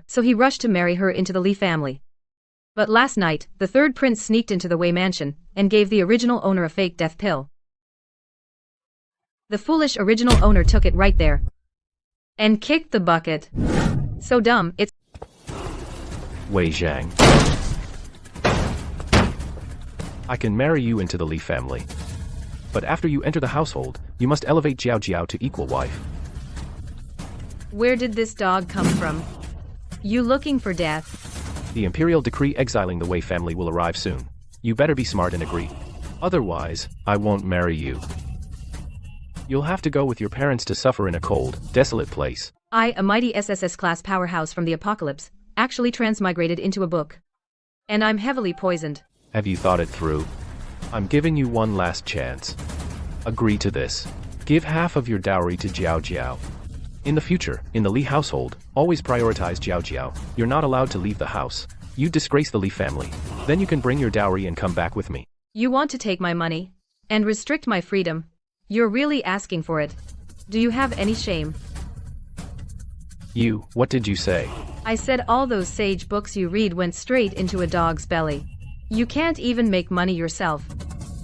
so he rushed to marry her into the Lee family. But last night, the third prince sneaked into the Wei mansion and gave the original owner a fake death pill. The foolish original owner took it right there and kicked the bucket. So dumb, it's Wei Zhang. I can marry you into the Li family. But after you enter the household, you must elevate Jiao Jiao to equal wife. Where did this dog come from? You looking for death? The imperial decree exiling the Wei family will arrive soon. You better be smart and agree. Otherwise, I won't marry you. You'll have to go with your parents to suffer in a cold, desolate place. I, a mighty SSS-class powerhouse from the apocalypse, actually transmigrated into a book. And I'm heavily poisoned. Have you thought it through? I'm giving you one last chance. Agree to this. Give half of your dowry to Jiao Jiao. In the future, in the Li household, always prioritize Jiao Jiao. You're not allowed to leave the house. You disgrace the Li family. Then you can bring your dowry and come back with me. You want to take my money? And restrict my freedom? You're really asking for it. Do you have any shame? What did you say? I said all those sage books you read went straight into a dog's belly. You can't even make money yourself.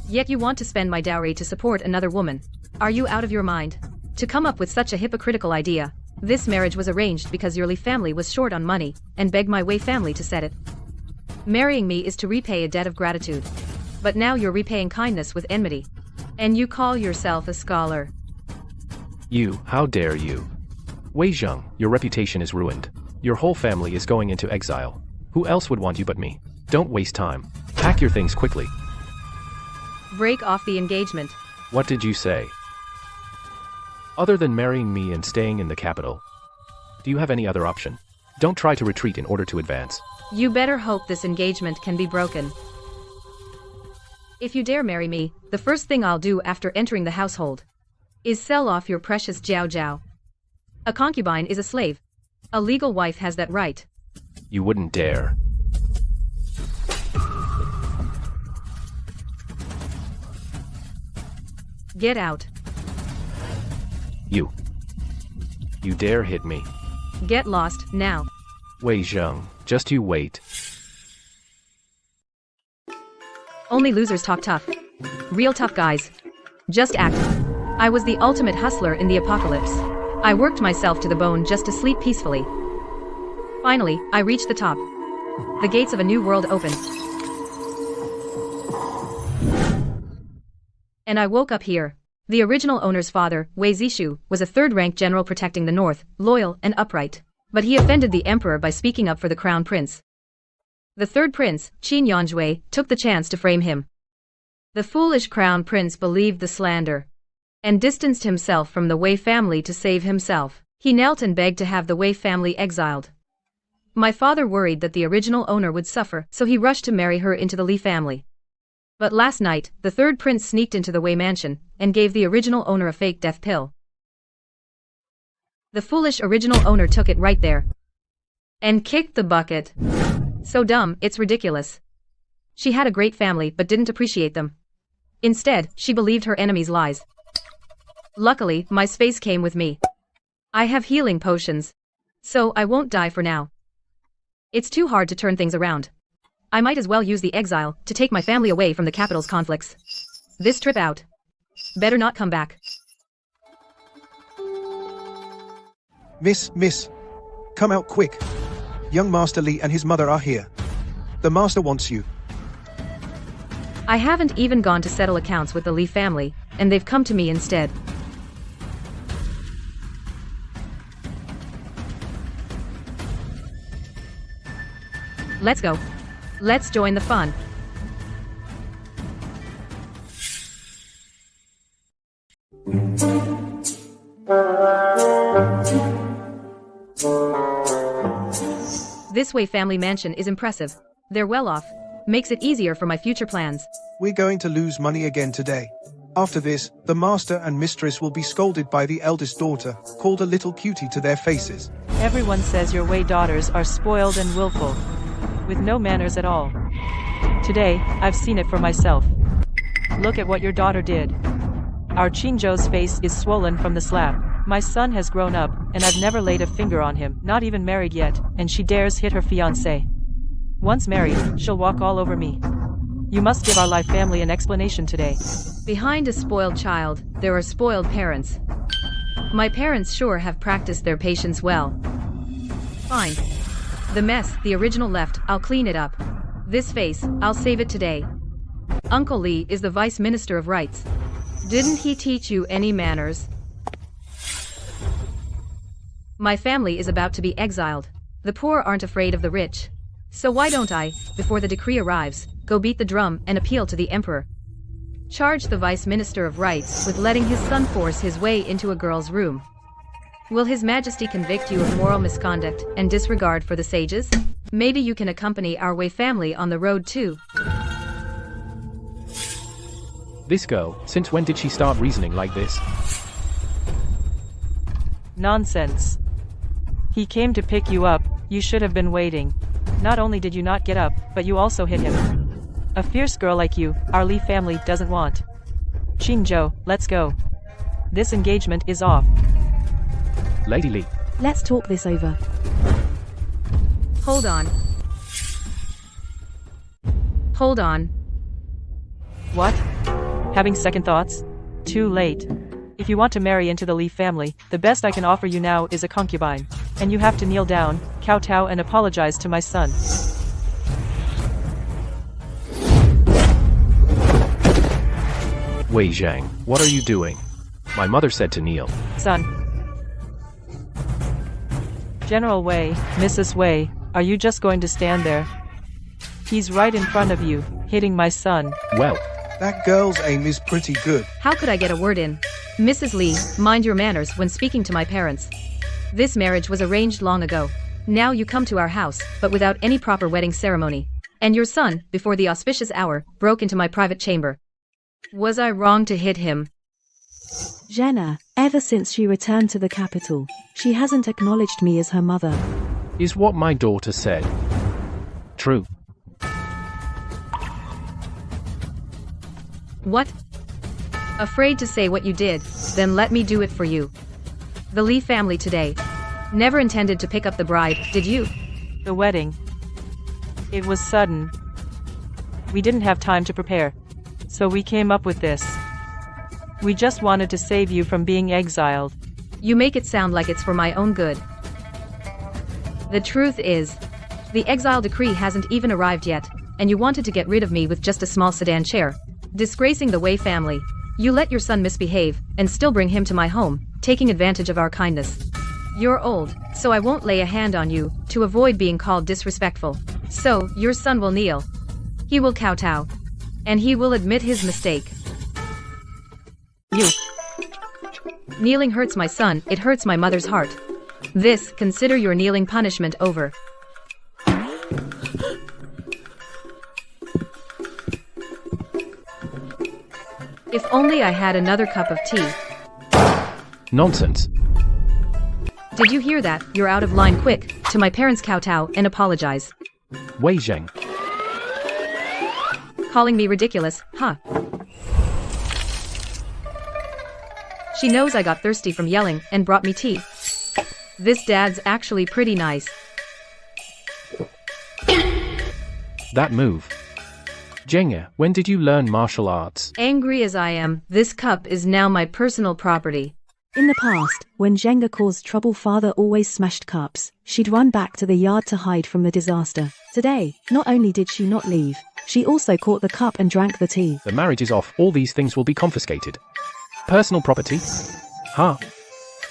Yet you want to spend my dowry to support another woman. Are you out of your mind? To come up with such a hypocritical idea. This marriage was arranged because your Li family was short on money, and begged my Wei family to set it. Marrying me is to repay a debt of gratitude. But now you're repaying kindness with enmity. And you call yourself a scholar. How dare you? Wei Zheng, your reputation is ruined. Your whole family is going into exile. Who else would want you but me? Don't waste time. Pack your things quickly. Break off the engagement. What did you say? Other than marrying me and staying in the capital, do you have any other option? Don't try to retreat in order to advance. You better hope this engagement can be broken. If you dare marry me, the first thing I'll do after entering the household is sell off your precious Jiao Jiao. A concubine is a slave. A legal wife has that right. You wouldn't dare. Get out. You dare hit me. Get lost, now. Wei Zheng, just you wait. Only losers talk tough. Real tough guys just act. I was the ultimate hustler in the apocalypse. I worked myself to the bone just to sleep peacefully. Finally, I reached the top. The gates of a new world opened. And I woke up here. The original owner's father, Wei Zishu, was a third-rank general protecting the north, loyal and upright. But he offended the emperor by speaking up for the crown prince. The third prince, Qin Yanjue, took the chance to frame him. The foolish crown prince believed the slander and distanced himself from the Wei family to save himself. He knelt and begged to have the Wei family exiled. My father worried that the original owner would suffer, so he rushed to marry her into the Li family. But last night, the third prince sneaked into the Wei mansion and gave the original owner a fake death pill. The foolish original owner took it right there and kicked the bucket. So dumb, it's ridiculous. She had a great family but didn't appreciate them. Instead, she believed her enemies' lies. Luckily, my space came with me. I have healing potions, so I won't die for now. It's too hard to turn things around. I might as well use the exile to take my family away from the capital's conflicts. This trip out. Better not come back. Miss, come out quick. Young Master Li and his mother are here. The master wants you. I haven't even gone to settle accounts with the Li family, and they've come to me instead. Let's go. Let's join the fun. This Wei family mansion is impressive. They're well off. Makes it easier for my future plans. We're going to lose money again today. After this, the master and mistress will be scolded by the eldest daughter, called a little cutie to their faces. Everyone says your Wei daughters are spoiled and willful, with no manners at all. Today, I've seen it for myself. Look at what your daughter did. Our Qinzhou's face is swollen from the slap. My son has grown up, and I've never laid a finger on him, not even married yet, and she dares hit her fiancé. Once married, she'll walk all over me. You must give our life family an explanation today. Behind a spoiled child, there are spoiled parents. My parents sure have practiced their patience well. Fine. The mess the original left, I'll clean it up. This face, I'll save it today. Uncle Lee is the Vice Minister of Rights. Didn't he teach you any manners? My family is about to be exiled. The poor aren't afraid of the rich. So why don't I, before the decree arrives, go beat the drum and appeal to the emperor? Charge the Vice Minister of Rights with letting his son force his way into a girl's room. Will His Majesty convict you of moral misconduct and disregard for the sages? Maybe you can accompany our Wei family on the road too. This girl, since when did she start reasoning like this? Nonsense. He came to pick you up, you should have been waiting. Not only did you not get up, but you also hit him. A fierce girl like you, our Lee family doesn't want. Qingzhou, let's go. This engagement is off. Lady Lee. Let's talk this over. Hold on. Hold on. What? Having second thoughts? Too late. If you want to marry into the Lee family, the best I can offer you now is a concubine. And you have to kneel down, kowtow and apologize to my son. Wei Zhang, what are you doing? My mother said to kneel. Son. General Wei, Mrs. Wei, are you just going to stand there? He's right in front of you, hitting my son. Well, That girl's aim is pretty good. How could I get a word in? Mrs. Lee, mind your manners when speaking to my parents. This marriage was arranged long ago. Now you come to our house, but without any proper wedding ceremony. And your son, before the auspicious hour, broke into my private chamber. Was I wrong to hit him? Jenna, ever since she returned to the capital, she hasn't acknowledged me as her mother. is what my daughter said true? What? Afraid to say what you did? Then let me do it for you. The Lee family today. Never intended to pick up the bride, did you? The wedding. It was sudden. We didn't have time to prepare. So we came up with this. We just wanted to save you from being exiled. You make it sound like it's for my own good. The truth is, the exile decree hasn't even arrived yet, and you wanted to get rid of me with just a small sedan chair. Disgracing the Wei family. You let your son misbehave, and still bring him to my home, taking advantage of our kindness. You're old, so I won't lay a hand on you, to avoid being called disrespectful. So, your son will kneel. He will kowtow. And he will admit his mistake. You. Kneeling hurts my son, it hurts my mother's heart. This, consider your kneeling punishment over. If only I had another cup of tea. Nonsense. Did you hear that? You're out of line, quick, to my parents kowtow and apologize. Wei Zhang. Calling me ridiculous, huh? She knows I got thirsty from yelling and brought me tea. This dad's actually pretty nice. That move. Zheng, when did you learn martial arts? Angry as I am, this cup is now my personal property. In the past, when Zhenga caused trouble, father always smashed cups. She'd run back to the yard to hide from the disaster. Today, not only did she not leave, she also caught the cup and drank the tea. The marriage is off, all these things will be confiscated. Personal property? Huh?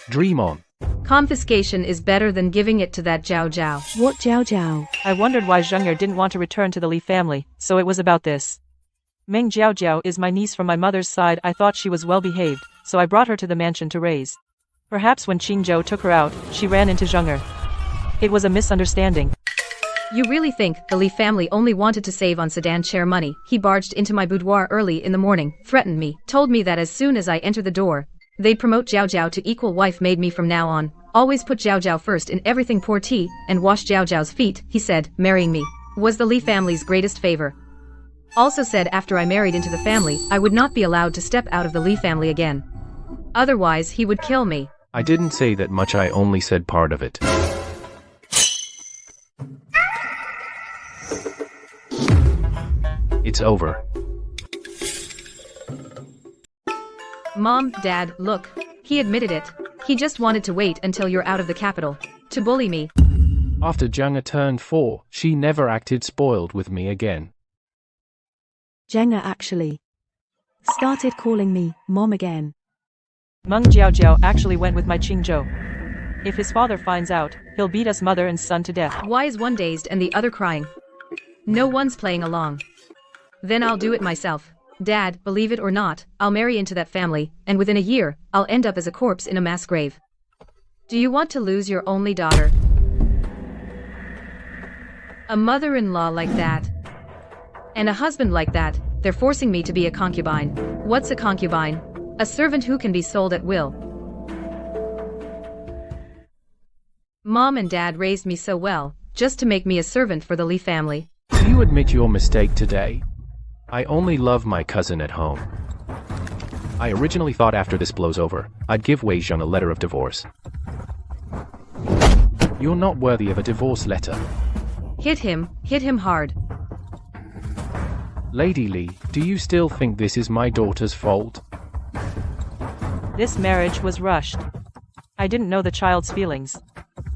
Dream on. Confiscation is better than giving it to that Jiao Jiao. What Jiao Jiao? I wondered why Zheng'er didn't want to return to the Li family, so it was about this. Meng Jiao Jiao is my niece from my mother's side. I thought she was well behaved, so I brought her to the mansion to raise. Perhaps when Qingzhou took her out, she ran into Zheng'er. It was a misunderstanding. You really think the Li family only wanted to save on sedan chair money? He barged into my boudoir early in the morning, threatened me, told me that as soon as I enter the door, they'd promote Jiao Jiao to equal wife. Made me from now on always put Jiao Jiao first in everything, pour tea, and wash Jiao Jiao's feet. He said marrying me was the Li family's greatest favor. Also said after I married into the family, I would not be allowed to step out of the Li family again. Otherwise he would kill me. I didn't say that much, I only said part of it. It's over. Mom, Dad, look. He admitted it. He just wanted to wait until you're out of the capital to bully me. After Janga turned 4, she never acted spoiled with me again. Jenga actually started calling me Mom again. Meng Jiao actually went with my Qingzhou. If his father finds out, he'll beat us mother and son to death. Why is one dazed and the other crying? No one's playing along. Then I'll do it myself. Dad, believe it or not, I'll marry into that family, and within a year, I'll end up as a corpse in a mass grave. Do you want to lose your only daughter? A mother-in-law like that? And a husband like that? They're forcing me to be a concubine. What's a concubine? A servant who can be sold at will. Mom and Dad raised me so well, just to make me a servant for the Li family. You admit your mistake today. I only love my cousin at home. I originally thought after this blows over, I'd give Wei Zheng a letter of divorce. You're not worthy of a divorce letter. Hit him hard. Lady Li, do you still think this is my daughter's fault? This marriage was rushed. I didn't know the child's feelings.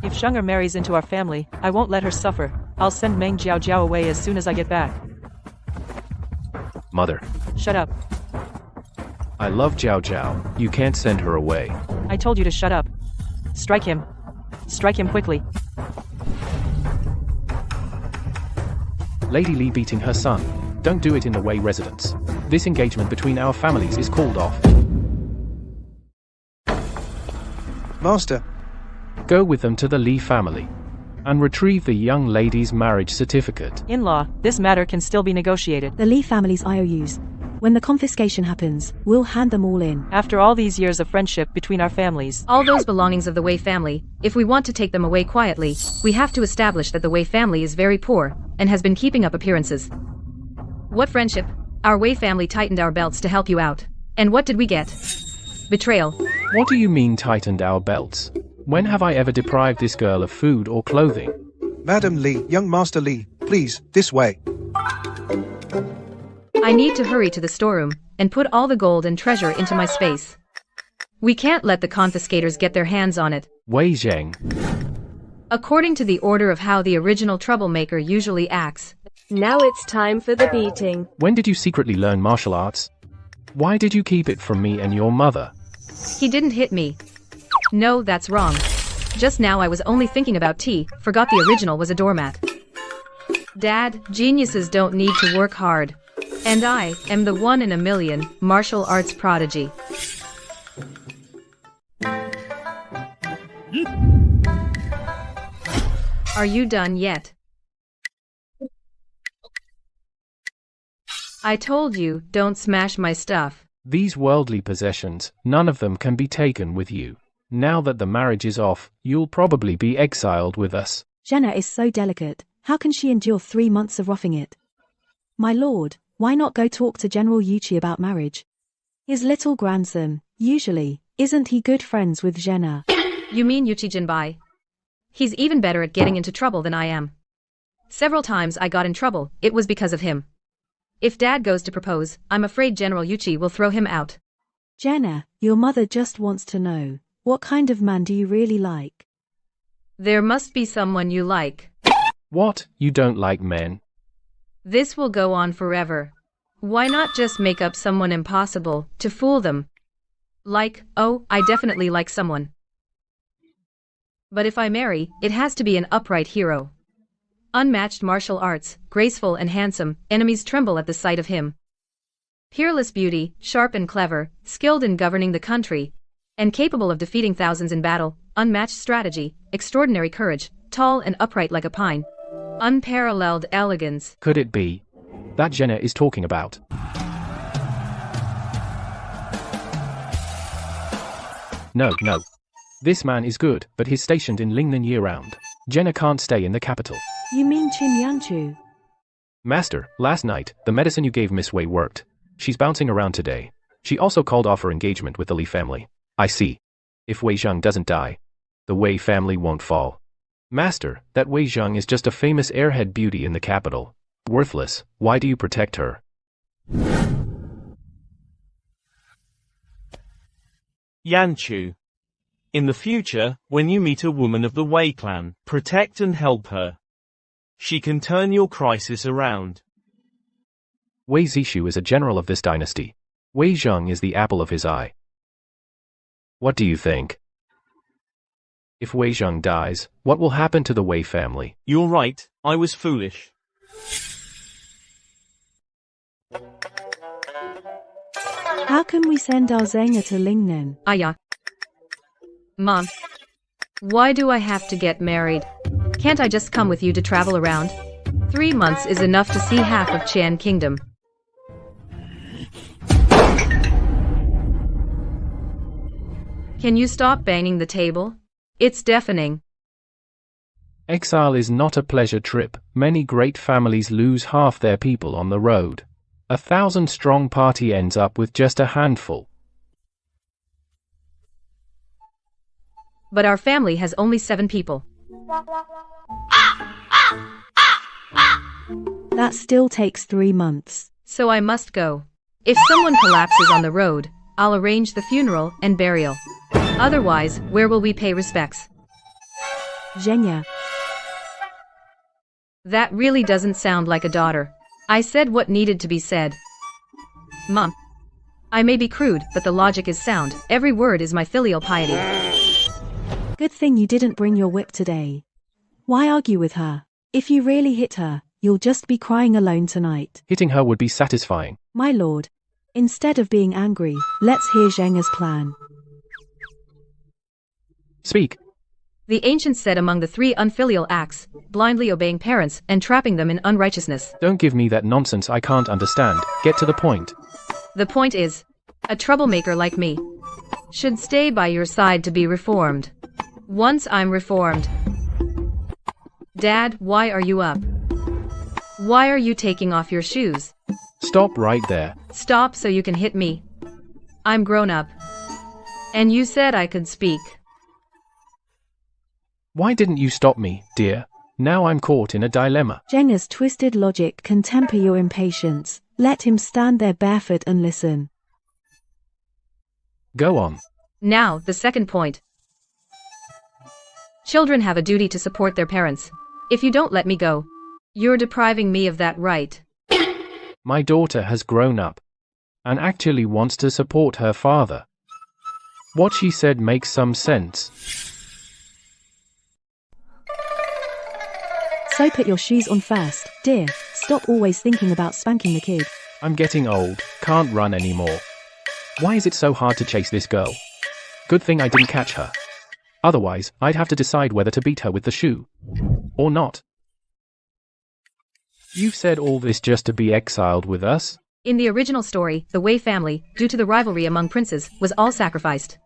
If Shenger marries into our family, I won't let her suffer. I'll send Meng Jiao away as soon as I get back. Mother. Shut up. I love Jiao. You can't send her away. I told you to shut up. Strike him. Strike him quickly. Lady Li beating her son. Don't do it in the Wei residence. This engagement between our families is called off. Master. Go with them to the Li family and retrieve the young lady's marriage certificate. In-law, this matter can still be negotiated. The Li family's IOUs. When the confiscation happens, we'll hand them all in. After all these years of friendship between our families. All those belongings of the Wei family, if we want to take them away quietly, we have to establish that the Wei family is very poor and has been keeping up appearances. What friendship? Our Wei family tightened our belts to help you out. And what did we get? Betrayal. What do you mean tightened our belts? When have I ever deprived this girl of food or clothing? Madam Li, young Master Li, please, this way. I need to hurry to the storeroom and put all the gold and treasure into my space. We can't let the confiscators get their hands on it. Wei Zheng. According to the order of how the original troublemaker usually acts. Now it's time for the beating. When did you secretly learn martial arts? Why did you keep it from me and your mother? He didn't hit me. No, that's wrong. Just now I was only thinking about tea, forgot the original was a doormat. Dad, geniuses don't need to work hard. And I am the 1 in a million martial arts prodigy. Are you done yet? I told you, don't smash my stuff. These worldly possessions, none of them can be taken with you. Now that the marriage is off, you'll probably be exiled with us. Jenna is so delicate. How can she endure 3 months of roughing it? My lord, why not go talk to General Yuchi about marriage? His little grandson, usually, isn't he good friends with Jenna? You mean Yuchi Jinbai? He's even better at getting into trouble than I am. Several times I got in trouble, it was because of him. If Dad goes to propose, I'm afraid General Yuchi will throw him out. Jenna, your mother just wants to know, what kind of man do you really like? There must be someone you like. What? You don't like men? This will go on forever. Why not just make up someone impossible to fool them? Like, oh, I definitely like someone. But if I marry, it has to be an upright hero. Unmatched martial arts, graceful and handsome, enemies tremble at the sight of him. Peerless beauty, sharp and clever, skilled in governing the country, and capable of defeating thousands in battle, unmatched strategy, extraordinary courage, tall and upright like a pine. Unparalleled elegance. Could it be that Jenna is talking about? No. This man is good, but he's stationed in Lingnan year-round. Jenna can't stay in the capital. You mean Qin Yangchu? Master, last night, the medicine you gave Miss Wei worked. She's bouncing around today. She also called off her engagement with the Li family. I see. If Wei Zheng doesn't die, the Wei family won't fall. Master, that Wei Zheng is just a famous airhead beauty in the capital. Worthless, why do you protect her? Yanchu. In the future, when you meet a woman of the Wei clan, protect and help her. She can turn your crisis around. Wei Zishu is a general of this dynasty. Wei Zheng is the apple of his eye. What do you think? If Wei Zheng dies, what will happen to the Wei family? You're right, I was foolish. How can we send our Zhenya to Lingnan? Aya. Mom. Why do I have to get married? Can't I just come with you to travel around? 3 months is enough to see half of Qian Kingdom. Can you stop banging the table? It's deafening. Exile is not a pleasure trip. Many great families lose half their people on the road. 1,000-strong party ends up with just a handful. But our family has only 7 people. That still takes 3 months. So I must go. If someone collapses on the road, I'll arrange the funeral and burial. Otherwise, where will we pay respects? Zhenya. That really doesn't sound like a daughter. I said what needed to be said. Mom. I may be crude, but the logic is sound. Every word is my filial piety. Good thing you didn't bring your whip today. Why argue with her? If you really hit her, you'll just be crying alone tonight. Hitting her would be satisfying. My lord. Instead of being angry, let's hear Zhenya's plan. Speak. The ancients said among the 3 unfilial acts, blindly obeying parents and trapping them in unrighteousness. Don't give me that nonsense I can't understand. Get to the point. The point is, a troublemaker like me should stay by your side to be reformed. Once I'm reformed. Dad, why are you up? Why are you taking off your shoes? Stop right there. Stop so you can hit me. I'm grown up. And you said I could speak. Why didn't you stop me, dear? Now I'm caught in a dilemma. Zhenya's twisted logic can temper your impatience. Let him stand there barefoot and listen. Go on. Now, the second point. Children have a duty to support their parents. If you don't let me go, you're depriving me of that right. My daughter has grown up and actually wants to support her father. What she said makes some sense. So put your shoes on first, dear. Stop always thinking about spanking the kid. I'm getting old, can't run anymore. Why is it so hard to chase this girl? Good thing I didn't catch her. Otherwise, I'd have to decide whether to beat her with the shoe. Or not. You've said all this just to be exiled with us? In the original story, the Wei family, due to the rivalry among princes, was all sacrificed.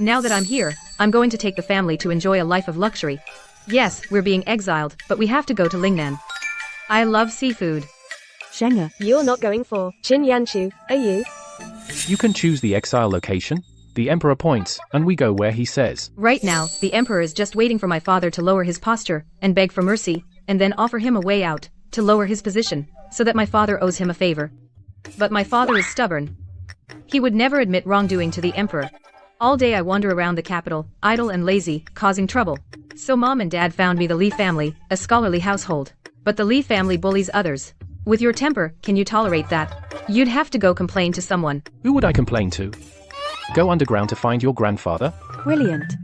Now that I'm here, I'm going to take the family to enjoy a life of luxury. Yes, we're being exiled, but we have to go to Lingnan. I love seafood. Zhenya. You're not going for Qin Yanchu, are you? You can choose the exile location. The emperor appoints, and we go where he says. Right now, the emperor is just waiting for my father to lower his posture and beg for mercy, and then offer him a way out to lower his position, so that my father owes him a favor. But my father is stubborn. He would never admit wrongdoing to the emperor. All day I wander around the capital, idle and lazy, causing trouble. So Mom and Dad found me the Li family, a scholarly household. But the Li family bullies others. With your temper, can you tolerate that? You'd have to go complain to someone. Who would I complain to? Go underground to find your grandfather? Brilliant.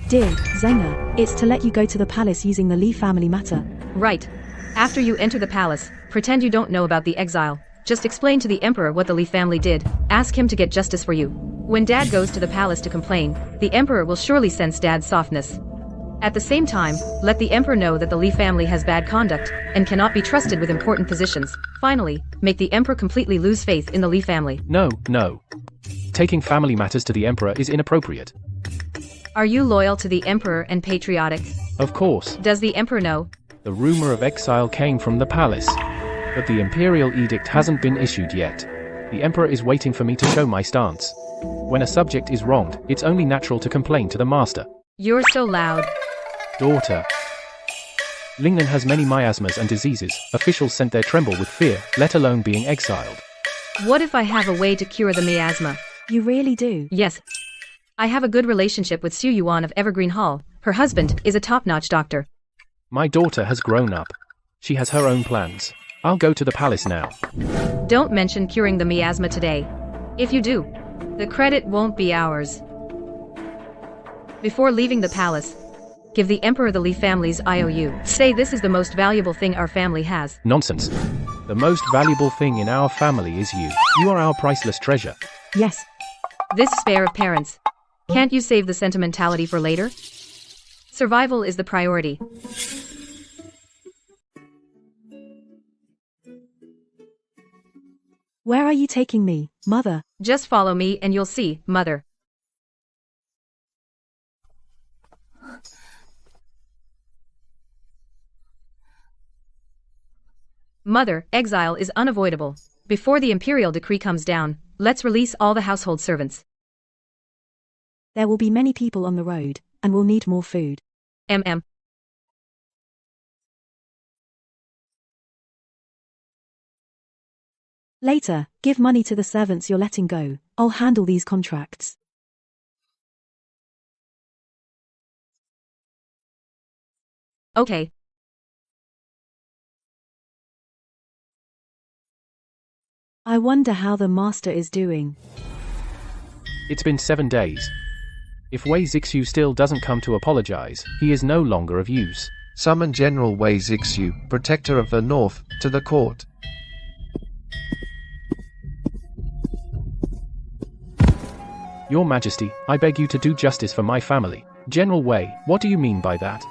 Dear Zhenya, it's to let you go to the palace using the Li family matter. Right. After you enter the palace, pretend you don't know about the exile. Just explain to the emperor what the Li family did. Ask him to get justice for you. When Dad goes to the palace to complain, the emperor will surely sense Dad's softness. At the same time, let the emperor know that the Li family has bad conduct and cannot be trusted with important positions. Finally, make the emperor completely lose faith in the Li family. No. Taking family matters to the emperor is inappropriate. Are you loyal to the emperor and patriotic? Of course. Does the emperor know? The rumor of exile came from the palace, but the imperial edict hasn't been issued yet. The emperor is waiting for me to show my stance. When a subject is wronged, it's only natural to complain to the master. You're so loud. Daughter. Lingnan has many miasmas and diseases. Officials sent there tremble with fear, let alone being exiled. What if I have a way to cure the miasma? You really do? Yes. I have a good relationship with Su Yuan of Evergreen Hall. Her husband is a top-notch doctor. My daughter has grown up. She has her own plans. I'll go to the palace now. Don't mention curing the miasma today. If you do, the credit won't be ours. Before leaving the palace, give the Emperor the Li family's IOU. Say this is the most valuable thing our family has. Nonsense. The most valuable thing in our family is you. You are our priceless treasure. Yes. This spare of parents. Can't you save the sentimentality for later? Survival is the priority. Where are you taking me, Mother? Just follow me and you'll see, Mother. Mother, exile is unavoidable. Before the imperial decree comes down, let's release all the household servants. There will be many people on the road, and we'll need more food. Later, give money to the servants you're letting go. I'll handle these contracts. Okay. I wonder how the master is doing. It's been 7 days. If Wei Zixu still doesn't come to apologize, he is no longer of use. Summon General Wei Zixu, Protector of the North, to the court. Your Majesty, I beg you to do justice for my family. General Wei, what do you mean by that?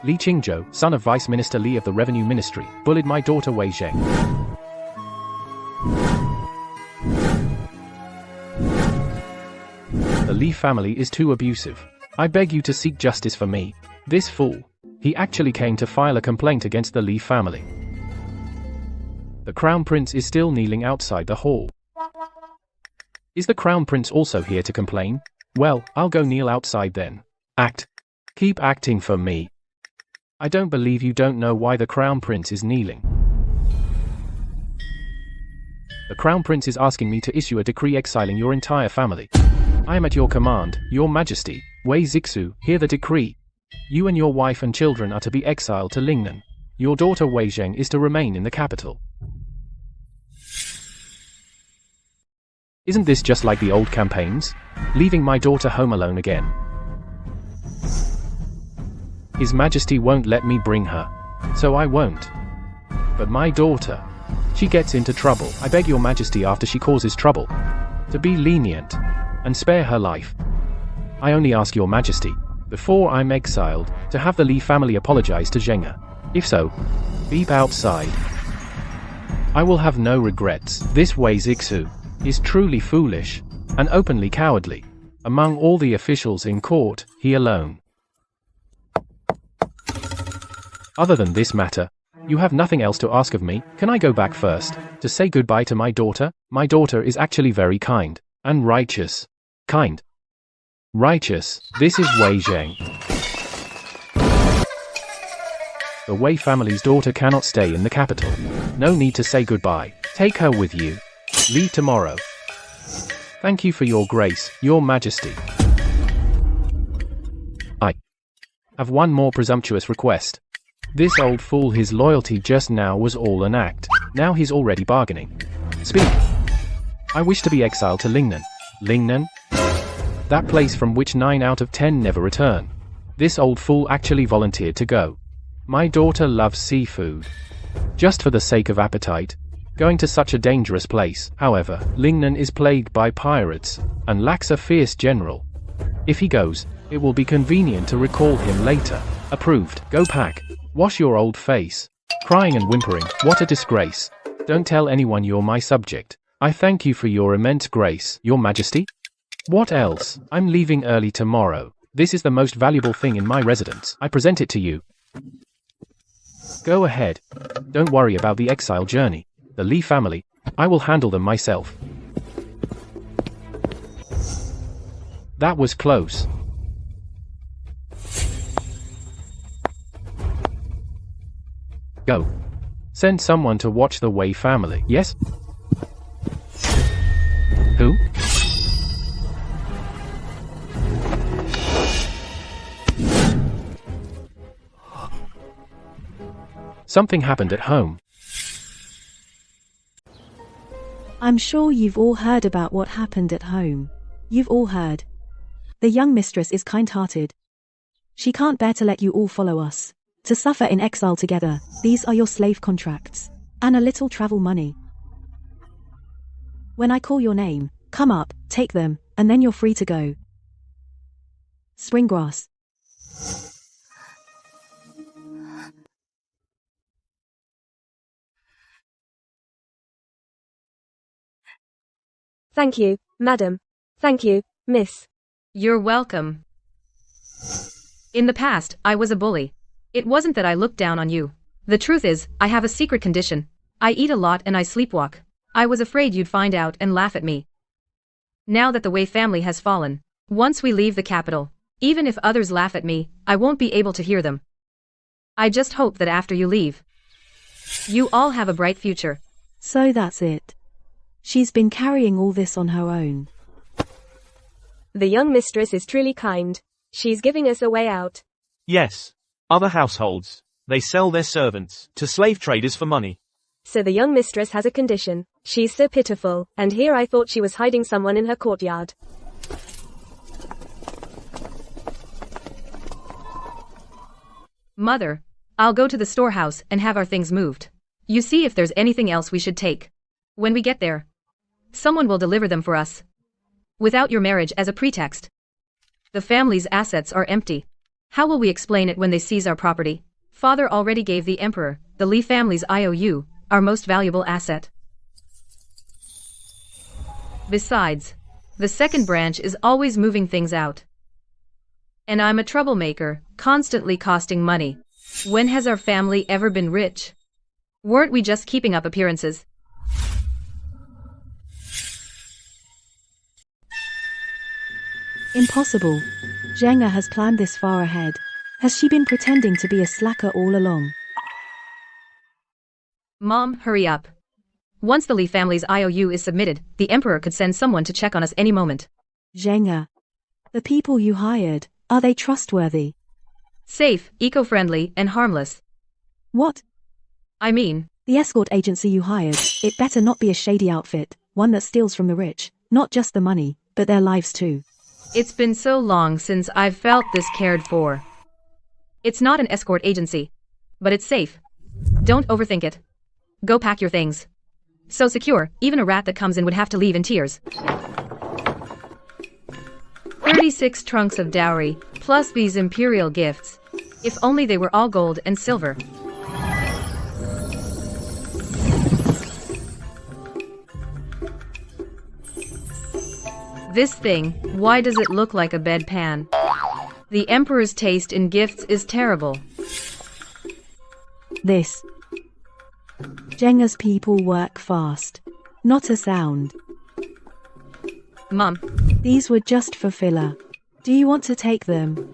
Li Qingzhou, son of Vice Minister Li of the Revenue Ministry, bullied my daughter Wei Zheng. The Li family is too abusive. I beg you to seek justice for me. This fool. He actually came to file a complaint against the Li family. The Crown Prince is still kneeling outside the hall. Is the Crown Prince also here to complain? Well, I'll go kneel outside then. Act. Keep acting for me. I don't believe you don't know why the Crown Prince is kneeling. The Crown Prince is asking me to issue a decree exiling your entire family. I am at your command, Your Majesty. Wei Zixu, hear the decree. You and your wife and children are to be exiled to Lingnan. Your daughter Wei Zheng is to remain in the capital. Isn't this just like the old campaigns? Leaving my daughter home alone again. His Majesty won't let me bring her. So I won't. But my daughter, she gets into trouble. I beg your Majesty after she causes trouble, to be lenient, and spare her life. I only ask your Majesty, before I'm exiled, to have the Li family apologize to Zheng. If so, beep outside. I will have no regrets. This Wei Zixu is truly foolish, and openly cowardly. Among all the officials in court, he alone. Other than this matter, you have nothing else to ask of me. Can I go back first, to say goodbye to my daughter? My daughter is actually very kind, and righteous. Kind. Righteous. This is Wei Zheng. The Wei family's daughter cannot stay in the capital. No need to say goodbye. Take her with you. Leave tomorrow. Thank you for your grace, Your Majesty. I have one more presumptuous request. This old fool, his loyalty just now was all an act. Now he's already bargaining. Speak. I wish to be exiled to Lingnan. Lingnan? That place from which 9 out of 10 never return. This old fool actually volunteered to go. My daughter loves seafood. Just for the sake of appetite. Going to such a dangerous place. However, Lingnan is plagued by pirates, and lacks a fierce general. If he goes, it will be convenient to recall him later. Approved. Go pack. Wash your old face. Crying and whimpering, what a disgrace. Don't tell anyone you're my subject. I thank you for your immense grace, Your Majesty. What else? I'm leaving early tomorrow. This is the most valuable thing in my residence. I present it to you. Go ahead. Don't worry about the exile journey. The Li family, I will handle them myself. That was close. Go. Send someone to watch the Wei family, yes? Who? Something happened at home. I'm sure you've all heard about what happened at home. You've all heard. The young mistress is kind-hearted. She can't bear to let you all follow us. To suffer in exile together. These are your slave contracts. And a little travel money. When I call your name, come up, take them, and then you're free to go. Springgrass. Thank you, madam. Thank you, miss. You're welcome. In the past, I was a bully. It wasn't that I looked down on you. The truth is, I have a secret condition. I eat a lot and I sleepwalk. I was afraid you'd find out and laugh at me. Now that the Wei family has fallen, once we leave the capital, even if others laugh at me, I won't be able to hear them. I just hope that after you leave, you all have a bright future. So that's it. She's been carrying all this on her own. The young mistress is truly kind. She's giving us a way out. Yes. Other households, they sell their servants to slave traders for money. So the young mistress has a condition. She's so pitiful, and here I thought she was hiding someone in her courtyard. Mother, I'll go to the storehouse and have our things moved. You see if there's anything else we should take. When we get there, someone will deliver them for us. Without your marriage as a pretext. The family's assets are empty. How will we explain it when they seize our property? Father already gave the emperor, the Li family's IOU, our most valuable asset. Besides, the second branch is always moving things out. And I'm a troublemaker, constantly costing money. When has our family ever been rich? Weren't we just keeping up appearances? Impossible. Zhenga has planned this far ahead. Has she been pretending to be a slacker all along? Mom, hurry up. Once the Li family's IOU is submitted, the emperor could send someone to check on us any moment. Zhenga. The people you hired, are they trustworthy? Safe, eco-friendly, and harmless. What? I mean, the escort agency you hired, it better not be a shady outfit, one that steals from the rich, not just the money, but their lives too. It's been so long since I've felt this cared for. It's not an escort agency. But it's safe. Don't overthink it. Go pack your things. So secure, even a rat that comes in would have to leave in tears. 36 trunks of dowry, plus these imperial gifts. If only they were all gold and silver. This thing, why does it look like a bedpan? The emperor's taste in gifts is terrible. This. Zhenga's people work fast. Not a sound. Mom. These were just for filler. Do you want to take them?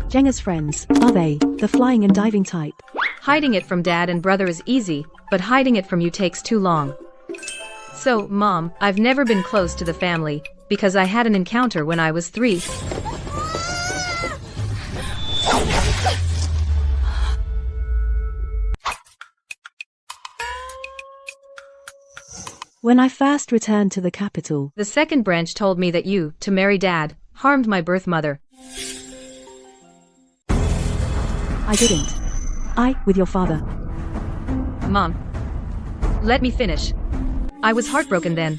Zhenga's friends, are they, the flying and diving type? Hiding it from dad and brother is easy, but hiding it from you takes too long. So, Mom, I've never been close to the family, because I had an encounter when I was 3. When I first returned to the capital, the second branch told me that you, to marry dad, harmed my birth mother. I didn't. With your father. Mom. Let me finish. I was heartbroken then.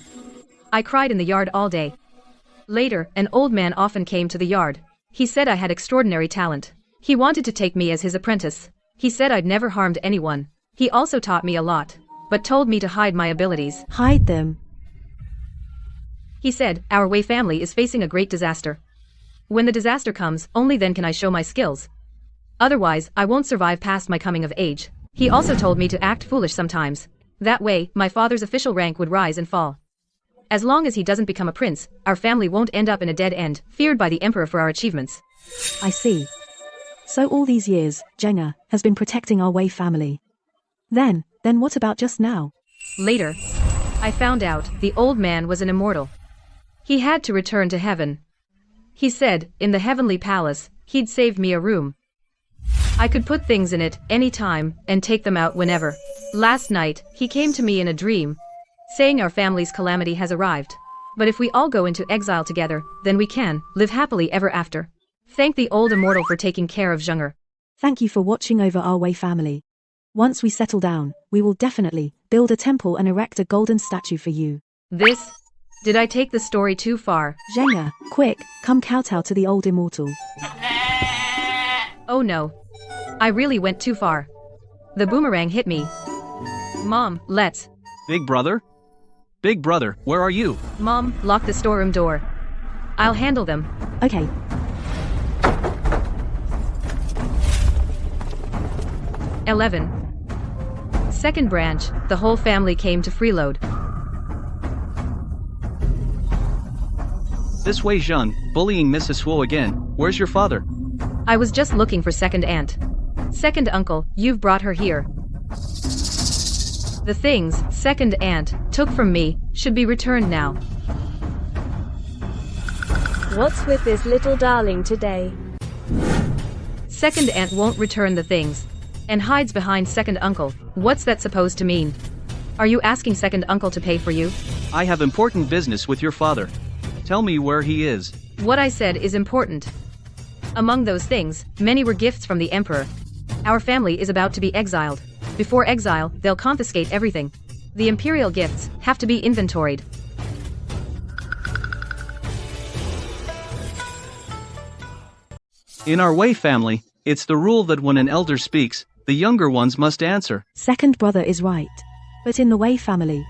I cried in the yard all day. Later, an old man often came to the yard. He said I had extraordinary talent. He wanted to take me as his apprentice. He said I'd never harmed anyone. He also taught me a lot, but told me to hide my abilities. Hide them? He said, our Wei family is facing a great disaster. When the disaster comes, only then can I show my skills. Otherwise, I won't survive past my coming of age. He also told me to act foolish sometimes. That way, my father's official rank would rise and fall. As long as he doesn't become a prince, our family won't end up in a dead end, feared by the emperor for our achievements. I see. So all these years, Jenga has been protecting our Wei family. Then what about just now? Later, I found out the old man was an immortal. He had to return to heaven. He said, in the heavenly palace, he'd save me a room. I could put things in it anytime and take them out whenever. Last night, he came to me in a dream, saying our family's calamity has arrived. But if we all go into exile together, then we can live happily ever after. Thank the old immortal for taking care of Zheng'er. Thank you for watching over our Wei family. Once we settle down, we will definitely build a temple and erect a golden statue for you. Did I take the story too far? Zheng'er, quick, come kowtow to the old immortal. Oh no. I really went too far. The boomerang hit me. Mom, let's. Big brother? Big brother, where are you? Mom, lock the storeroom door. I'll handle them. Okay. Second branch, the whole family came to freeload. This way, Jean, bullying Mrs. Wu again. Where's your father? I was just looking for second aunt. Second uncle, you've brought her here. The things second aunt took from me should be returned now. What's with this little darling today? Second aunt won't return the things and hides behind second uncle. What's that supposed to mean? Are you asking second uncle to pay for you? I have important business with your father. Tell me where he is. What I said is important. Among those things, many were gifts from the emperor. Our family is about to be exiled. Before exile, they'll confiscate everything. The imperial gifts have to be inventoried. In our Wei family, it's the rule that when an elder speaks, the younger ones must answer. Second brother is right. But in the Wei family,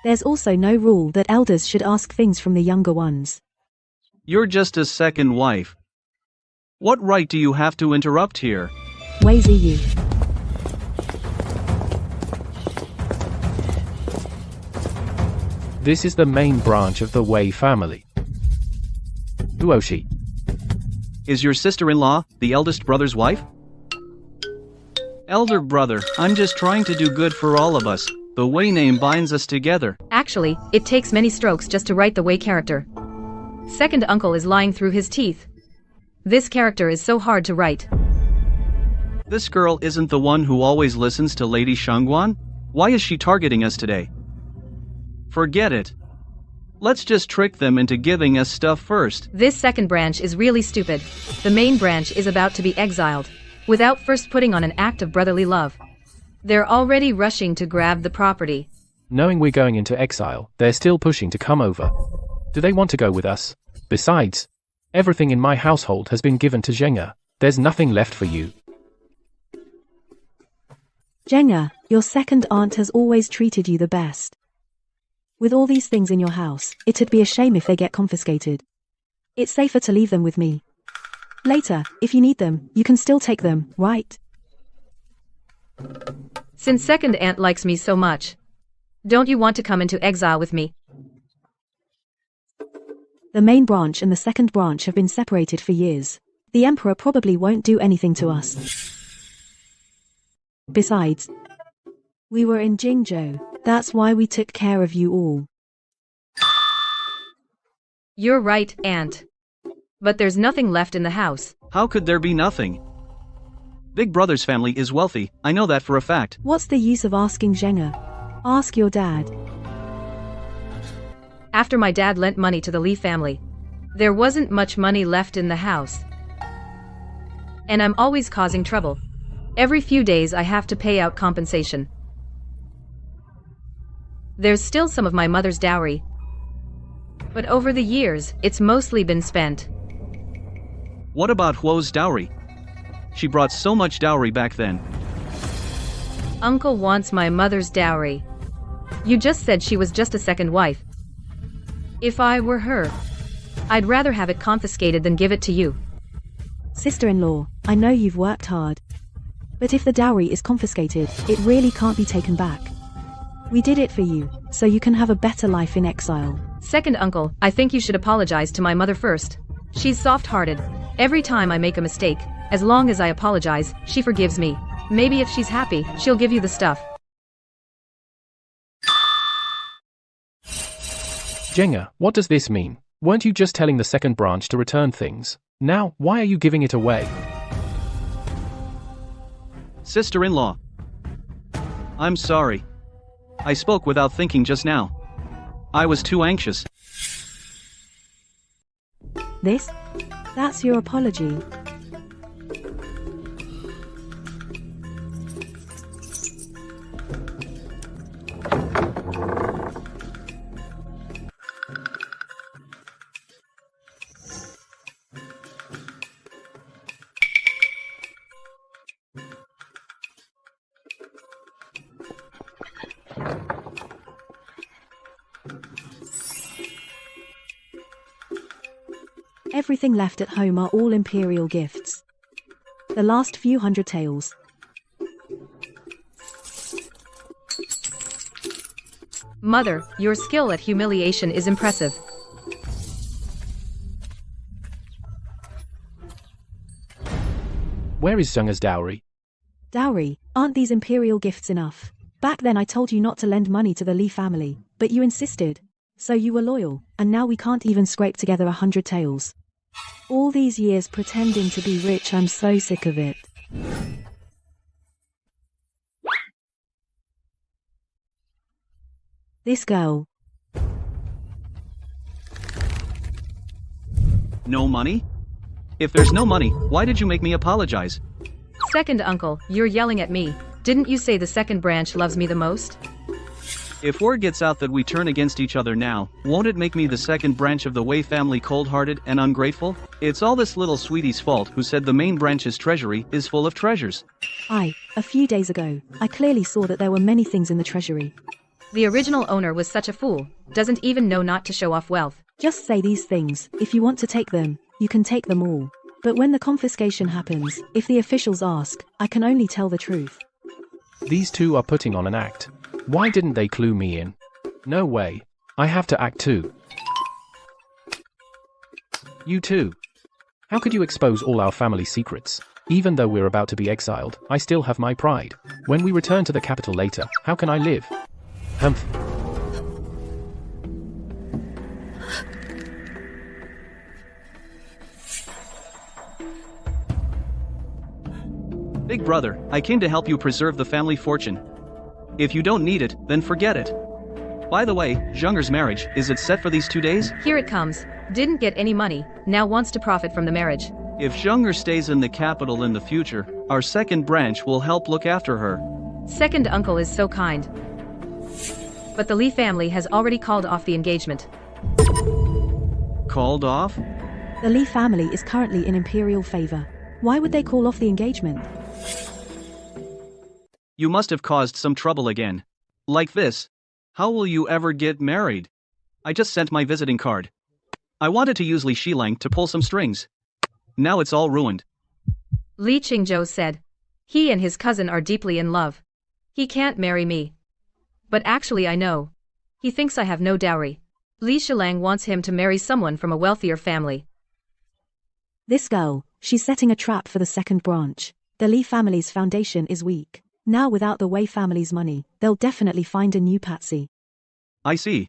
there's also no rule that elders should ask things from the younger ones. You're just a second wife. What right do you have to interrupt here? Wei Ziyu. This is the main branch of the Wei family. Uoshi. Is your sister-in-law the eldest brother's wife? Elder brother, I'm just trying to do good for all of us. The Wei name binds us together. Actually, it takes many strokes just to write the Wei character. Second uncle is lying through his teeth. This character is so hard to write. This girl isn't the one who always listens to Lady Shangguan? Why is she targeting us today? Forget it. Let's just trick them into giving us stuff first. This second branch is really stupid. The main branch is about to be exiled, without first putting on an act of brotherly love. They're already rushing to grab the property. Knowing we're going into exile, they're still pushing to come over. Do they want to go with us? Besides, everything in my household has been given to Zheng'er. There's nothing left for you. Zheng'er, your second aunt has always treated you the best. With all these things in your house, it'd be a shame if they get confiscated. It's safer to leave them with me. Later, if you need them, you can still take them, right? Since second aunt likes me so much, don't you want to come into exile with me? The main branch and the second branch have been separated for years. The emperor probably won't do anything to us. Besides, we were in Jingzhou. That's why we took care of you all. You're right, aunt. But there's nothing left in the house. How could there be nothing? Big brother's family is wealthy, I know that for a fact. What's the use of asking Zheng'er? Ask your dad. After my dad lent money to the Li family, there wasn't much money left in the house. And I'm always causing trouble. Every few days I have to pay out compensation. There's still some of my mother's dowry. But over the years, it's mostly been spent. What about Huo's dowry? She brought so much dowry back then. Uncle wants my mother's dowry. You just said she was just a second wife. If I were her, I'd rather have it confiscated than give it to you. Sister-in-law, I know you've worked hard. But if the dowry is confiscated, it really can't be taken back. We did it for you, so you can have a better life in exile. Second uncle, I think you should apologize to my mother first. She's soft-hearted. Every time I make a mistake, as long as I apologize, she forgives me. Maybe if she's happy, she'll give you the stuff. Jenga, what does this mean? Weren't you just telling the second branch to return things? Now, why are you giving it away? Sister-in-law. I'm sorry. I spoke without thinking just now. I was too anxious. That's your apology. Everything left at home are all imperial gifts. The last few hundred taels. Mother, your skill at humiliation is impressive. Where is Zheng's dowry? Dowry, aren't these imperial gifts enough? Back then I told you not to lend money to the Li family, but you insisted. So you were loyal, and now we can't even scrape together 100 taels. All these years pretending to be rich, I'm so sick of it. This girl. No money? If there's no money, why did you make me apologize? Second uncle, you're yelling at me. Didn't you say the second branch loves me the most? If word gets out that we turn against each other now, won't it make me the second branch of the Wei family cold-hearted and ungrateful? It's all this little sweetie's fault who said the main branch's treasury is full of treasures. A few days ago, I clearly saw that there were many things in the treasury. The original owner was such a fool, doesn't even know not to show off wealth. Just say these things. If you want to take them, you can take them all. But when the confiscation happens, if the officials ask, I can only tell the truth. These two are putting on an act. Why didn't they clue me in? No way. I have to act too. You too. How could you expose all our family secrets? Even though we're about to be exiled, I still have my pride. When we return to the capital later, how can I live? Humph. Big brother, I came to help you preserve the family fortune. If you don't need it, then forget it. By the way, Zhenger's marriage, is it set for these 2 days? Here it comes. Didn't get any money, now wants to profit from the marriage. If Zhenger stays in the capital in the future, our second branch will help look after her. Second uncle is so kind. But the Li family has already called off the engagement. Called off? The Li family is currently in imperial favor. Why would they call off the engagement? You must have caused some trouble again. Like this. How will you ever get married? I just sent my visiting card. I wanted to use Li Shilang to pull some strings. Now it's all ruined. Li Qingzhou said. He and his cousin are deeply in love. He can't marry me. But actually I know. He thinks I have no dowry. Li Shilang wants him to marry someone from a wealthier family. This girl, she's setting a trap for the second branch. The Li family's foundation is weak. Now without the Wei family's money, they'll definitely find a new patsy. I see.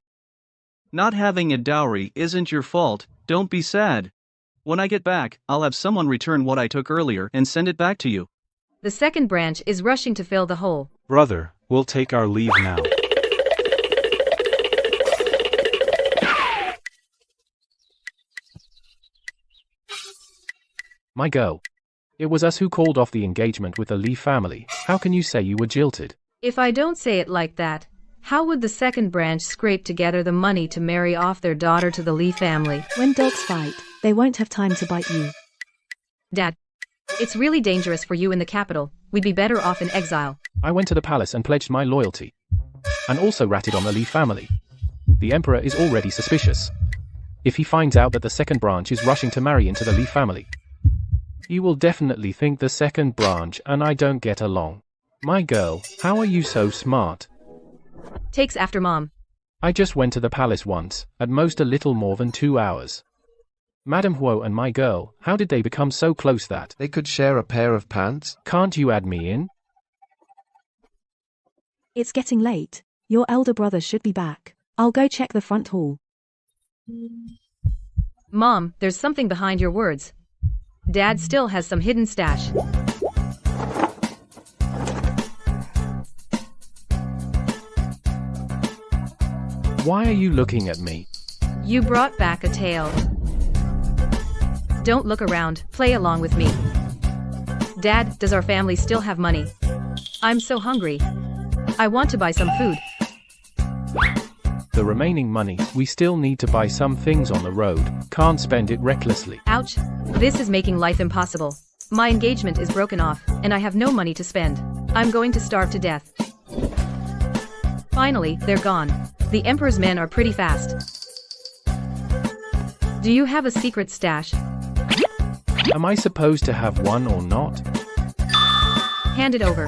Not having a dowry isn't your fault, don't be sad. When I get back, I'll have someone return what I took earlier and send it back to you. The second branch is rushing to fill the hole. Brother, we'll take our leave now. My girl. It was us who called off the engagement with the Li family. How can you say you were jilted? If I don't say it like that, how would the second branch scrape together the money to marry off their daughter to the Li family? When dogs fight, they won't have time to bite you. Dad, it's really dangerous for you in the capital. We'd be better off in exile. I went to the palace and pledged my loyalty. And also ratted on the Li family. The emperor is already suspicious. If he finds out that the second branch is rushing to marry into the Li family, you will definitely think the second branch and I don't get along. My girl, how are you so smart? takes after mom. I just went to the palace once, at most a little more than 2 hours. Madame Huo and my girl, how did they become so close that They could share a pair of pants? can't you add me in? It's getting late. Your elder brother should be back. I'll go check the front hall. Mom, there's something behind your words. Dad still has some hidden stash. Why are you looking at me? You brought back a tail. Don't look around, play along with me. Dad, does our family still have money? I'm so hungry. I want to buy some food. The remaining money, we still need to buy some things on the road, can't spend it recklessly. Ouch. This is making life impossible. My engagement is broken off, and I have no money to spend. I'm going to starve to death. Finally, they're gone. The Emperor's men are pretty fast. Do you have a secret stash? Am I supposed to have one or not? Hand it over.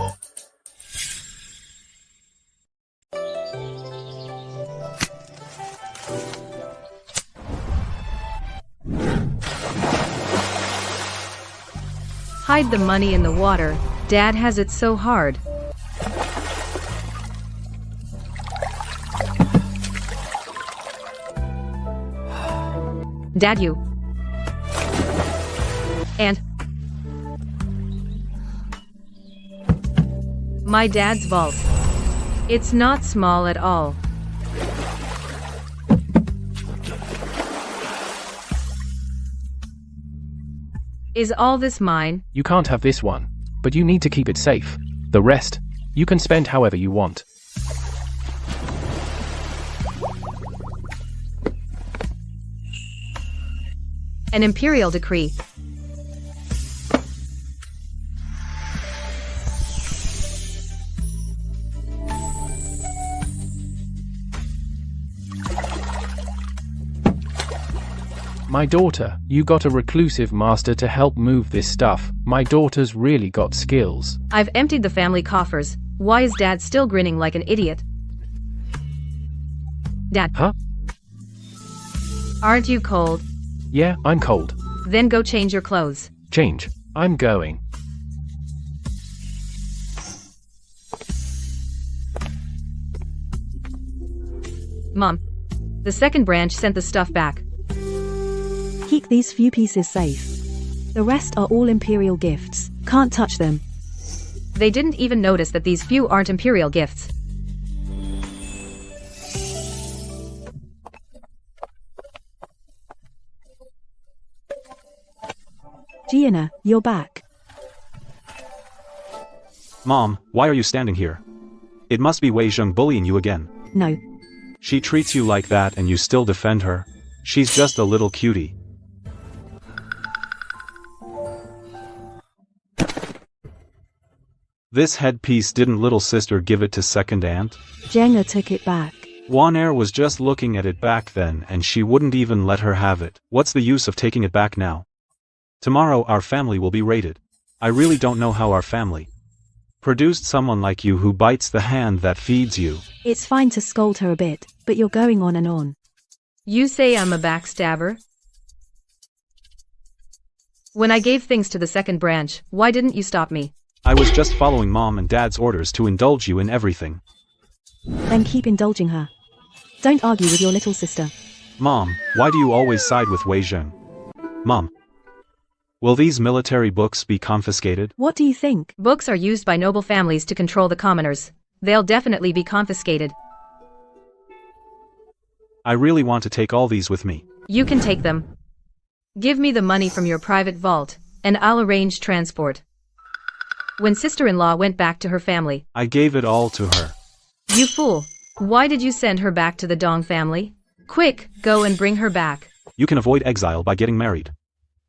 Hide the money in the water. Dad has it so hard. Dad, you. And my dad's vault. It's not small at all. Is all this mine? You can't have this one, but you need to keep it safe. The rest, you can spend however you want. An imperial decree. My daughter, you got a reclusive master to help move this stuff. My daughter's really got skills. I've emptied the family coffers. Why is Dad still grinning like an idiot? Dad. Huh? Aren't you cold? Yeah, I'm cold. Then go change your clothes. Change. I'm going. Mom. The second branch sent the stuff back. Keep these few pieces safe. The rest are all imperial gifts. Can't touch them. They didn't even notice that these few aren't imperial gifts. Gianna, you're back. Mom, why are you standing here? It must be Wei Zheng bullying you again. No. She treats you like that and you still defend her? She's just a little cutie. This headpiece, didn't little sister give it to second aunt? Jenga took it back. Wanair was just looking at it back then and she wouldn't even let her have it. What's the use of taking it back now? Tomorrow our family will be raided. I really don't know how our family produced someone like you who bites the hand that feeds you. It's fine to scold her a bit, but you're going on and on. You say I'm a backstabber? When I gave things to the second branch, why didn't you stop me? I was just following Mom and Dad's orders to indulge you in everything. Then keep indulging her. Don't argue with your little sister. Mom, why do you always side with Wei Zheng? Mom. Will these military books be confiscated? What do you think? Books are used by noble families to control the commoners. They'll definitely be confiscated. I really want to take all these with me. You can take them. Give me the money from your private vault, and I'll arrange transport. When sister-in-law went back to her family, I gave it all to her. You fool! Why did you send her back to the Dong family? Quick, go and bring her back. You can avoid exile by getting married.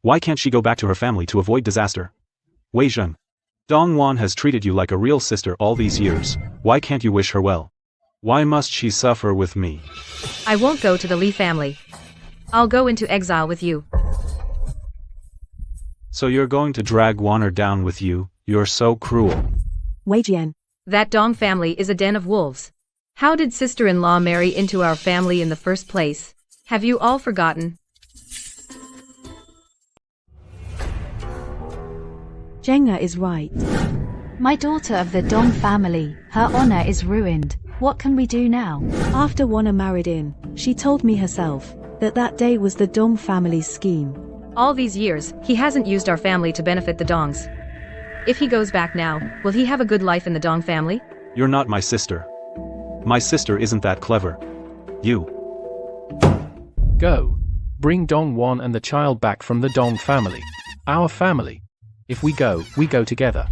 Why can't she go back to her family to avoid disaster? Wei Zheng. Dong Wan has treated you like a real sister all these years. Why can't you wish her well? Why must she suffer with me? I won't go to the Li family. I'll go into exile with you. So you're going to drag Waner down with you? You're so cruel. Wei Jian. That Dong family is a den of wolves. How did sister-in-law marry into our family in the first place? Have you all forgotten? Jenga is right. My daughter of the Dong family, her honor is ruined. What can we do now? After Wana married in, she told me herself that day was the Dong family's scheme. All these years, he hasn't used our family to benefit the Dongs. If he goes back now, will he have a good life in the Dong family? You're not my sister. My sister isn't that clever. You. Go. Bring Dong Won and the child back from the Dong family. Our family. If we go together.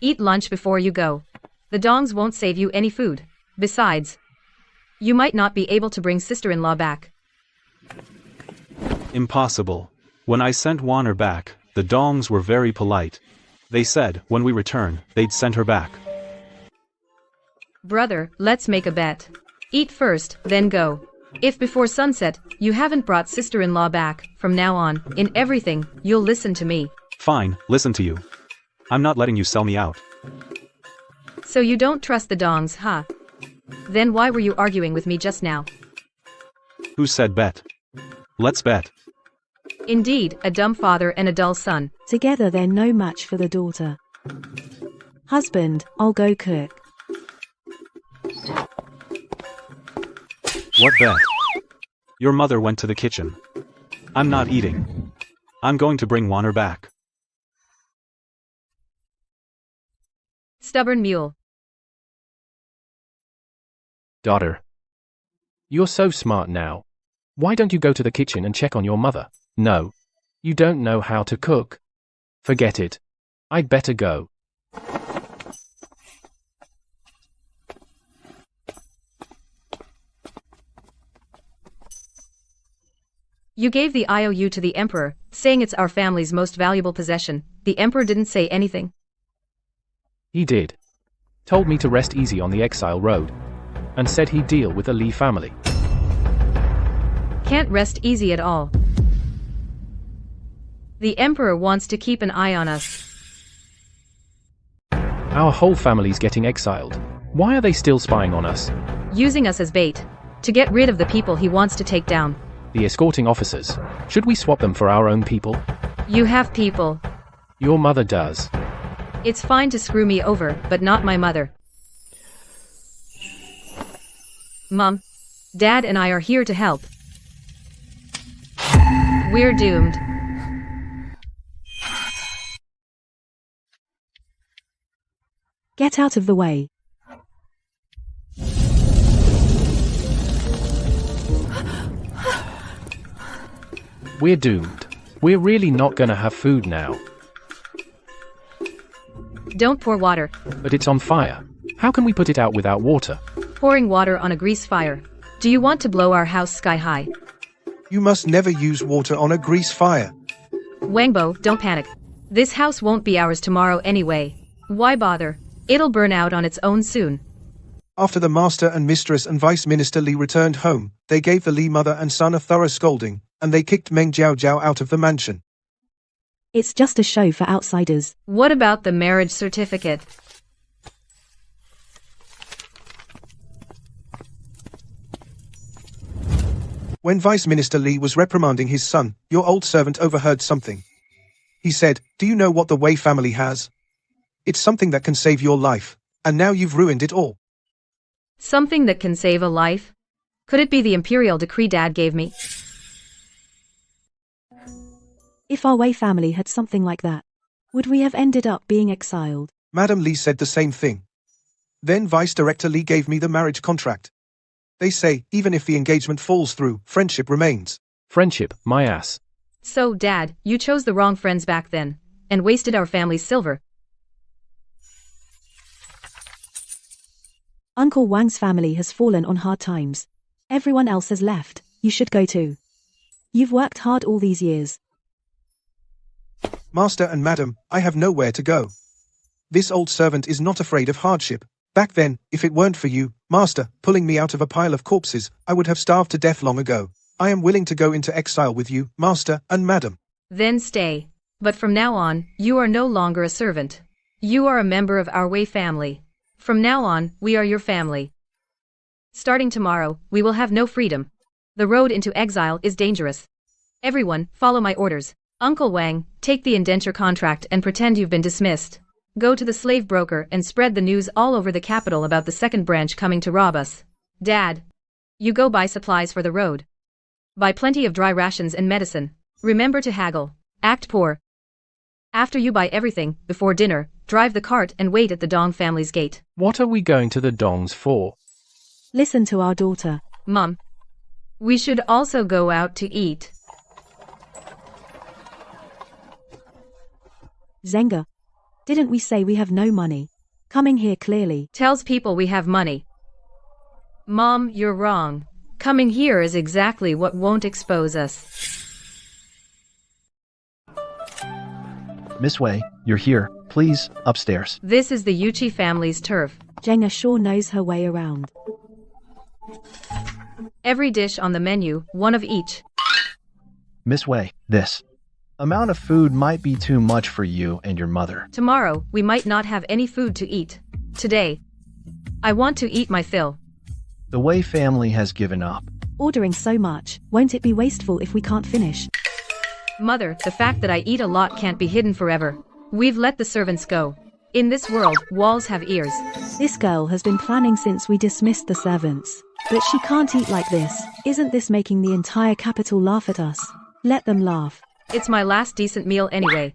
Eat lunch before you go. The Dongs won't save you any food. Besides, you might not be able to bring sister-in-law back. Impossible. When I sent Warner back, the Dongs were very polite. They said, when we return, they'd send her back. Brother, let's make a bet. Eat first, then go. If before sunset, you haven't brought sister-in-law back, from now on, in everything, you'll listen to me. Fine, listen to you. I'm not letting you sell me out. So you don't trust the Dongs, huh? Then why were you arguing with me just now? Who said bet? Let's bet. Indeed, a dumb father and a dull son. Together they're no match for the daughter. Husband, I'll go cook. What bet? Your mother went to the kitchen. I'm not eating. I'm going to bring Warner back. Stubborn mule. Daughter. You're so smart now. Why don't you go to the kitchen and check on your mother? No. You don't know how to cook. Forget it. I'd better go. You gave the IOU to the Emperor, saying it's our family's most valuable possession. The Emperor didn't say anything. He did. Told me to rest easy on the exile road. And said he'd deal with the Lee family. Can't rest easy at all. The Emperor wants to keep an eye on us. Our whole family's getting exiled. Why are they still spying on us? Using us as bait. To get rid of the people he wants to take down. The escorting officers. Should we swap them for our own people? You have people. Your mother does. It's fine to screw me over, but not my mother. Mom, Dad and I are here to help. We're doomed. Get out of the way. We're doomed. We're really not gonna have food now. Don't pour water. But it's on fire. How can we put it out without water? Pouring water on a grease fire. Do you want to blow our house sky high? You must never use water on a grease fire. Wangbo, don't panic. This house won't be ours tomorrow anyway. Why bother? It'll burn out on its own soon. After the master and mistress and Vice Minister Li returned home, they gave the Li mother and son a thorough scolding, and they kicked Meng Jiao Jiao out of the mansion. It's just a show for outsiders. What about the marriage certificate? When Vice Minister Li was reprimanding his son, your old servant overheard something. He said, "Do you know what the Wei family has? It's something that can save your life, and now you've ruined it all." Something that can save a life? Could it be the imperial decree Dad gave me? If our Wei family had something like that, would we have ended up being exiled? Madam Li said the same thing. Then Vice Director Li gave me the marriage contract. They say, even if the engagement falls through, friendship remains. Friendship, my ass. So, Dad, you chose the wrong friends back then, and wasted our family's silver. Uncle Wang's family has fallen on hard times. Everyone else has left. You should go too. You've worked hard all these years. Master and Madam, I have nowhere to go. This old servant is not afraid of hardship. Back then, if it weren't for you, Master, pulling me out of a pile of corpses, I would have starved to death long ago. I am willing to go into exile with you, Master and Madam. Then stay. But from now on, you are no longer a servant. You are a member of our Wei family. From now on, we are your family. Starting tomorrow, we will have no freedom. The road into exile is dangerous. Everyone, follow my orders. Uncle Wang, take the indenture contract and pretend you've been dismissed. Go to the slave broker and spread the news all over the capital about the second branch coming to rob us. Dad, you go buy supplies for the road. Buy plenty of dry rations and medicine. Remember to haggle. Act poor. After you buy everything, before dinner, drive the cart and wait at the Dong family's gate. What are we going to the Dongs for? Listen to our daughter. Mom, we should also go out to eat. Zenga. Didn't we say we have no money? Coming here clearly Tells people we have money. Mom, you're wrong. Coming here is exactly what won't expose us. Miss Wei, you're here. Please, upstairs. This is the Yuchi family's turf. Jenga sure knows her way around. Every dish on the menu, one of each. Miss Wei, this amount of food might be too much for you and your mother. Tomorrow, we might not have any food to eat. Today, I want to eat my fill. The Wei family has given up. Ordering so much, won't it be wasteful if we can't finish? Mother, the fact that I eat a lot can't be hidden forever. We've let the servants go. In this world, walls have ears. This girl has been planning since we dismissed the servants. But she can't eat like this. Isn't this making the entire capital laugh at us? Let them laugh. It's my last decent meal anyway.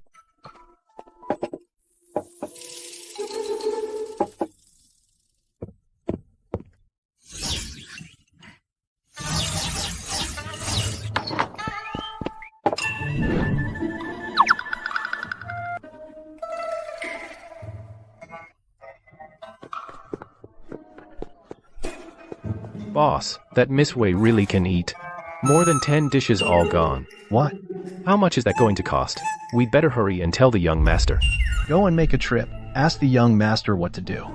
Boss, that Miss Wei really can eat. More than 10 dishes all gone. What? How much is that going to cost? We'd better hurry and tell the young master. Go and make a trip. Ask the young master what to do.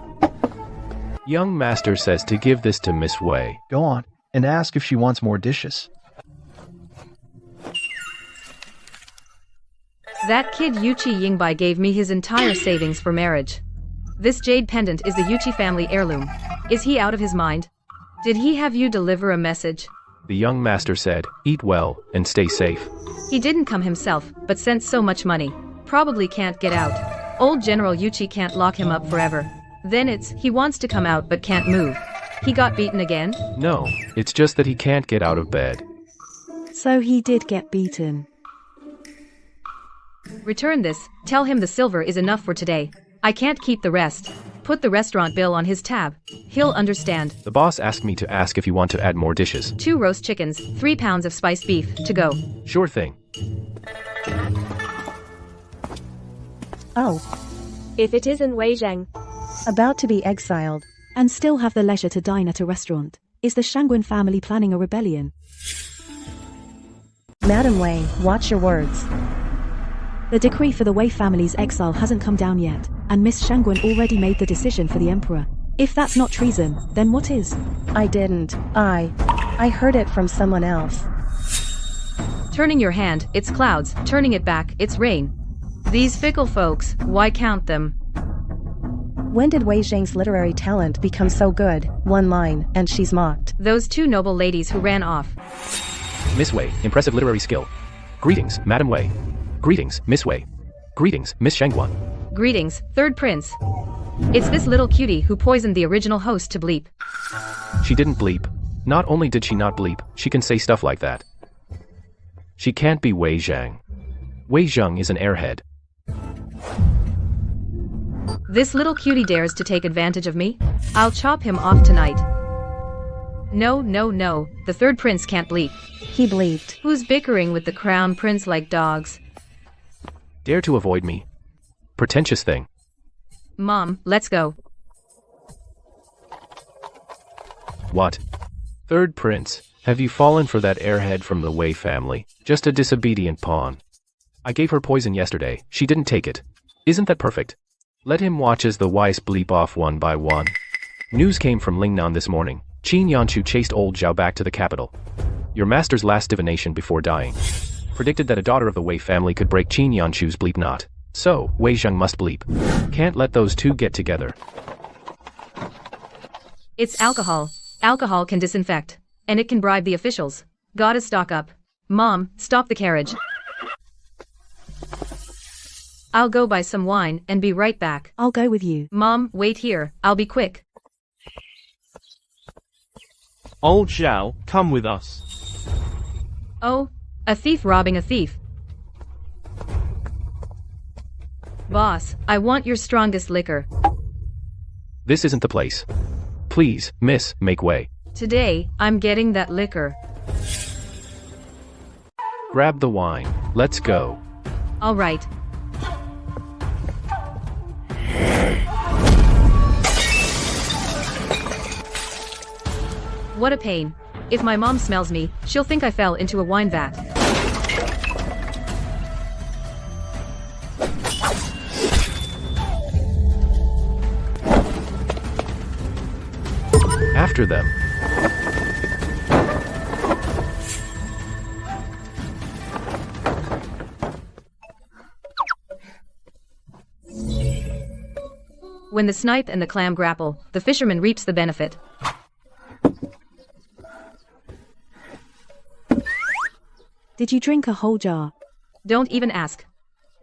Young master says to give this to Miss Wei. Go on, and ask if she wants more dishes. That kid Yuchi Yingbai gave me his entire savings for marriage. This jade pendant is the Yuchi family heirloom. Is he out of his mind? Did he have you deliver a message? The young master said, eat well, and stay safe. He didn't come himself, but sent so much money. Probably can't get out. Old General Yuchi can't lock him up forever. Then it's, he wants to come out but can't move. He got beaten again? No, it's just that he can't get out of bed. So he did get beaten. Return this, tell him the silver is enough for today. I can't keep the rest. Put the restaurant bill on his tab. He'll understand. The boss asked me to ask if you want to add more dishes. 2 roast chickens, 3 pounds of spiced beef, to go. Sure thing. Oh, If it isn't Wei Zheng. about to be exiled. And still have the leisure to dine at a restaurant. Is the Shangguan family planning a rebellion? Madam Wei, watch your words. The decree for the Wei family's exile hasn't come down yet, and Miss Shangguan already made the decision for the emperor. If that's not treason, then what is? I didn't. I heard it from someone else. Turning your hand, it's clouds. Turning it back, it's rain. These fickle folks, why count them? When did Wei Zheng's literary talent become so good? One line, and she's mocked. Those 2 noble ladies who ran off. Miss Wei, impressive literary skill. Greetings, Madam Wei. Greetings, Miss Wei. Greetings, Miss Shangguan. Greetings, third prince. It's this little cutie who poisoned the original host to bleep. She didn't bleep. Not only did she not bleep, she can say stuff like that. She can't be Wei Zhang. Wei Zheng is an airhead. This little cutie dares to take advantage of me? I'll chop him off tonight. No, no, no, the third prince can't bleep. He bleeped. Who's bickering with the crown prince like dogs? Dare to avoid me. Pretentious thing. Mom, let's go. What? Third prince, have you fallen for that airhead from the Wei family? Just a disobedient pawn. I gave her poison yesterday, she didn't take it. Isn't that perfect? Let him watch as the Weiss bleep off one by one. News came from Lingnan this morning. Qin Yanchu chased old Zhao back to the capital. Your master's last divination before dying predicted that a daughter of the Wei family could break Qin Yanchu's bleep knot. So, Wei Zheng must bleep. Can't let those 2 get together. It's alcohol. Alcohol can disinfect. And it can bribe the officials. Gotta stock up. Mom, stop the carriage. I'll go buy some wine and be right back. I'll go with you. Mom, wait here. I'll be quick. Old Zhao, come with us. Oh, a thief robbing a thief. Boss, I want your strongest liquor. This isn't the place. Please, miss, make way. Today, I'm getting that liquor. Grab the wine. Let's go. All right. What a pain. If my mom smells me, she'll think I fell into a wine vat. After them. When the snipe and the clam grapple, the fisherman reaps the benefit. Did you drink a whole jar? Don't even ask.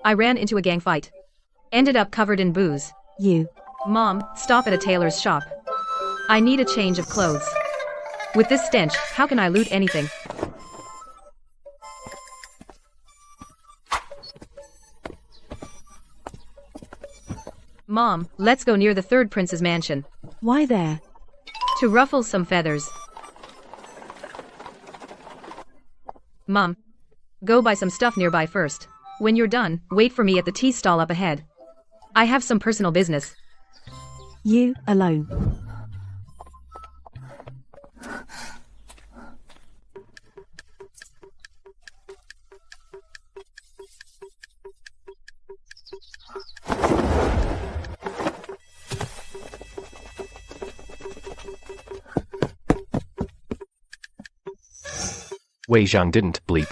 I ran into a gang fight. Ended up covered in booze. You. Mom, stop at a tailor's shop. I need a change of clothes. With this stench, how can I loot anything? Mom, let's go near the third prince's mansion. Why there? To ruffle some feathers. Mom, go buy some stuff nearby first. When you're done, wait for me at the tea stall up ahead. I have some personal business. You, alone. Wei Zhang didn't bleep.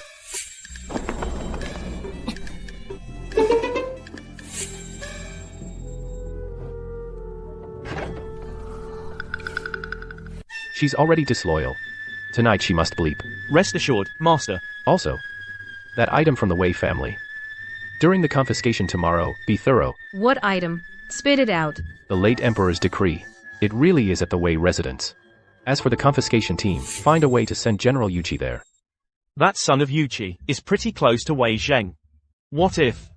She's already disloyal. Tonight she must bleep. Rest assured, master. Also, that item from the Wei family. During the confiscation tomorrow, be thorough. What item? Spit it out. The late emperor's decree. It really is at the Wei residence. As for the confiscation team, find a way to send General Yuqi there. That son of Yuqi is pretty close to Wei Zheng. What if?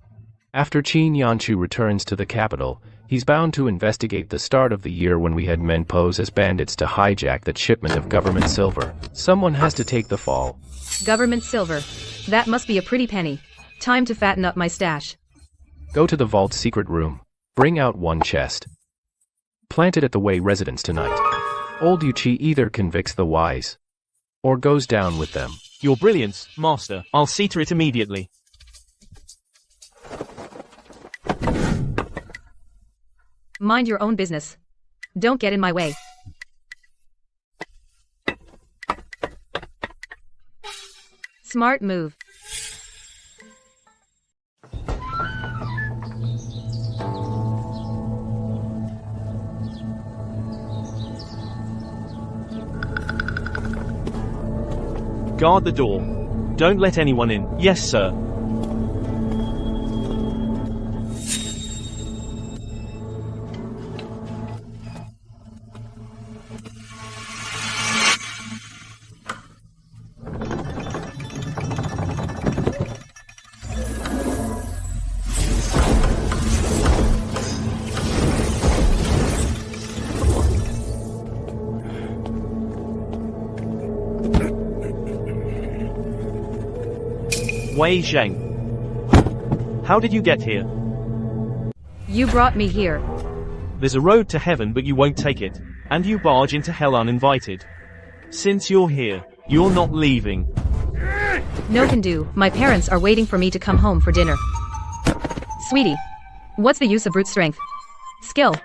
After Qin Yanchu returns to the capital, he's bound to investigate the start of the year when we had men pose as bandits to hijack that shipment of government silver. Someone has to take the fall. Government silver. That must be a pretty penny. Time to fatten up my stash. Go to the vault's secret room. Bring out one chest. Plant it at the Wei residence tonight. Old Yuqi either convicts the wise or goes down with them. Your brilliance, master. I'll see to it immediately. Mind your own business. Don't get in my way. Smart move. Guard the door. Don't let anyone in. Yes, sir. Wei Zheng. How did you get here? You brought me here. There's a road to heaven but you won't take it. And you barge into hell uninvited. Since you're here, you're not leaving. No can do. My parents are waiting for me to come home for dinner. Sweetie, what's the use of brute strength? Skill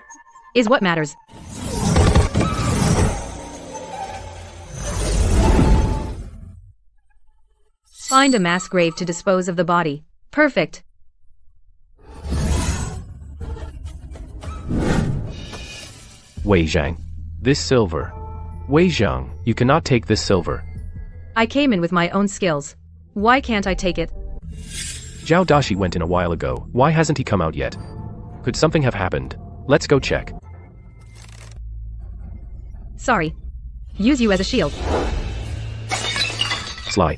is what matters. Find a mass grave to dispose of the body. Perfect. Wei Zhang. This silver. Wei Zhang, you cannot take this silver. I came in with my own skills. Why can't I take it? Zhao Dashi went in a while ago. Why hasn't he come out yet? Could something have happened? Let's go check. Sorry. Use you as a shield. Sly.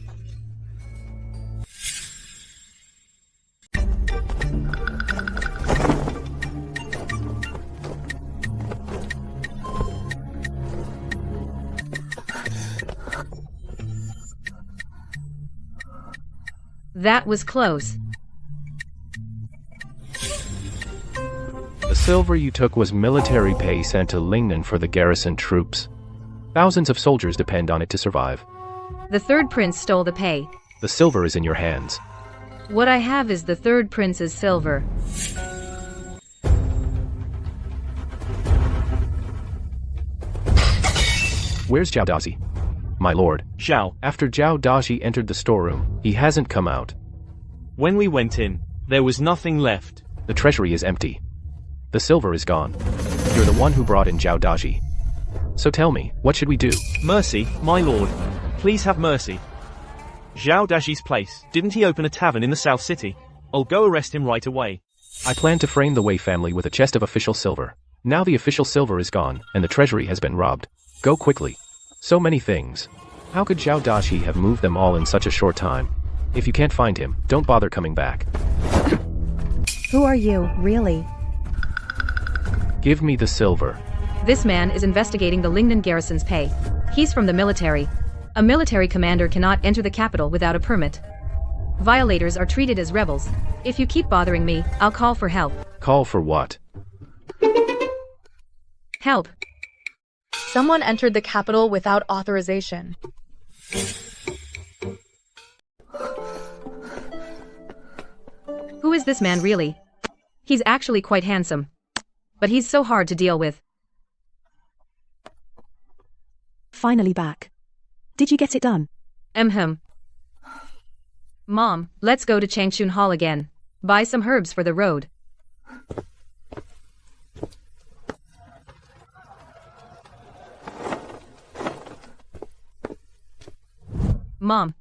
That was close. The silver you took was military pay sent to Lingnan for the garrison troops. Thousands of soldiers depend on it to survive. The third prince stole the pay. The silver is in your hands. What I have is the third prince's silver. Where's Zhao Dashi? My lord. Zhao. After Zhao Dashi entered the storeroom, he hasn't come out. When we went in, there was nothing left. The treasury is empty. The silver is gone. You're the one who brought in Zhao Dashi. So tell me, what should we do? Mercy, my lord. Please have mercy. Zhao Dashi's place. Didn't he open a tavern in the South City? I'll go arrest him right away. I plan to frame the Wei family with a chest of official silver. Now the official silver is gone, and the treasury has been robbed. Go quickly. So many things. How could Zhao Dashi have moved them all in such a short time? If you can't find him, don't bother coming back. Who are you, really? Give me the silver. This man is investigating the Lingnan garrison's pay. He's from the military. A military commander cannot enter the capital without a permit. Violators are treated as rebels. If you keep bothering me, I'll call for help. Call for what? Help. Someone entered the capital without authorization. Who is this man really? He's actually quite handsome. But he's so hard to deal with. Finally back. Did you get it done? Mom, let's go to Changchun Hall again. Buy some herbs for the road. Mom,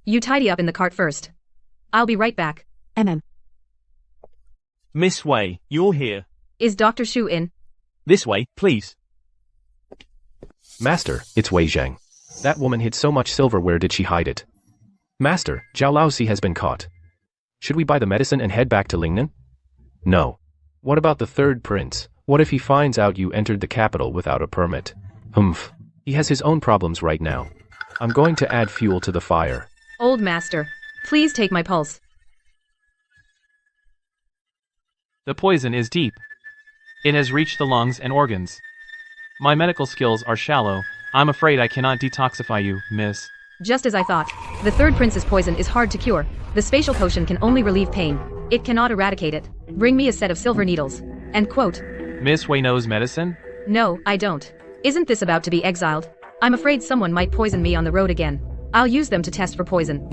you tidy up in the cart first. I'll be right back. Miss Wei, you're here. Is Dr. Shu in? This way, please. Master, it's Wei Zhang. That woman hid so much silver, where did she hide it? Master, Zhao Laozi has been caught. Should we buy the medicine and head back to Lingnan? No. What about the third prince? What if he finds out you entered the capital without a permit? Humph. He has his own problems right now. I'm going to add fuel to the fire. Old master, please take my pulse. The poison is deep. It has reached the lungs and organs. My medical skills are shallow. I'm afraid I cannot detoxify you, miss. Just as I thought. The third prince's poison is hard to cure. The spatial potion can only relieve pain. It cannot eradicate it. Bring me a set of silver needles. End quote. Miss Wei knows medicine? No, I don't. Isn't this about to be exiled? I'm afraid someone might poison me on the road again. I'll use them to test for poison.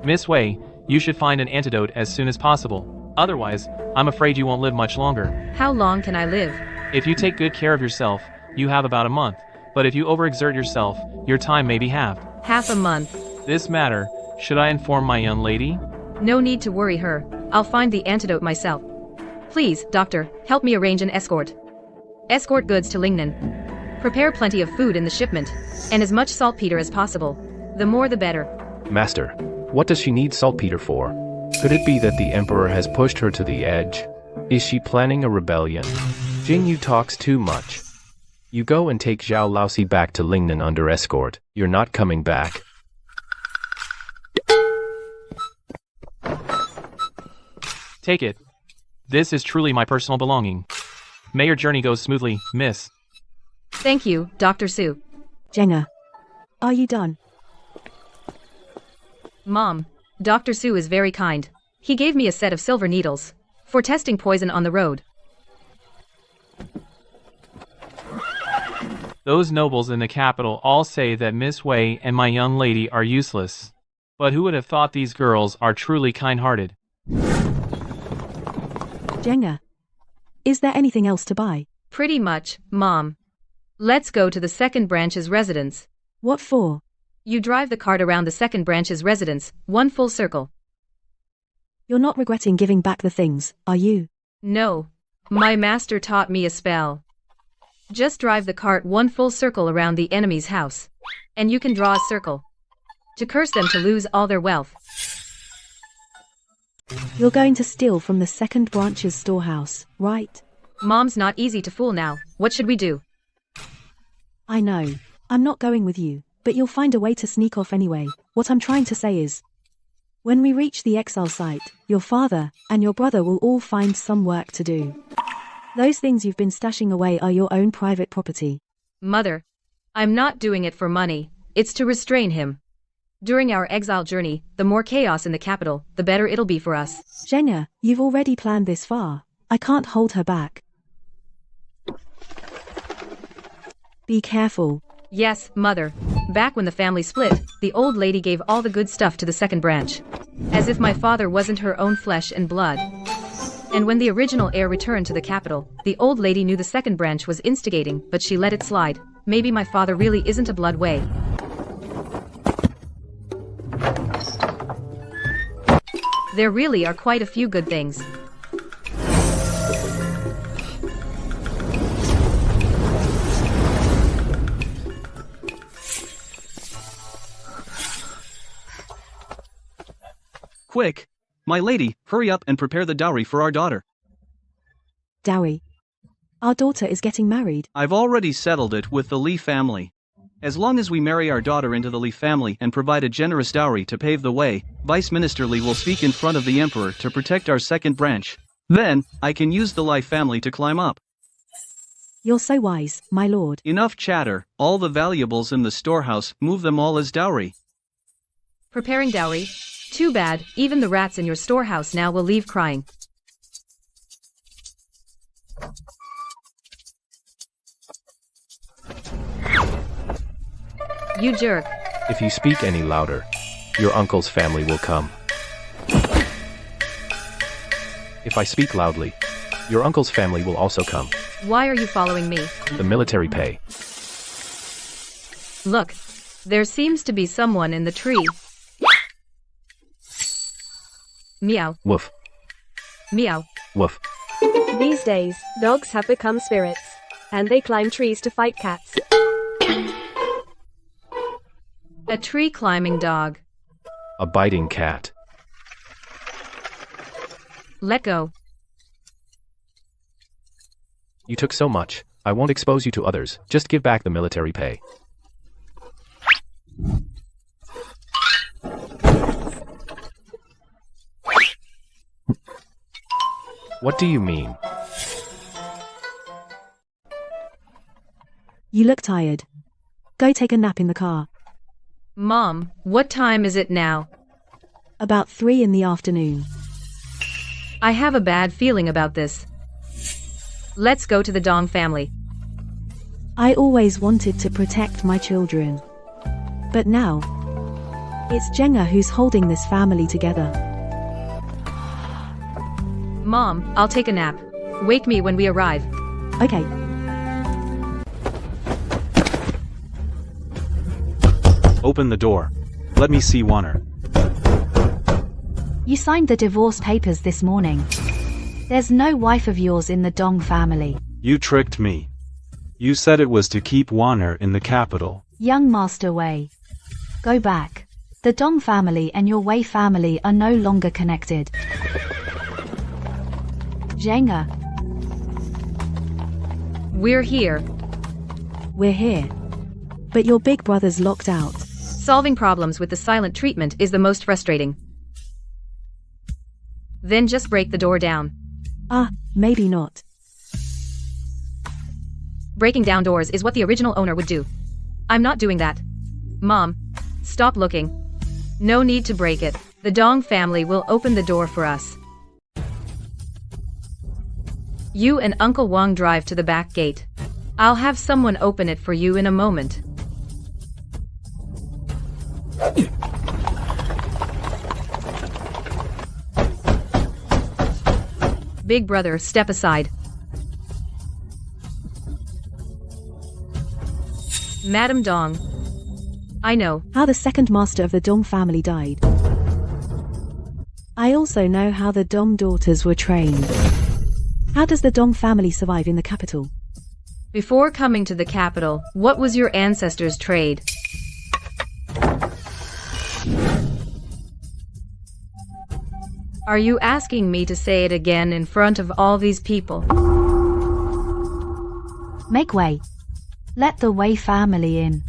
Miss Wei, you should find an antidote as soon as possible. Otherwise, I'm afraid you won't live much longer. How long can I live? If you take good care of yourself, you have about a month. But if you overexert yourself, your time may be halved. Half a month. This matter, should I inform my young lady? No need to worry her. I'll find the antidote myself. Please, doctor, help me arrange an escort. Escort goods to Lingnan. Prepare plenty of food in the shipment, and as much saltpeter as possible. The more the better. Master, what does she need saltpeter for? Could it be that the Emperor has pushed her to the edge? Is she planning a rebellion? Jingyu talks too much. You go and take Zhao Laozi back to Lingnan under escort. You're not coming back. Take it. This is truly my personal belonging. May your journey go smoothly, miss. Thank you, Dr. Su. Jenga. Are you done? Mom, Dr. Su is very kind. He gave me a set of silver needles for testing poison on the road. Those nobles in the capital all say that Miss Wei and my young lady are useless. But who would have thought these girls are truly kind-hearted? Jenga. Is there anything else to buy? Pretty much, Mom. Let's go to the second branch's residence. What for? You drive the cart around the second branch's residence, one full circle. You're not regretting giving back the things, are you? No. My master taught me a spell. Just drive the cart one full circle around the enemy's house. And you can draw a circle. To curse them to lose all their wealth. You're going to steal from the second branch's storehouse, right? Mom's not easy to fool now. What should we do? I know. I'm not going with you, but you'll find a way to sneak off anyway. What I'm trying to say is, when we reach the exile site, your father and your brother will all find some work to do. Those things you've been stashing away are your own private property. Mother, I'm not doing it for money. It's to restrain him. During our exile journey, the more chaos in the capital, the better it'll be for us. Zhenya, you've already planned this far. I can't hold her back. Be careful. Yes, Mother. Back when the family split, the old lady gave all the good stuff to the second branch. As if my father wasn't her own flesh and blood. And when the original heir returned to the capital, the old lady knew the second branch was instigating, but she let it slide. Maybe my father really isn't a blood way. There really are quite a few good things. Quick! My lady, hurry up and prepare the dowry for our daughter. Dowry? Our daughter is getting married. I've already settled it with the Li family. As long as we marry our daughter into the Li family and provide a generous dowry to pave the way, Vice Minister Li will speak in front of the emperor to protect our second branch. Then, I can use the Li family to climb up. You're so wise, my lord. Enough chatter. All the valuables in the storehouse, move them all as dowry. Preparing dowry? Too bad, even the rats in your storehouse now will leave crying. You jerk. If you speak any louder, your uncle's family will come. If I speak loudly, your uncle's family will also come. Why are you following me? The military pay. Look, there seems to be someone in the tree. Meow. Woof. Meow. Woof. These days, dogs have become spirits. And they climb trees to fight cats. A tree-climbing dog. A biting cat. Let go. You took so much. I won't expose you to others. Just give back the military pay. What do you mean? You look tired. Go take a nap in the car. Mom, what time is it now? About 3 in the afternoon. I have a bad feeling about this. Let's go to the Dong family. I always wanted to protect my children. But now, it's Zhenya who's holding this family together. Mom, I'll take a nap. Wake me when we arrive. Okay. Open the door. Let me see Warner. You signed the divorce papers this morning. There's no wife of yours in the Dong family. You tricked me. You said it was to keep Warner in the capital. Young Master Wei. Go back. The Dong family and your Wei family are no longer connected. Zhenya. We're here. We're here. But your big brother's locked out. Solving problems with the silent treatment is the most frustrating. Then just break the door down. Maybe not. Breaking down doors is what the original owner would do. I'm not doing that. Mom, stop looking. No need to break it. The Dong family will open the door for us. You and Uncle Wang drive to the back gate. I'll have someone open it for you in a moment. Big brother, step aside. Madam Dong. I know how the second master of the Dong family died. I also know how the Dong daughters were trained. How does the Dong family survive in the capital? Before coming to the capital, what was your ancestors' trade? Are you asking me to say it again in front of all these people? Make way. Let the Wei family in.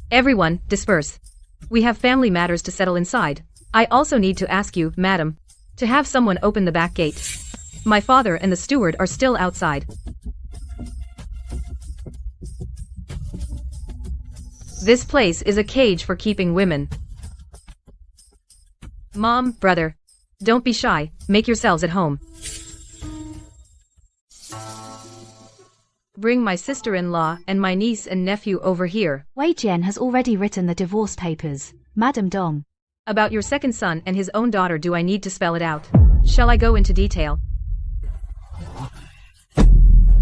Everyone, disperse. We have family matters to settle inside. I also need to ask you, madam, to have someone open the back gate. My father and the steward are still outside. This place is a cage for keeping women. Mom, brother, don't be shy, make yourselves at home. Bring my sister-in-law and my niece and nephew over here. Wei Jian has already written the divorce papers, Madam Dong. About your second son and his own daughter, do I need to spell it out? Shall I go into detail?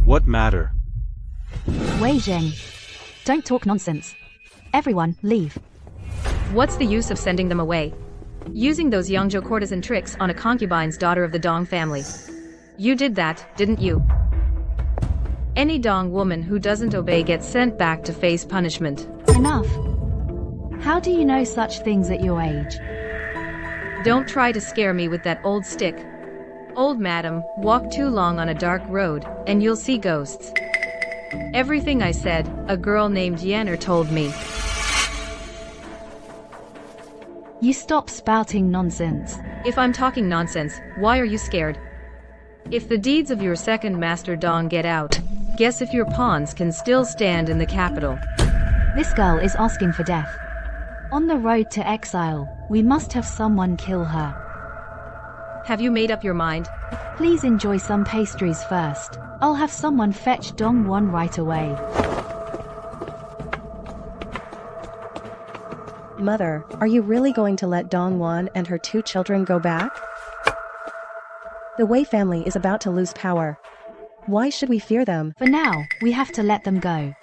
What matter? Wei Zheng. Don't talk nonsense. Everyone, leave. What's the use of sending them away? Using those Yangzhou courtesan tricks on a concubine's daughter of the Dong family. You did that, didn't you? Any Dong woman who doesn't obey gets sent back to face punishment. Enough. How do you know such things at your age? Don't try to scare me with that old stick. Old madam, walk too long on a dark road, and you'll see ghosts. Everything I said, a girl named Yenner told me. You stop spouting nonsense. If I'm talking nonsense, why are you scared? If the deeds of your second master Dong get out, guess if your pawns can still stand in the capital. This girl is asking for death. On the road to exile, we must have someone kill her. Have you made up your mind? Please enjoy some pastries first. I'll have someone fetch Dong Won right away. Mother, are you really going to let Dong Won and her 2 children go back? The Wei family is about to lose power. Why should we fear them? For now, we have to let them go.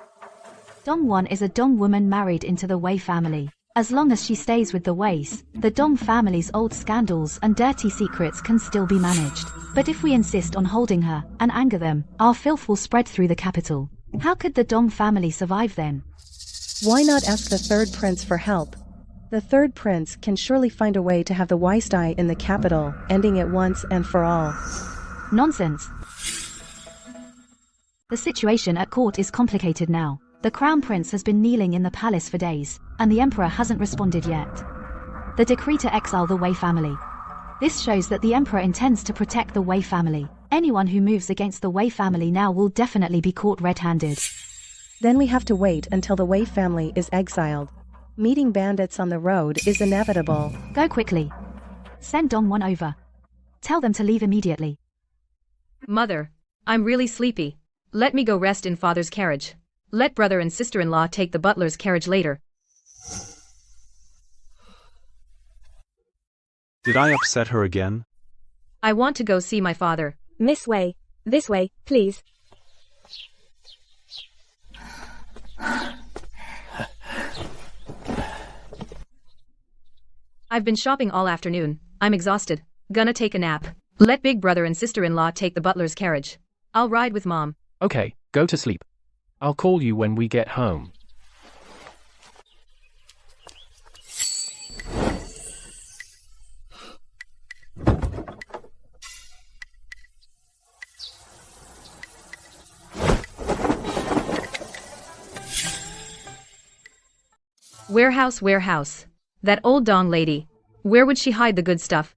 Dong Won is a Dong woman married into the Wei family. As long as she stays with the Weis, the Dong family's old scandals and dirty secrets can still be managed. But if we insist on holding her and anger them, our filth will spread through the capital. How could the Dong family survive then? Why not ask the third prince for help? The third prince can surely find a way to have the Weis die in the capital, ending it once and for all. Nonsense. The situation at court is complicated now. The crown prince has been kneeling in the palace for days, and the emperor hasn't responded yet. The decree to exile the Wei family. This shows that the emperor intends to protect the Wei family. Anyone who moves against the Wei family now will definitely be caught red-handed. Then we have to wait until the Wei family is exiled. Meeting bandits on the road is inevitable. Go quickly. Send Dong Won over. Tell them to leave immediately. Mother, I'm really sleepy. Let me go rest in father's carriage. Let brother and sister-in-law take the butler's carriage later. Did I upset her again? I want to go see my father. Miss Wei. This way, please. I've been shopping all afternoon. I'm exhausted. Gonna take a nap. Let big brother and sister-in-law take the butler's carriage. I'll ride with mom. Okay, go to sleep. I'll call you when we get home. Warehouse, warehouse. That old Dong lady. Where would she hide the good stuff?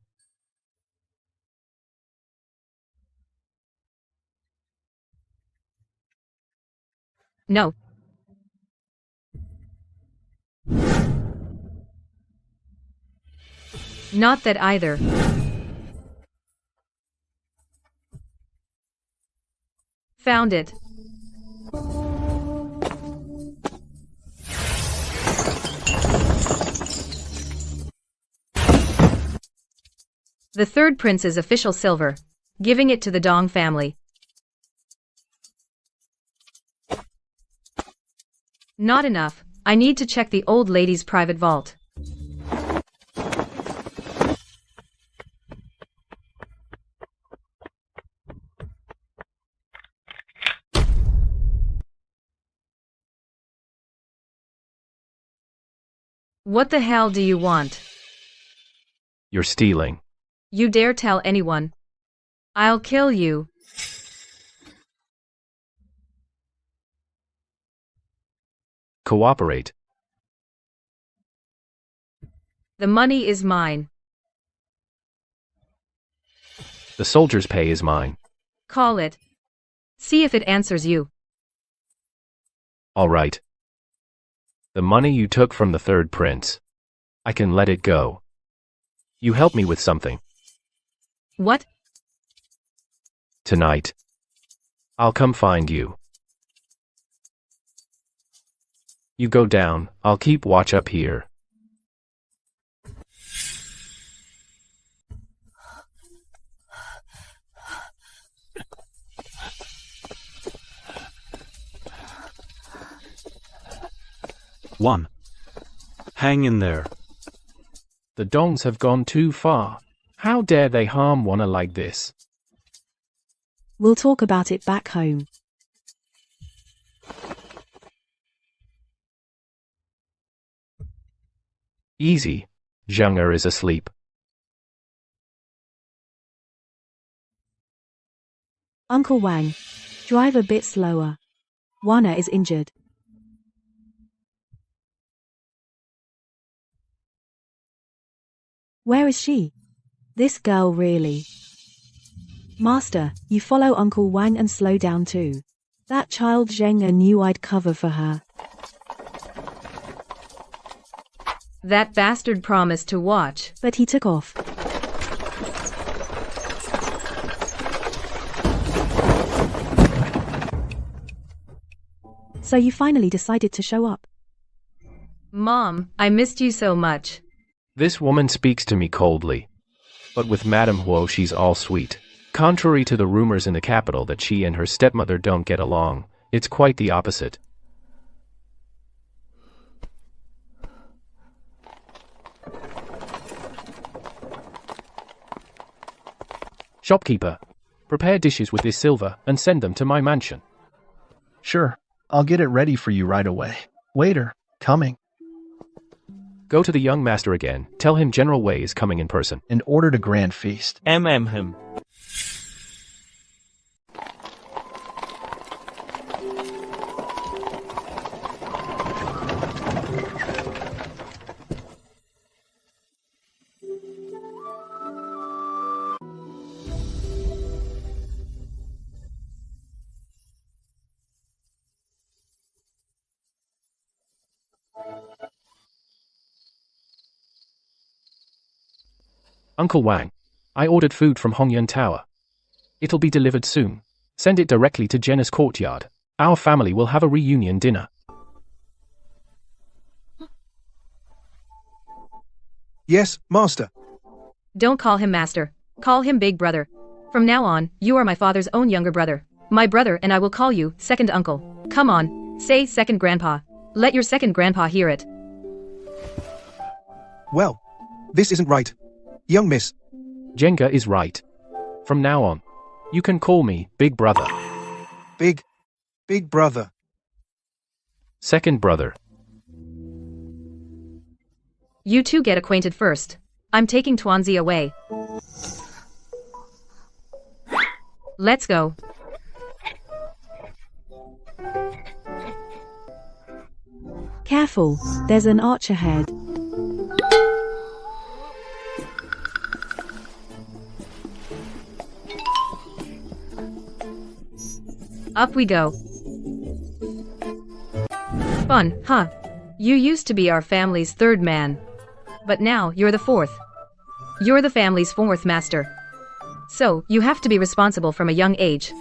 No. Not that either. Found it. The third prince's official silver. Giving it to the Dong family. Not enough. I need to check the old lady's private vault. What the hell do you want? You're stealing. You dare tell anyone? I'll kill you. Cooperate. The money is mine. The soldier's pay is mine. Call it. See if it answers you. All right. The money you took from the third prince. I can let it go. You help me with something. What? Tonight. I'll come find you. You go down, I'll keep watch up here. One. Hang in there. The dongs have gone too far. How dare they harm one like this? We'll talk about it back home. Easy. Zheng'er is asleep. Uncle Wang, drive a bit slower. Wana is injured. Where is she? This girl really. Master, you follow Uncle Wang and slow down too. That child Zheng'er knew I'd cover for her. That bastard promised to watch. But he took off. So you finally decided to show up. Mom, I missed you so much. This woman speaks to me coldly. But with Madame Huo she's all sweet. Contrary to the rumors in the capital that she and her stepmother don't get along, it's quite the opposite. Shopkeeper, prepare dishes with this silver and send them to my mansion. Sure, I'll get it ready for you right away. Waiter, coming. Go to the young master again, tell him General Wei is coming in person. In order to grand feast. Him. Uncle Wang, I ordered food from Hongyun Tower. It'll be delivered soon. Send it directly to Jenna's courtyard. Our family will have a reunion dinner. Yes, master. Don't call him master. Call him big brother. From now on, you are my father's own younger brother. My brother and I will call you second uncle. Come on, say second grandpa. Let your second grandpa hear it. Well, this isn't right. Young miss. Jenga is right. From now on, you can call me Big Brother. Big brother. Second brother. You two get acquainted first. I'm taking Tuanzi away. Let's go. Careful, there's an arch ahead. Up we go. Fun, huh? You used to be our family's third man. But now you're the fourth. You're the family's fourth master. So, you have to be responsible from a young age.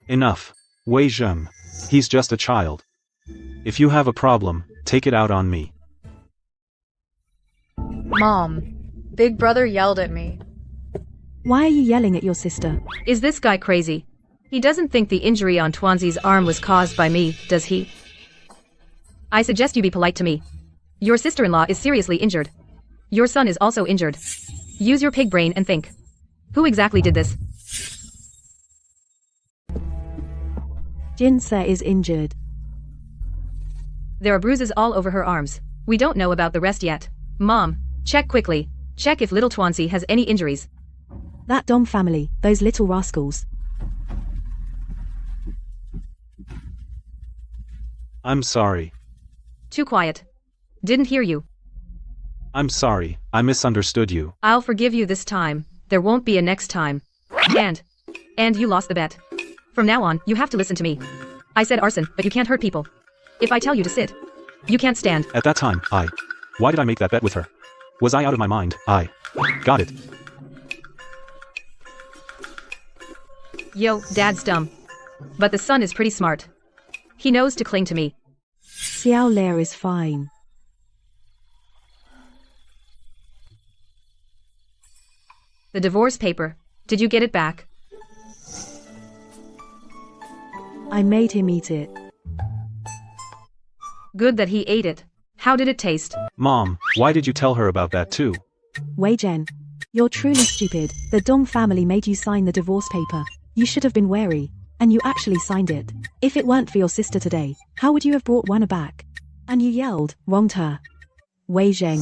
Enough. Wei Zheng. He's just a child. If you have a problem, take it out on me. Mom, Big Brother yelled at me. Why are you yelling at your sister? Is this guy crazy? He doesn't think the injury on Twanzi's arm was caused by me, does he? I suggest you be polite to me. Your sister-in-law is seriously injured. Your son is also injured. Use your pig brain and think. Who exactly did this? Jinse is injured. There are bruises all over her arms. We don't know about the rest yet. Mom, check quickly. Check if little Twanzi has any injuries. That Dom family, those little rascals. I'm sorry. Too quiet. Didn't hear you. I'm sorry, I misunderstood you. I'll forgive you this time. There won't be a next time. And you lost the bet. From now on, you have to listen to me. I said arson, but you can't hurt people. If I tell you to sit, you can't stand. At that time, why did I make that bet with her? Was I out of my mind? Got it. Yo, Dad's dumb. But the son is pretty smart. He knows to cling to me. Xiao Lair is fine. The divorce paper. Did you get it back? I made him eat it. Good that he ate it. How did it taste? Mom, why did you tell her about that too? Wei Jen, you're truly stupid. The Dong family made you sign the divorce paper. You should have been wary. And you actually signed it. If it weren't for your sister today, how would you have brought Wana back? And you yelled, wronged her. Wei Zheng.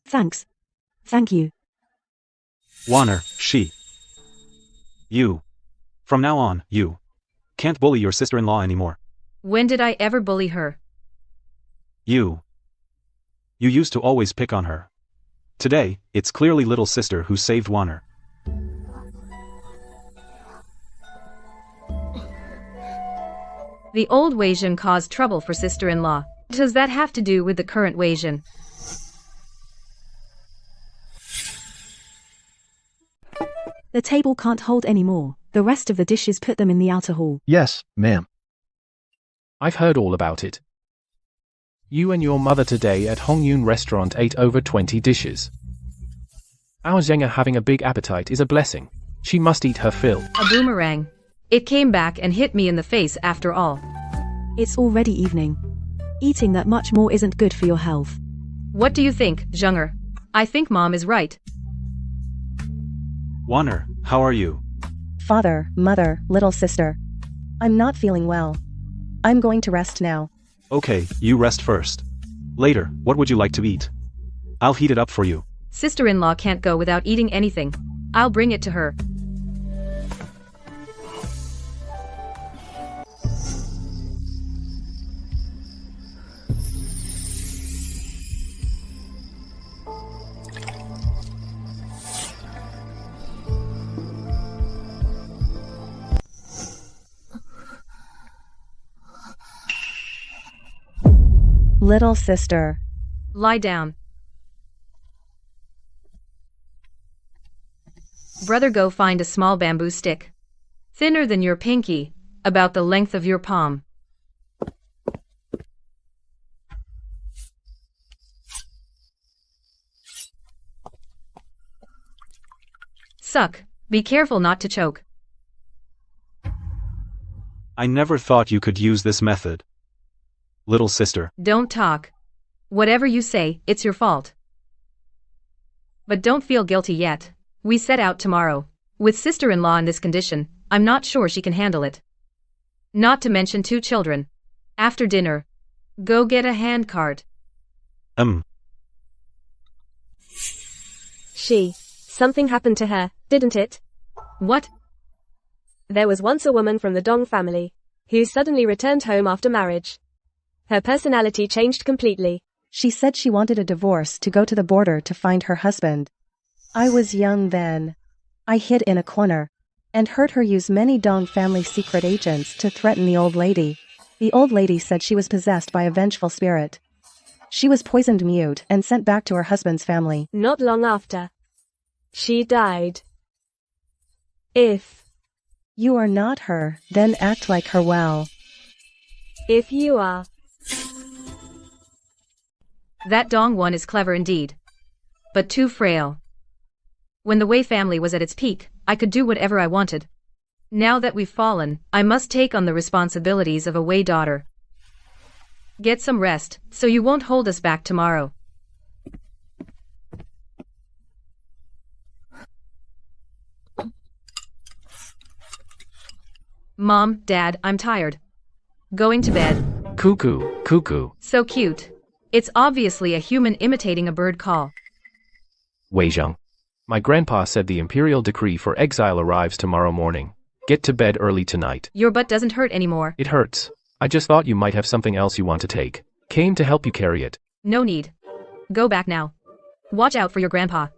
Thanks. Thank you. Warner, you. From now on, you can't bully your sister-in-law anymore. When did I ever bully her? You used to always pick on her. Today, it's clearly little sister who saved Warner. The old Weijin caused trouble for sister-in-law. Does that have to do with the current Weijin? The table can't hold any more. The rest of the dishes, put them in the outer hall. Yes, ma'am. I've heard all about it. You and your mother today at Hongyun restaurant ate over 20 dishes. Our Zhenga having a big appetite is a blessing. She must eat her fill. A boomerang. It came back and hit me in the face after all. It's already evening. Eating that much more isn't good for your health. What do you think, Zhenger? I think Mom is right. Warner, how are you? Father, mother, little sister. I'm not feeling well. I'm going to rest now. Okay, you rest first. Later, what would you like to eat? I'll heat it up for you. Sister-in-law can't go without eating anything. I'll bring it to her. Little sister. Lie down. Brother, go find a small bamboo stick. Thinner than your pinky, about the length of your palm. Suck. Be careful not to choke. I never thought you could use this method. Little sister. Don't talk. Whatever you say, it's your fault. But don't feel guilty yet. We set out tomorrow. With sister-in-law in this condition, I'm not sure she can handle it. Not to mention 2 children. After dinner, go get a handcart. Something happened to her, didn't it? What? There was once a woman from the Dong family who suddenly returned home after marriage. Her personality changed completely. She said she wanted a divorce to go to the border to find her husband. I was young then. I hid in a corner and heard her use many Dong family secret agents to threaten the old lady. The old lady said she was possessed by a vengeful spirit. She was poisoned mute and sent back to her husband's family. Not long after, she died. If you are not her, then act like her well. If you are, That Dong one is clever indeed. But too frail. When the Wei family was at its peak, I could do whatever I wanted. Now that we've fallen, I must take on the responsibilities of a Wei daughter. Get some rest, so you won't hold us back tomorrow. Mom, Dad, I'm tired. Going to bed. Cuckoo, cuckoo. So cute. It's obviously a human imitating a bird call. Wei Zheng. My grandpa said the imperial decree for exile arrives tomorrow morning. Get to bed early tonight. Your butt doesn't hurt anymore. It hurts. I just thought you might have something else you want to take. Came to help you carry it. No need. Go back now. Watch out for your grandpa.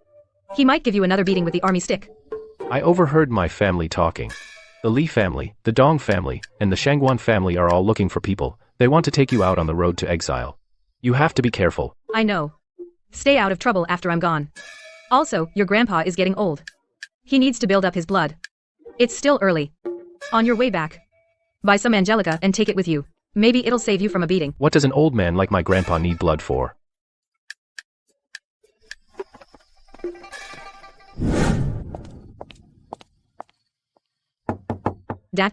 He might give you another beating with the army stick. I overheard my family talking. The Li family, the Dong family, and the Shangguan family are all looking for people. They want to take you out on the road to exile. You have to be careful. I know. Stay out of trouble after I'm gone. Also, your grandpa is getting old. He needs to build up his blood. It's still early. On your way back, buy some Angelica and take it with you. Maybe it'll save you from a beating. What does an old man like my grandpa need blood for? Dad?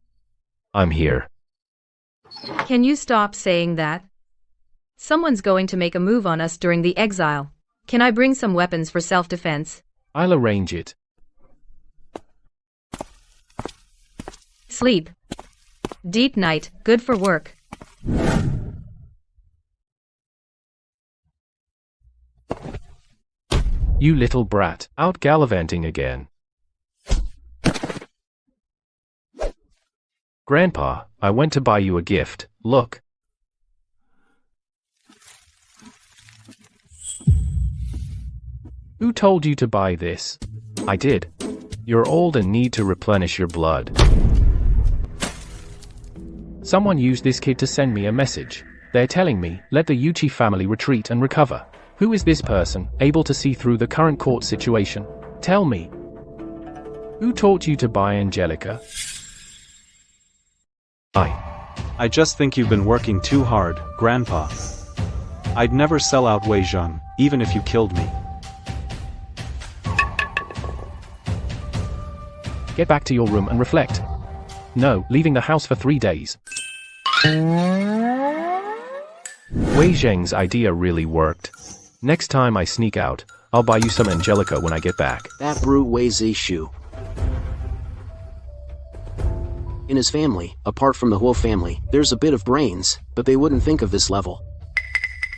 I'm here. Can you stop saying that? Someone's going to make a move on us during the exile. Can I bring some weapons for self-defense? I'll arrange it. Sleep. Deep night, good for work. You little brat, out gallivanting again. Grandpa, I went to buy you a gift, look. Who told you to buy this? I did. You're old and need to replenish your blood. Someone used this kid to send me a message. They're telling me, let the Yuchi family retreat and recover. Who is this person, able to see through the current court situation? Tell me. Who taught you to buy Angelica? I just think you've been working too hard, Grandpa. I'd never sell out Wei Zheng, even if you killed me. Get back to your room and reflect. No, leaving the house for 3 days. Wei Zheng's idea really worked. Next time I sneak out, I'll buy you some Angelica when I get back. That brute Wei Zishu. In his family, apart from the Huo family, there's a bit of brains, but they wouldn't think of this level.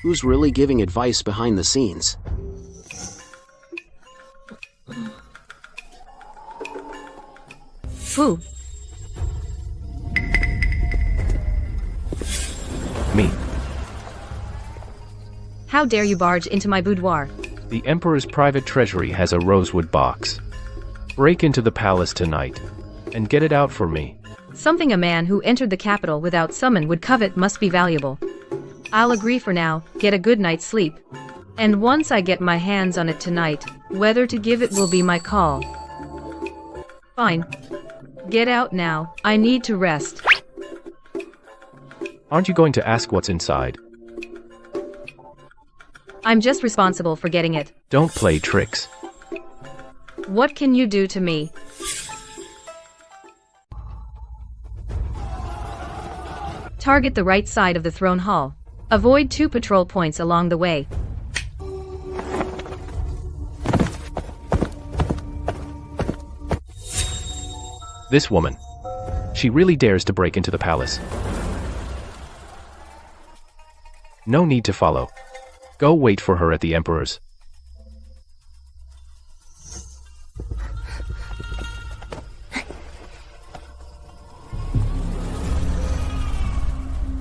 Who's really giving advice behind the scenes? Who? Me. How dare you barge into my boudoir? The Emperor's private treasury has a rosewood box. Break into the palace tonight, and get it out for me. Something a man who entered the capital without summon would covet must be valuable. I'll agree for now, get a good night's sleep. And once I get my hands on it tonight, whether to give it will be my call. Fine. Get out now, I need to rest. Aren't you going to ask what's inside? I'm just responsible for getting it. Don't play tricks. What can you do to me? Target the right side of the throne hall. Avoid 2 patrol points along the way. This woman. She really dares to break into the palace. No need to follow. Go wait for her at the Emperor's.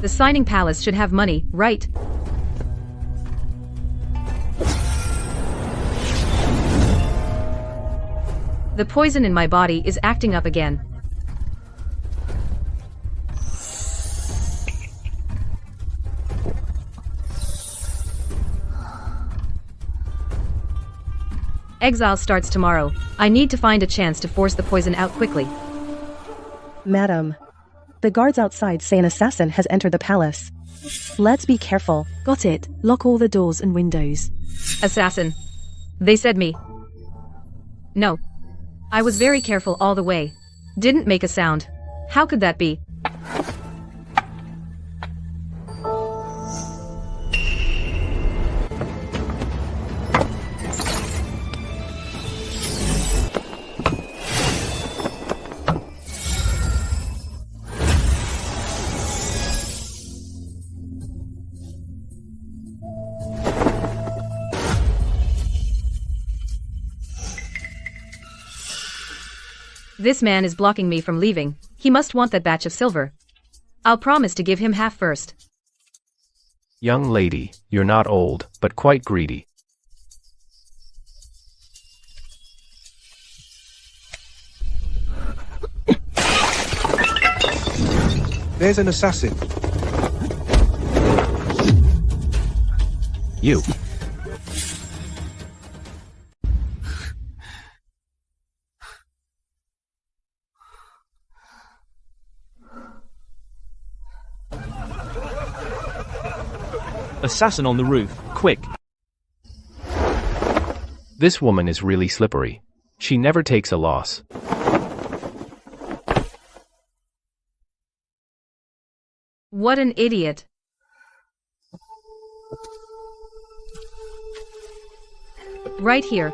The signing palace should have money, right? The poison in my body is acting up again. Exile starts tomorrow. I need to find a chance to force the poison out quickly. Madam. The guards outside say an assassin has entered the palace. Let's be careful. Got it. Lock all the doors and windows. Assassin. They said me. No. I was very careful all the way. Didn't make a sound. How could that be? This man is blocking me from leaving. He must want that batch of silver. I'll promise to give him half first. Young lady, you're not old, but quite greedy. There's an assassin. You. Assassin on the roof, quick. This woman is really slippery. She never takes a loss. What an idiot. Right here.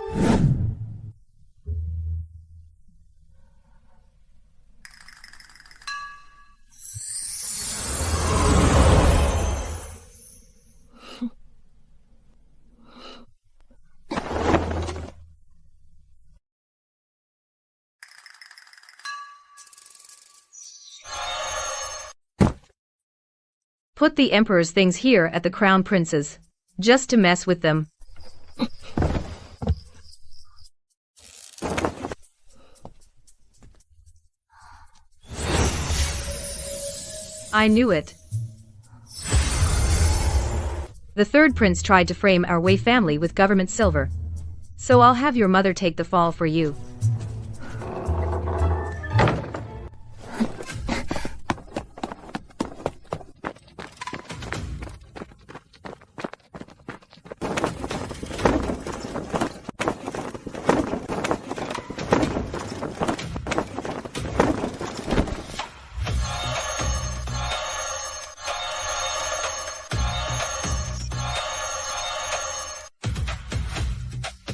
Put the Emperor's things here at the Crown Prince's. Just to mess with them. I knew it. The third prince tried to frame our Wei family with government silver. So I'll have your mother take the fall for you.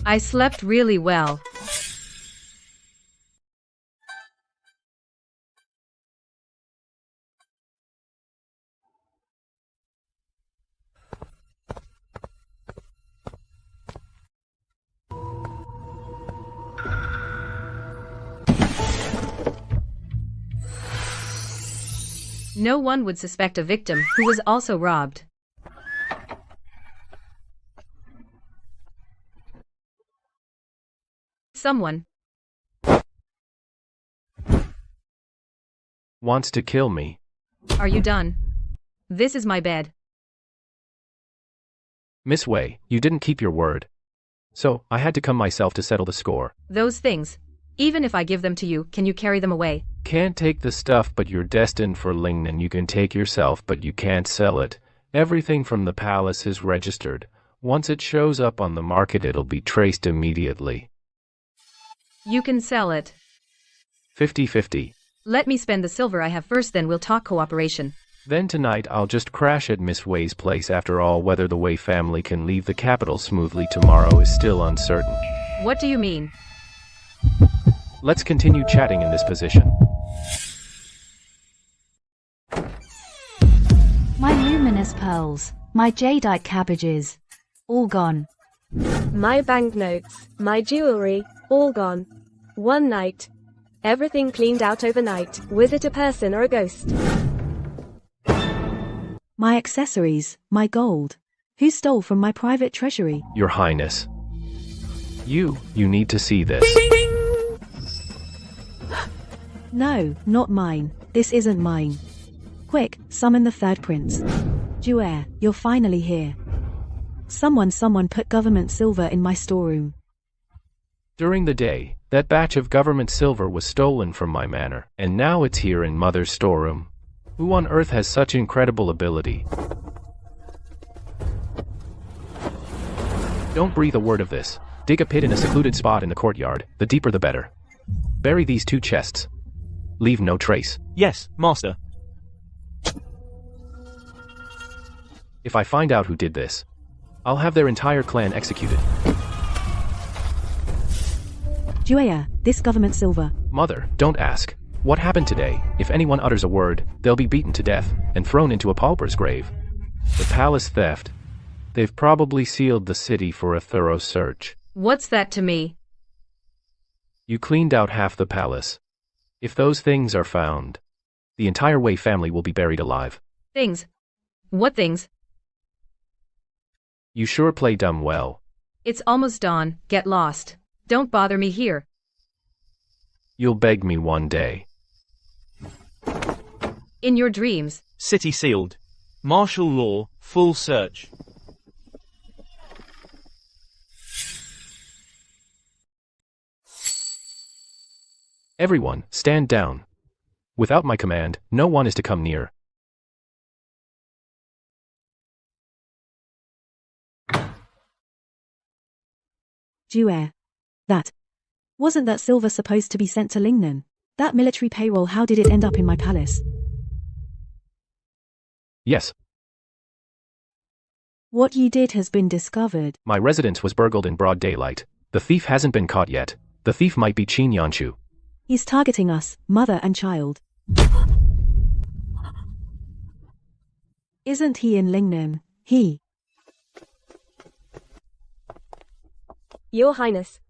I slept really well. No one would suspect a victim who was also robbed. Someone wants to kill me. Are you done? This is my bed. Miss Wei, you didn't keep your word. So, I had to come myself to settle the score. Those things. Even if I give them to you, can you carry them away? Can't take the stuff, but you're destined for Lingnan. You can take yourself, but you can't sell it. Everything from the palace is registered. Once it shows up on the market, it'll be traced immediately. You can sell it. 50-50. Let me spend the silver I have first, then we'll talk cooperation. Then tonight I'll just crash at Miss Wei's place. After all, whether the Wei family can leave the capital smoothly tomorrow is still uncertain. What do you mean? Let's continue chatting in this position. My luminous pearls, my jadeite cabbages, all gone. My banknotes, my jewelry, all gone. One night. Everything cleaned out overnight. Was it a person or a ghost? My accessories, my gold. Who stole from my private treasury? Your Highness. You need to see this. No, not mine. This isn't mine. Quick, summon the third prince. Juer, you're finally here. Someone put government silver in my storeroom. During the day, that batch of government silver was stolen from my manor, and now it's here in Mother's storeroom. Who on earth has such incredible ability? Don't breathe a word of this. Dig a pit in a secluded spot in the courtyard, the deeper the better. Bury these 2 chests. Leave no trace. Yes, master. If I find out who did this, I'll have their entire clan executed. Juea, this government silver. Mother, don't ask. What happened today? If anyone utters a word, they'll be beaten to death and thrown into a pauper's grave. The palace theft. They've probably sealed the city for a thorough search. What's that to me? You cleaned out half the palace. If those things are found, the entire Wei family will be buried alive. Things? What things? You sure play dumb well. It's almost dawn, get lost. Don't bother me here. You'll beg me one day. In your dreams. City sealed. Martial law, full search. Everyone, stand down. Without my command, no one is to come near. Juea. Wasn't that silver supposed to be sent to Lingnan? That military payroll, how did it end up in my palace? Yes. What you did has been discovered. My residence was burgled in broad daylight. The thief hasn't been caught yet. The thief might be Qin Yanchu. He's targeting us, mother and child. Isn't he in Lingnan? Your Highness.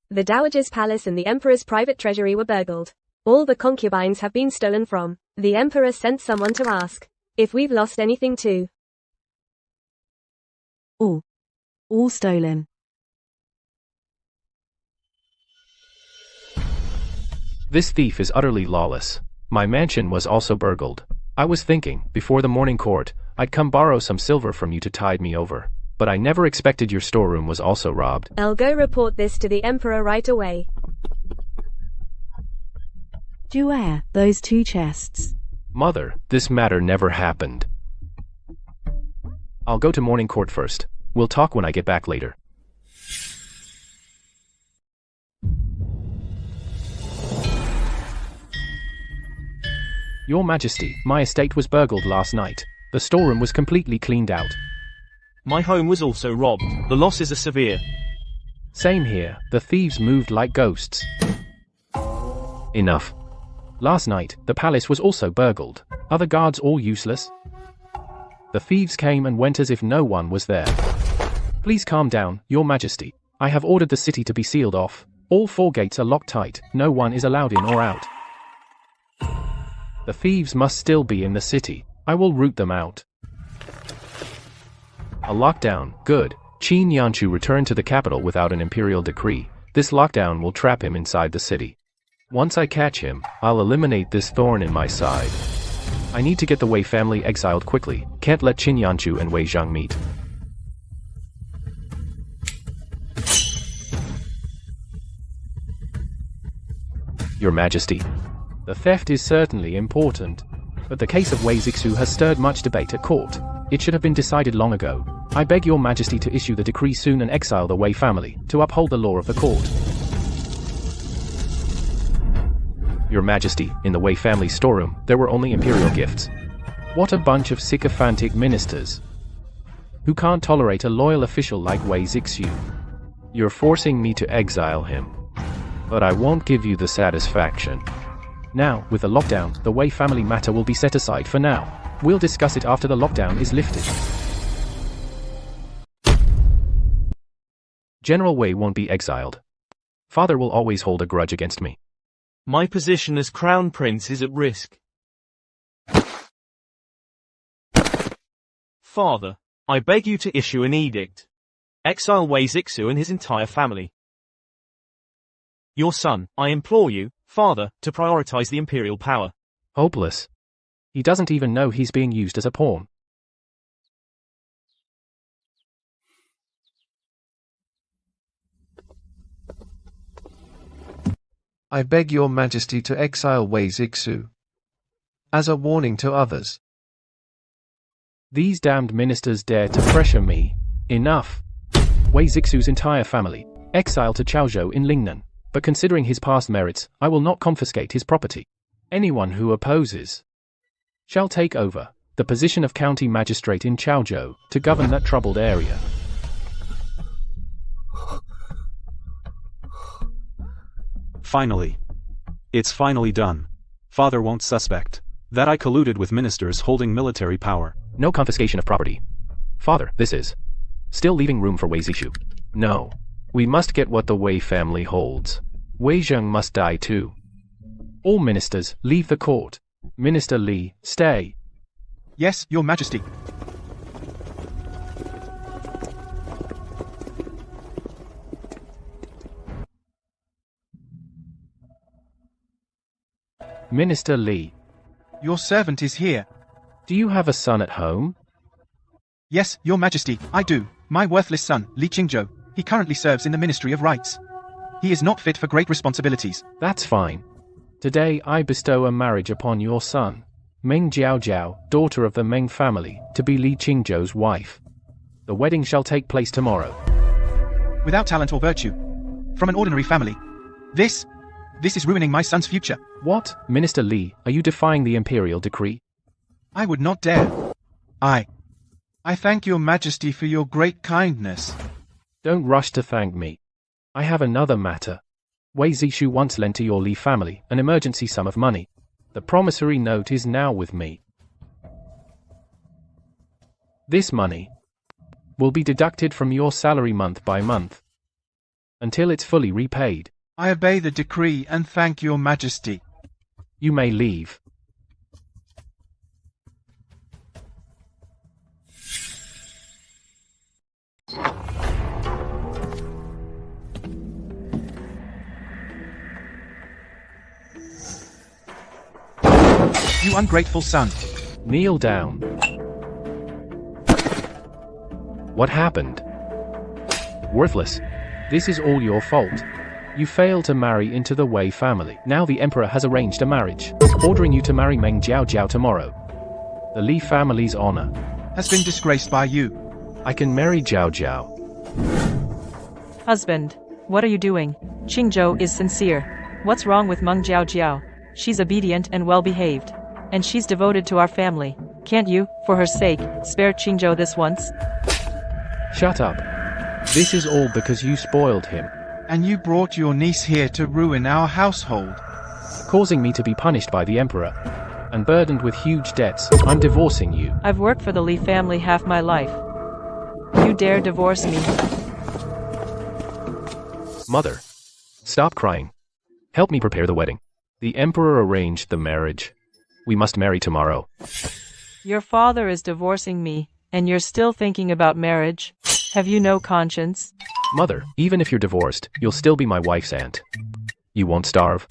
The Dowager's palace and the Emperor's private treasury were burgled. All the concubines have been stolen from. The Emperor sent someone to ask if we've lost anything too. All stolen. This thief is utterly lawless. My mansion was also burgled. I was thinking, before the morning court, I'd come borrow some silver from you to tide me over. But I never expected your storeroom was also robbed. I'll go report this to the Emperor right away. Juea, those 2 chests. Mother, this matter never happened. I'll go to morning court first. We'll talk when I get back later. Your Majesty, my estate was burgled last night. The storeroom was completely cleaned out. My home was also robbed. The losses are severe. Same here. The thieves moved like ghosts. Enough. Last night, the palace was also burgled. Are the guards all useless? The thieves came and went as if no one was there. Please calm down, Your Majesty. I have ordered the city to be sealed off. All 4 gates are locked tight. No one is allowed in or out. The thieves must still be in the city. I will root them out. A lockdown, good. Qin Yanchu returned to the capital without an imperial decree. This lockdown will trap him inside the city. Once I catch him, I'll eliminate this thorn in my side. I need to get the Wei family exiled quickly. Can't let Qin Yanchu and Wei Zhang meet. Your Majesty. The theft is certainly important, but the case of Wei Zixu has stirred much debate at court. It should have been decided long ago. I beg Your Majesty to issue the decree soon and exile the Wei family, to uphold the law of the court. Your Majesty, in the Wei family storeroom, there were only imperial gifts. What a bunch of sycophantic ministers, who can't tolerate a loyal official like Wei Zixu. You're forcing me to exile him, but I won't give you the satisfaction. Now, with the lockdown, the Wei family matter will be set aside for now. We'll discuss it after the lockdown is lifted. General Wei won't be exiled. Father will always hold a grudge against me. My position as Crown Prince is at risk. Father, I beg you to issue an edict. Exile Wei Zixu and his entire family. Your son, I implore you, Father, to prioritize the imperial power. Hopeless. He doesn't even know he's being used as a pawn. I beg Your Majesty to exile Wei Zixu. As a warning to others. These damned ministers dare to pressure me. Enough. Wei Zixu's entire family, exiled to Chaozhou in Lingnan, but considering his past merits, I will not confiscate his property. Anyone who opposes shall take over the position of county magistrate in Chaozhou to govern that troubled area. Finally. It's finally done. Father won't suspect that I colluded with ministers holding military power. No confiscation of property. Father, this is still leaving room for Wei Zixu. No. We must get what the Wei family holds. Wei Zheng must die too. All ministers, leave the court. Minister Li, stay. Yes, Your Majesty. Minister Li. Your servant is here. Do you have a son at home? Yes, Your Majesty, I do. My worthless son, Li Qingzhou. He currently serves in the Ministry of Rights. He is not fit for great responsibilities. That's fine. Today I bestow a marriage upon your son, Meng Jiaojiao, daughter of the Meng family, to be Li Qingzhou's wife. The wedding shall take place tomorrow. Without talent or virtue. From an ordinary family. This is ruining my son's future. What, Minister Li, are you defying the imperial decree? I would not dare. I thank Your Majesty for your great kindness. Don't rush to thank me. I have another matter. Wei Zixu once lent to your Li family an emergency sum of money. The promissory note is now with me. This money will be deducted from your salary month by month until it's fully repaid. I obey the decree and thank Your Majesty. You may leave. You ungrateful son. Kneel down. What happened? Worthless. This is all your fault. You failed to marry into the Wei family. Now the emperor has arranged a marriage, ordering you to marry Meng Jiaojiao tomorrow. The Li family's honor Has been disgraced by you. I can marry Jiaojiao. Husband, what are you doing? Qingzhou is sincere. What's wrong with Meng Jiaojiao? She's obedient and well-behaved. And she's devoted to our family. Can't you, for her sake, spare Qingzhou this once? Shut up. This is all because you spoiled him, And you brought your niece here to ruin our household. causing me to be punished by the emperor and burdened with huge debts. I'm divorcing you. I've worked for the Li family half my life. You dare divorce me? Mother, stop crying. Help me prepare the wedding. The emperor arranged the marriage. We must marry tomorrow. Your father is divorcing me, and you're still thinking about marriage? Have you no conscience? Mother, even if you're divorced, you'll still be my wife's aunt. You won't starve.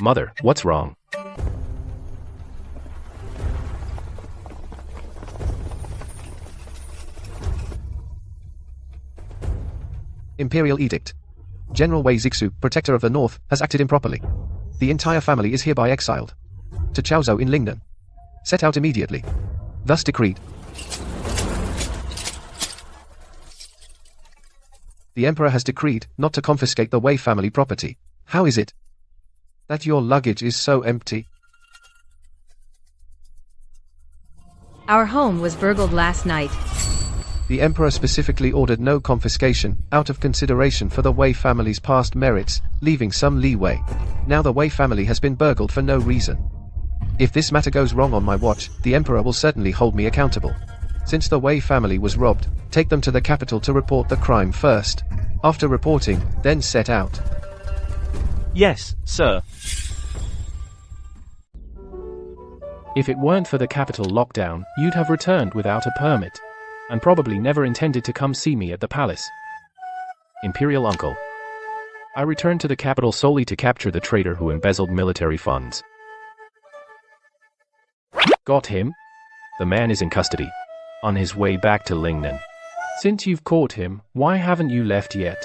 Mother, what's wrong? Imperial Edict. General Wei Zixu, Protector of the North, has acted improperly. The entire family is hereby exiled to Chaozhou in Lingnan. Set out immediately. Thus decreed. The Emperor has decreed not to confiscate the Wei family property. How is it that your luggage is so empty? Our home was burgled last night. The Emperor specifically ordered no confiscation, out of consideration for the Wei family's past merits, leaving some leeway. Now the Wei family has been burgled for no reason. If this matter goes wrong on my watch, the Emperor will certainly hold me accountable. Since the Wei family was robbed, take them to the capital to report the crime first. After reporting, then set out. Yes, sir. If it weren't for the capital lockdown, you'd have returned without a permit, and probably never intended to come see me at the palace. Imperial Uncle. I returned to the capital solely to capture the traitor who embezzled military funds. Got him? The man is in custody, on his way back to Lingnan. Since you've caught him, why haven't you left yet?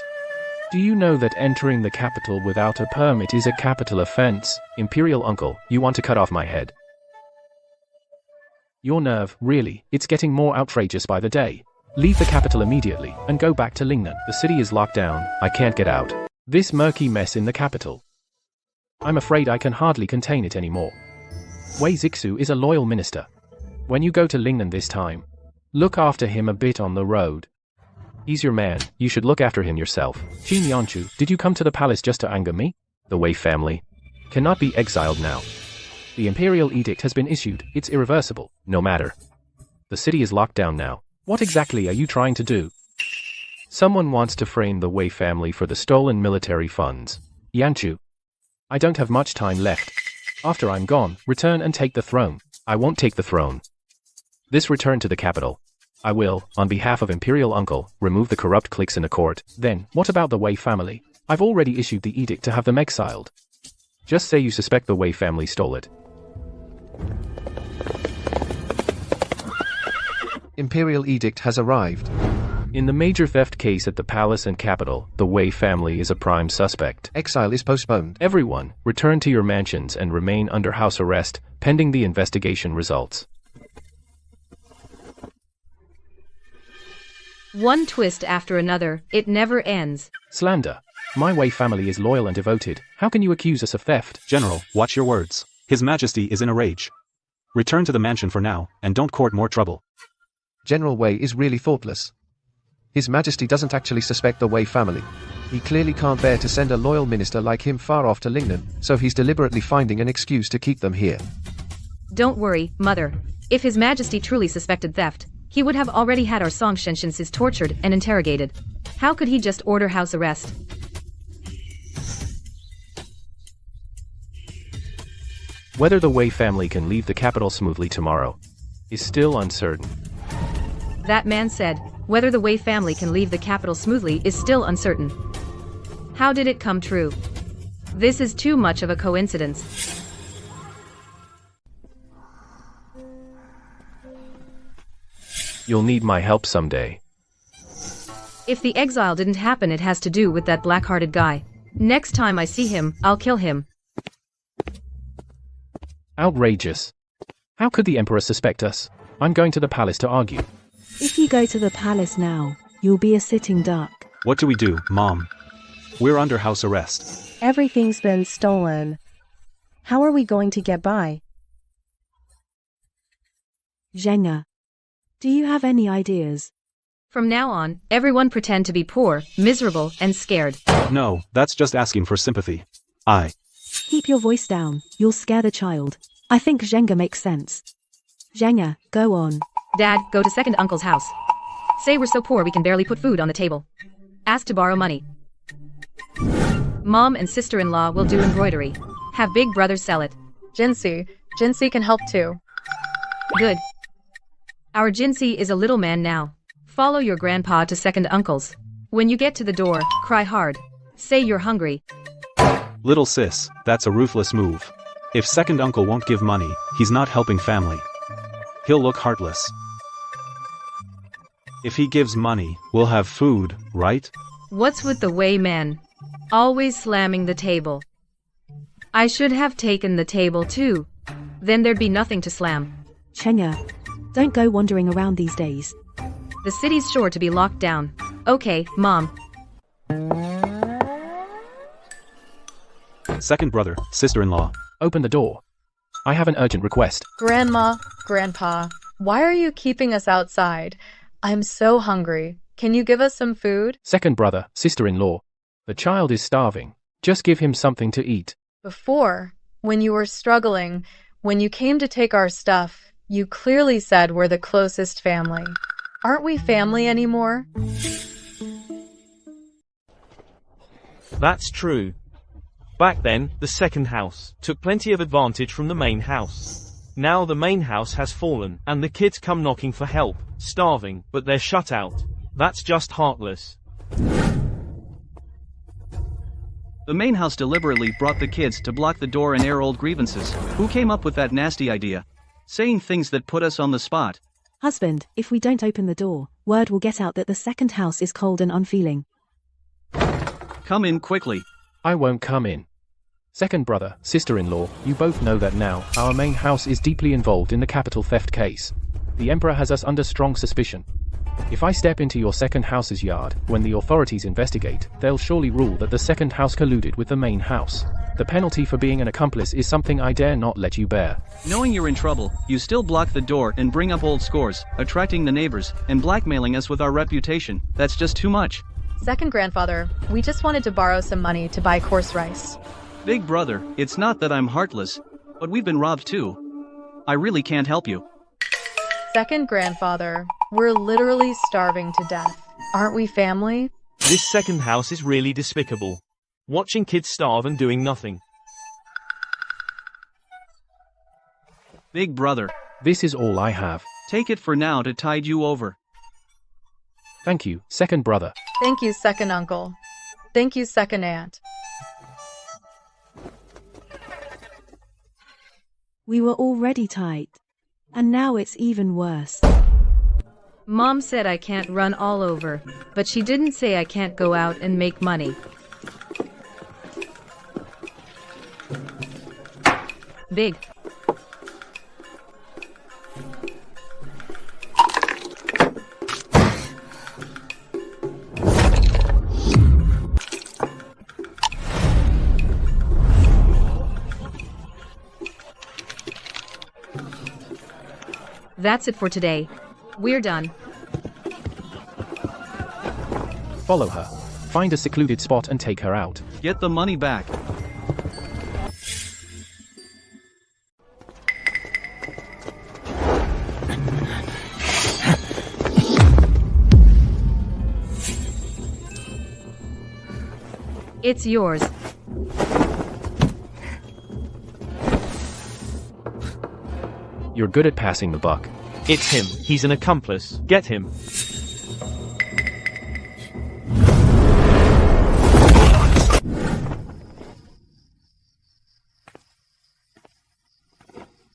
Do you know that entering the capital without a permit is a capital offense? Imperial Uncle, you want to cut off my head. Your nerve, really, it's getting more outrageous by the day. Leave the capital immediately, and go back to Lingnan. The city is locked down, I can't get out. This murky mess in the capital. I'm afraid I can hardly contain it anymore. Wei Zixu is a loyal minister. When you go to Lingnan this time, look after him a bit on the road. He's your man, you should look after him yourself. Qin Yanchu, did you come to the palace just to anger me? The Wei family cannot be exiled now. The imperial edict has been issued, it's irreversible, no matter. The city is locked down now. What exactly are you trying to do? Someone wants to frame the Wei family for the stolen military funds. Yanchu, I don't have much time left. After I'm gone, return and take the throne. I won't take the throne. This return to the capital. I will, on behalf of Imperial Uncle, remove the corrupt cliques in the court. Then, what about the Wei family? I've already issued the edict to have them exiled. Just say you suspect the Wei family stole it. Imperial edict has arrived. In the major theft case at the palace and capital, the Wei family is a prime suspect. Exile is postponed. Everyone, return to your mansions and remain under house arrest, pending the investigation results. One twist after another, it never ends. Slander. My Wei family is loyal and devoted. How can you accuse us of theft? General, watch your words. His Majesty is in a rage. Return to the mansion for now, and don't court more trouble. General Wei is really thoughtless. His Majesty doesn't actually suspect the Wei family. He clearly can't bear to send a loyal minister like him far off to Lingnan, so he's deliberately finding an excuse to keep them here. Don't worry, Mother. If His Majesty truly suspected theft, he would have already had our Song Shenshinsis tortured and interrogated. How could he just order house arrest? Whether the Wei family can leave the capital smoothly tomorrow is still uncertain. That man said, whether the Wei family can leave the capital smoothly is still uncertain. How did it come true? This is too much of a coincidence. You'll need my help someday. If the exile didn't happen, it has to do with that black-hearted guy. Next time I see him, I'll kill him. Outrageous. How could the Emperor suspect us? I'm going to the palace to argue. If you go to the palace now, you'll be a sitting duck. What do we do, Mom? We're under house arrest. Everything's been stolen. How are we going to get by? Zhenga, do you have any ideas? From now on, everyone pretend to be poor, miserable, and scared. No, that's just asking for sympathy. Keep your voice down, you'll scare the child. I think Zhenga makes sense. Zhenga, go on. Dad, go to second uncle's house. Say we're so poor we can barely put food on the table. Ask to borrow money. Mom and sister-in-law will do embroidery. Have big brother sell it. Jinsi can help too. Good. Our Jinsi is a little man now. Follow your grandpa to second uncle's. When you get to the door, cry hard. Say you're hungry. Little sis, that's a ruthless move. If second uncle won't give money, he's not helping family. He'll look heartless. If he gives money, we'll have food, right? What's with the Wei man? Always slamming the table. I should have taken the table too. Then there'd be nothing to slam. Zhenga, don't go wandering around these days. The city's sure to be locked down. Okay, Mom. Second brother, sister-in-law. Open the door. I have an urgent request. Grandma, Grandpa, why are you keeping us outside? I'm so hungry. Can you give us some food? Second brother, sister-in-law. The child is starving. Just give him something to eat. Before, when you were struggling, when you came to take our stuff, you clearly said we're the closest family. Aren't we family anymore? That's true. Back then, the second house took plenty of advantage from the main house. Now the main house has fallen, and the kids come knocking for help, starving, but they're shut out. That's just heartless. The main house deliberately brought the kids to block the door and air old grievances. Who came up with that nasty idea? Saying things that put us on the spot. Husband, if we don't open the door, word will get out that the second house is cold and unfeeling. Come in quickly. I won't come in. Second brother, sister-in-law, you both know that now, our main house is deeply involved in the capital theft case. The Emperor has us under strong suspicion. If I step into your second house's yard, when the authorities investigate, they'll surely rule that the second house colluded with the main house. The penalty for being an accomplice is something I dare not let you bear. Knowing you're in trouble, you still block the door and bring up old scores, attracting the neighbors, and blackmailing us with our reputation. That's just too much. Second grandfather, we just wanted to borrow some money to buy coarse rice. Big brother, it's not that I'm heartless, but we've been robbed too. I really can't help you. Second grandfather, we're literally starving to death. Aren't we family? This second house is really despicable. Watching kids starve and doing nothing. Big brother, This is all I have. take it for now to tide you over. Thank you, second brother. Thank you, second uncle. Thank you, second aunt. We were already tight. And now it's even worse. Mom said I can't run all over, but she didn't say I can't go out and make money. Big. That's it for today. We're done. Follow her. Find a secluded spot and take her out. Get the money back. It's yours. You're good at passing the buck. It's him. He's an accomplice. Get him.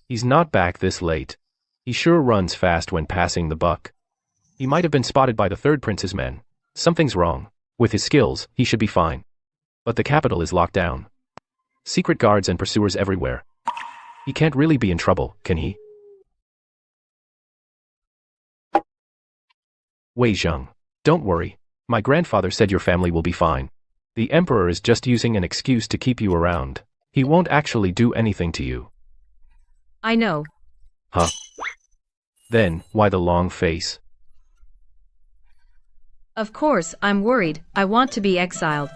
He's not back this late. He sure runs fast when passing the buck. He might have been spotted by the third prince's men. Something's wrong. With his skills, he should be fine. But the capital is locked down. Secret guards and pursuers everywhere. He can't really be in trouble, can he? Wei Zheng. Don't worry. My grandfather said your family will be fine. The Emperor is just using an excuse to keep you around. He won't actually do anything to you. I know. Huh? Then, why the long face? Of course, I'm worried. I want to be exiled.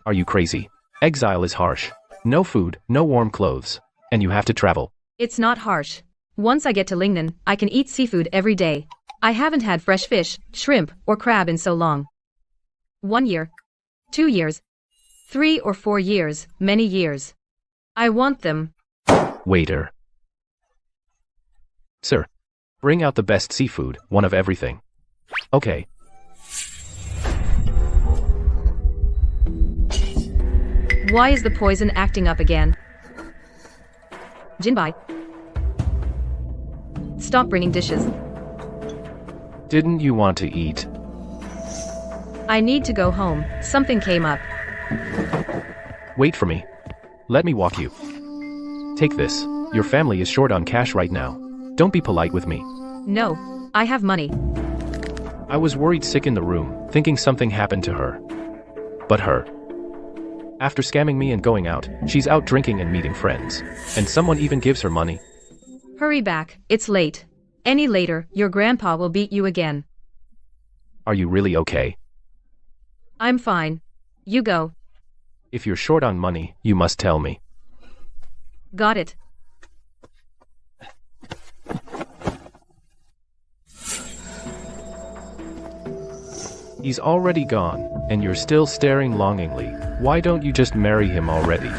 Are you crazy? Exile is harsh. No food, no warm clothes. And you have to travel. It's not harsh. Once I get to Lingnan, I can eat seafood every day. I haven't had fresh fish, shrimp, or crab in so long. 1 year. 2 years. 3 or 4 years, many years. I want them. Waiter. Sir. Bring out the best seafood, one of everything. Okay. Why is the poison acting up again? Jinbai. Stop bringing dishes. Didn't you want to eat? I need to go home. Something came up. Wait for me. Let me walk you. Take this. Your family is short on cash right now. Don't be polite with me. No, I have money. I was worried sick in the room, thinking something happened to her. But her. After scamming me and going out, she's out drinking and meeting friends. And someone even gives her money. Hurry back, it's late. Any later, your grandpa will beat you again. Are you really okay? I'm fine. You go. If you're short on money, you must tell me. Got it. He's already gone, and you're still staring longingly. Why don't you just marry him already?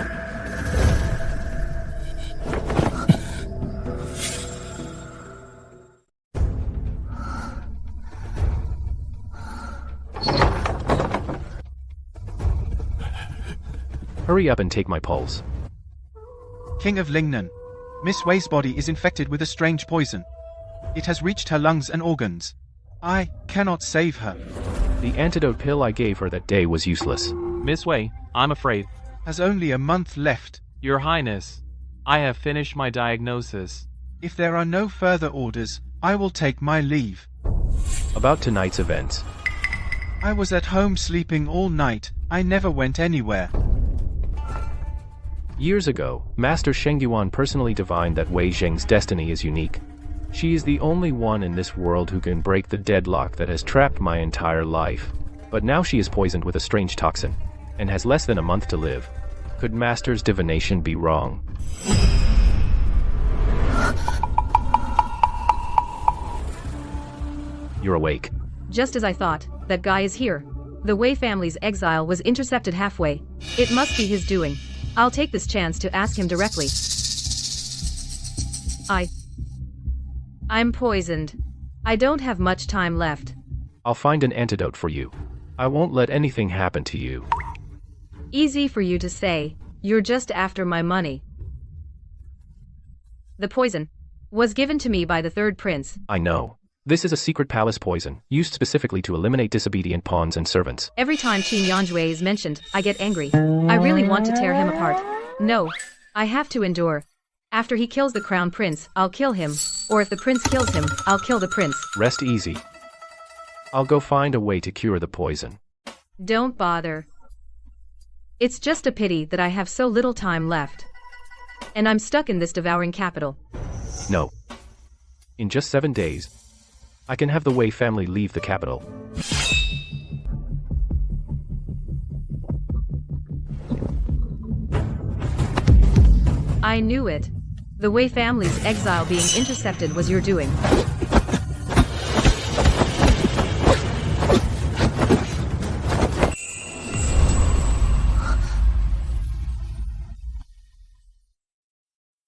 Hurry up and take my pulse. King of Lingnan. Miss Wei's body is infected with a strange poison. It has reached her lungs and organs. I cannot save her. The antidote pill I gave her that day was useless. Miss Wei, I'm afraid. Has only a month left. Your Highness, I have finished my diagnosis. If there are no further orders, I will take my leave. About tonight's events. I was at home sleeping all night. I never went anywhere. Years ago, Master Sheng Yuan personally divined that Wei Zheng's destiny is unique. She is the only one in this world who can break the deadlock that has trapped my entire life. But now she is poisoned with a strange toxin, and has less than a month to live. Could Master's divination be wrong? You're awake. Just as I thought, that guy is here. The Wei family's exile was intercepted halfway. It must be his doing. I'll take this chance to ask him directly. I'm poisoned. I don't have much time left. I'll find an antidote for you. I won't let anything happen to you. Easy for you to say. You're just after my money. The poison was given to me by the third prince. I know. This is a secret palace poison, used specifically to eliminate disobedient pawns and servants. Every time Qin Yanjue is mentioned, I get angry. I really want to tear him apart. No, I have to endure. After he kills the crown prince, I'll kill him. Or if the prince kills him, I'll kill the prince. Rest easy. I'll go find a way to cure the poison. Don't bother. It's just a pity that I have so little time left. And I'm stuck in this devouring capital. No. In just 7 days, I can have the Wei family leave the capital. I knew it. The Wei family's exile being intercepted was your doing.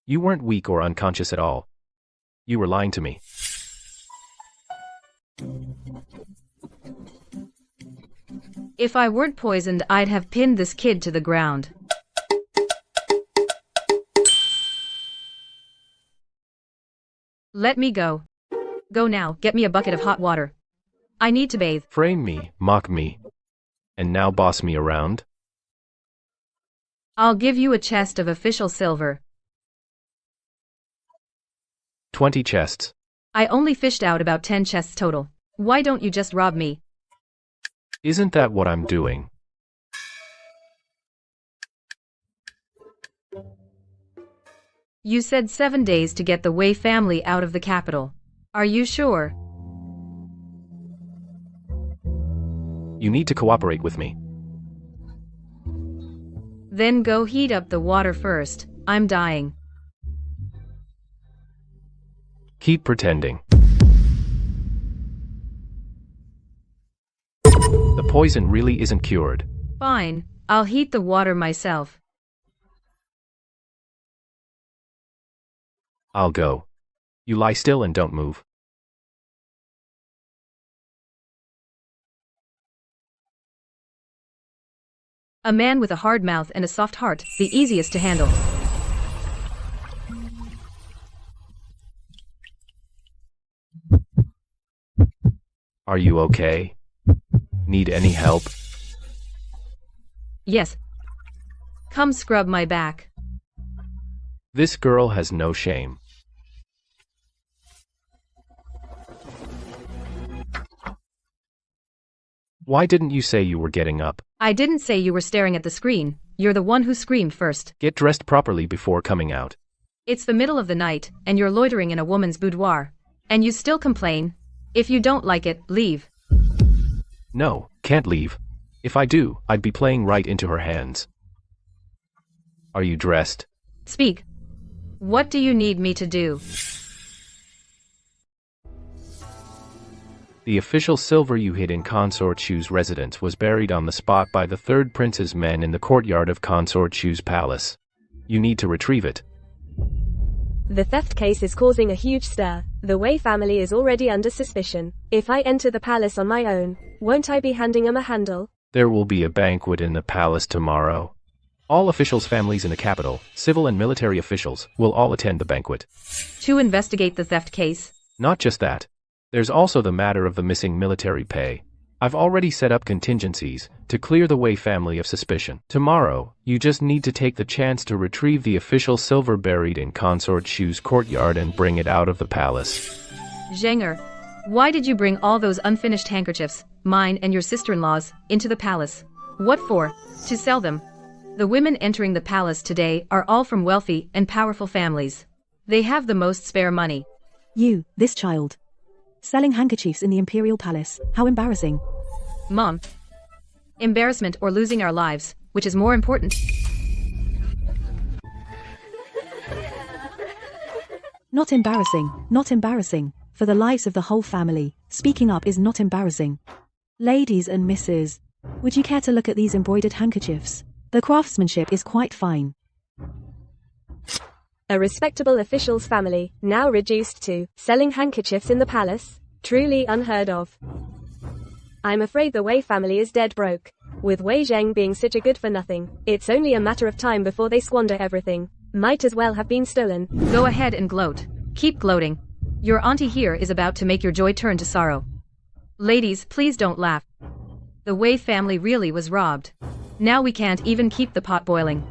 You weren't weak or unconscious at all. You were lying to me. If I weren't poisoned, I'd have pinned this kid to the ground. Let me go. Go now, get me a bucket of hot water. I need to bathe. Frame me, mock me, and now boss me around? I'll give you a chest of official silver. 20 chests. I only fished out about 10 chests total. Why don't you just rob me? Isn't that what I'm doing? You said 7 days to get the Wei family out of the capital. Are you sure? You need to cooperate with me. Then go heat up the water first. I'm dying. Keep pretending. The poison really isn't cured. Fine, I'll heat the water myself. I'll go. You lie still and don't move. A man with a hard mouth and a soft heart, the easiest to handle. Are you okay? Need any help? Yes. Come scrub my back. This girl has no shame. Why didn't you say you were getting up? I didn't say you were staring at the screen. You're the one who screamed first. Get dressed properly before coming out. It's the middle of the night, and you're loitering in a woman's boudoir. And you still complain? If you don't like it, leave. No, can't leave. If I do, I'd be playing right into her hands. Are you dressed? Speak. What do you need me to do? The official silver you hid in Consort Shu's residence was buried on the spot by the third prince's men in the courtyard of Consort Shu's palace. You need to retrieve it. The theft case is causing a huge stir. The Wei family is already under suspicion. If I enter the palace on my own, won't I be handing them a handle? There will be a banquet in the palace tomorrow. All officials' families in the capital, civil and military officials, will all attend the banquet. To investigate the theft case? Not just that. There's also the matter of the missing military pay. I've already set up contingencies to clear the Wei family of suspicion. Tomorrow, you just need to take the chance to retrieve the official silver buried in Consort Shu's courtyard and bring it out of the palace. Zheng'er, why did you bring all those unfinished handkerchiefs, mine and your sister-in-law's, into the palace? What for? To sell them. The women entering the palace today are all from wealthy and powerful families. They have the most spare money. You, this child. Selling handkerchiefs in the imperial palace, how embarrassing. Mom. Embarrassment or losing our lives, which is more important? Not embarrassing. For the lives of the whole family, speaking up is not embarrassing. Ladies and misses, would you care to look at these embroidered handkerchiefs? The craftsmanship is quite fine. A respectable official's family, now reduced to selling handkerchiefs in the palace? Truly unheard of. I'm afraid the Wei family is dead broke. With Wei Zheng being such a good-for-nothing, it's only a matter of time before they squander everything. Might as well have been stolen. Go ahead and gloat. Keep gloating. Your auntie here is about to make your joy turn to sorrow. Ladies, please don't laugh. The Wei family really was robbed. Now we can't even keep the pot boiling.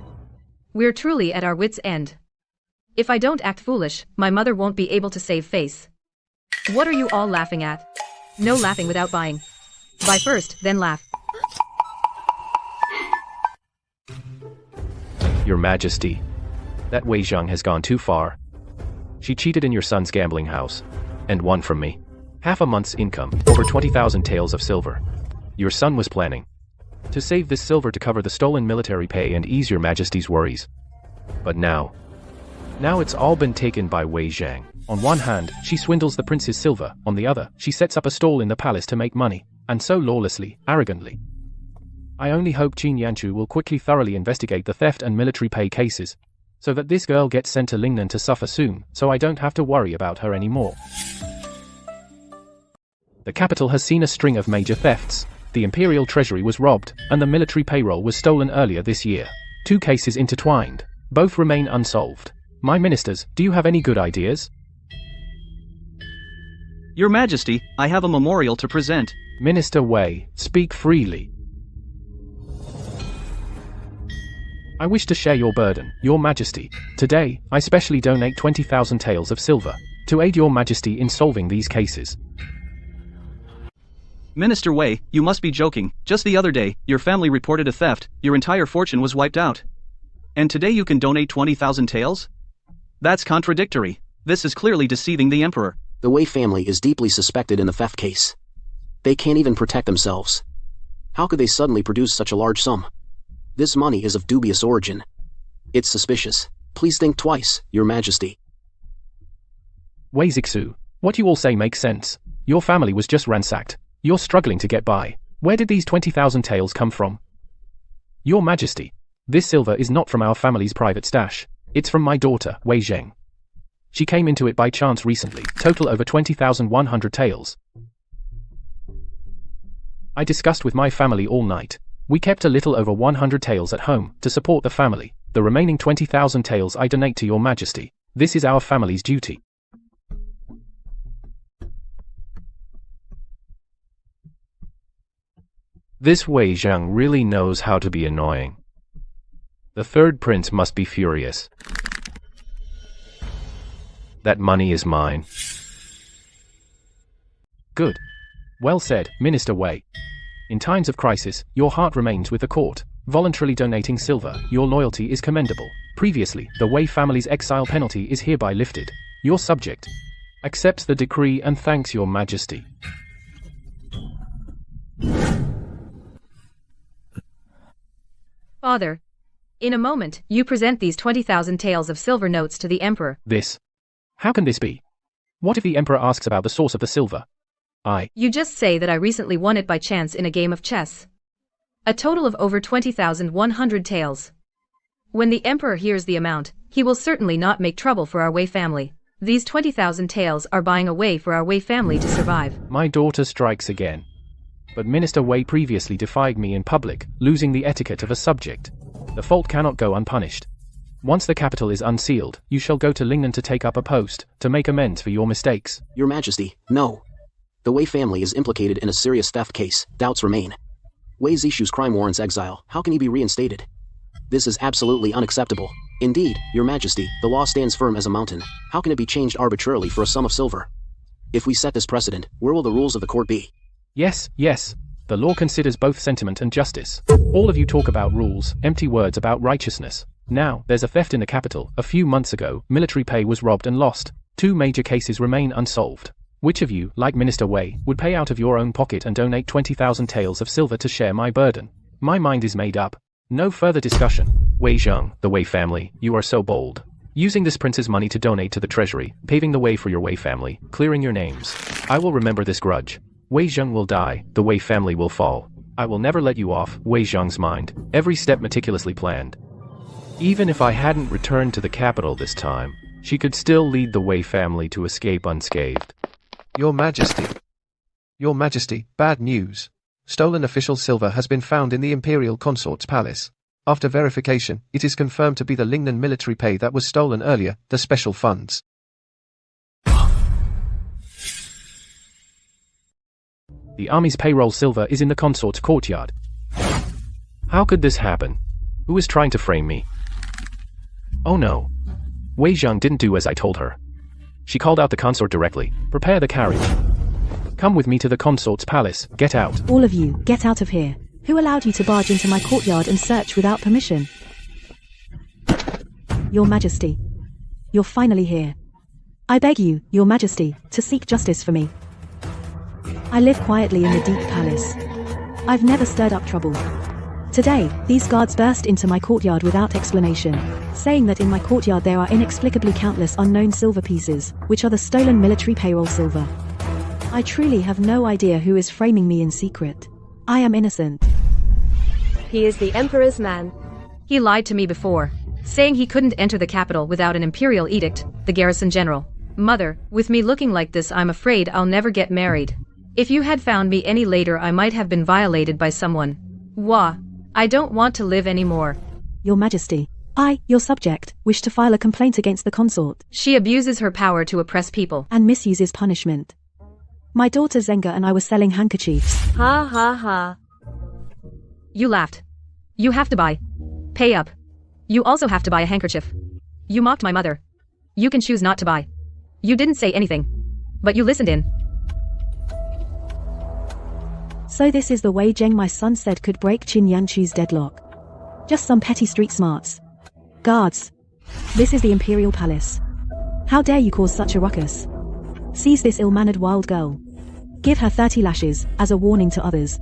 We're truly at our wits' end. If I don't act foolish, my mother won't be able to save face. What are you all laughing at? No laughing without buying. Buy first, then laugh. Your Majesty, that Wei Zhang has gone too far. She cheated in your son's gambling house, and won from me. Half a month's income, over 20,000 taels of silver. Your son was planning to save this silver to cover the stolen military pay and ease your Majesty's worries. But now it's all been taken by Wei Zhang. On one hand, she swindles the prince's silver, on the other, she sets up a stall in the palace to make money, and so lawlessly, arrogantly. I only hope Qin Yanchu will quickly thoroughly investigate the theft and military pay cases, so that this girl gets sent to Lingnan to suffer soon, so I don't have to worry about her anymore. The capital has seen a string of major thefts. The imperial treasury was robbed, and the military payroll was stolen earlier this year. 2 cases intertwined. Both remain unsolved. My ministers, do you have any good ideas? Your Majesty, I have a memorial to present. Minister Wei, speak freely. I wish to share your burden, Your Majesty. Today, I specially donate 20,000 taels of silver to aid Your Majesty in solving these cases. Minister Wei, you must be joking. Just the other day, your family reported a theft, your entire fortune was wiped out. And today you can donate 20,000 taels? That's contradictory. This is clearly deceiving the emperor. The Wei family is deeply suspected in the theft case. They can't even protect themselves. How could they suddenly produce such a large sum? This money is of dubious origin. It's suspicious. Please think twice, Your Majesty. Wei Zixu, what you all say makes sense. Your family was just ransacked. You're struggling to get by. Where did these 20,000 taels come from? Your Majesty, this silver is not from our family's private stash. It's from my daughter, Wei Zheng. She came into it by chance recently, total over 20,100 taels. I discussed with my family all night. We kept a little over 100 taels at home to support the family. The remaining 20,000 taels I donate to Your Majesty. This is our family's duty. This Wei Zhang really knows how to be annoying. The third prince must be furious. That money is mine. Good. Well said, Minister Wei. In times of crisis, your heart remains with the court. Voluntarily donating silver, your loyalty is commendable. Previously, the Wei family's exile penalty is hereby lifted. Your subject accepts the decree and thanks Your Majesty. Father, in a moment, you present these 20,000 taels of silver notes to the emperor. This? How can this be? What if the emperor asks about the source of the silver? You just say that I recently won it by chance in a game of chess. A total of over 20,100 taels. When the emperor hears the amount, he will certainly not make trouble for our Wei family. These 20,000 taels are buying a way for our Wei family to survive. My daughter strikes again. But Minister Wei previously defied me in public, losing the etiquette of a subject. The fault cannot go unpunished. Once the capital is unsealed, you shall go to Lingnan to take up a post, to make amends for your mistakes. Your Majesty, no. The Wei family is implicated in a serious theft case. Doubts remain. Wei Zishu's crime warrants exile. How can he be reinstated? This is absolutely unacceptable. Indeed, Your Majesty, the law stands firm as a mountain. How can it be changed arbitrarily for a sum of silver? If we set this precedent, where will the rules of the court be? Yes, yes. The law considers both sentiment and justice. All of you talk about rules, empty words about righteousness. Now, there's a theft in the capital. A few months ago, military pay was robbed and lost. 2 major cases remain unsolved. Which of you, like Minister Wei, would pay out of your own pocket and donate 20,000 taels of silver to share my burden? My mind is made up. No further discussion. Wei Zheng, the Wei family, you are so bold. Using this prince's money to donate to the treasury, paving the way for your Wei family, clearing your names. I will remember this grudge. Wei Zheng will die, the Wei family will fall. I will never let you off Wei Zheng's mind, every step meticulously planned. Even if I hadn't returned to the capital this time, she could still lead the Wei family to escape unscathed. Your Majesty. Your Majesty, bad news. Stolen official silver has been found in the Imperial Consort's palace. After verification, it is confirmed to be the Lingnan military pay that was stolen earlier, the special funds. The army's payroll silver is in the consort's courtyard. How could this happen? Who is trying to frame me? Oh no. Wei Zheng didn't do as I told her. She called out the consort directly. Prepare the carriage. Come with me to the consort's palace. Get out. All of you, get out of here. Who allowed you to barge into my courtyard and search without permission? Your Majesty. You're finally here. I beg you, Your Majesty, to seek justice for me. I live quietly in the deep palace. I've never stirred up trouble. Today, these guards burst into my courtyard without explanation, saying that in my courtyard there are inexplicably countless unknown silver pieces, which are the stolen military payroll silver. I truly have no idea who is framing me in secret. I am innocent. He is the Emperor's man. He lied to me before, saying he couldn't enter the capital without an imperial edict, the garrison general. Mother, with me looking like this, I'm afraid I'll never get married. If you had found me any later, I might have been violated by someone. Wah. I don't want to live anymore. Your Majesty, I, your subject, wish to file a complaint against the consort. She abuses her power to oppress people And misuses punishment. My daughter Zenga and I were selling handkerchiefs. Ha ha ha. You laughed. You have to buy. Pay up. You also have to buy a handkerchief. You mocked my mother. You can choose not to buy. You didn't say anything. But you listened in. So this is the way Zheng my son said could break Qin Yanchu's deadlock. Just some petty street smarts. Guards. This is the Imperial Palace. How dare you cause such a ruckus? Seize this ill-mannered wild girl. Give her 30 lashes, as a warning to others.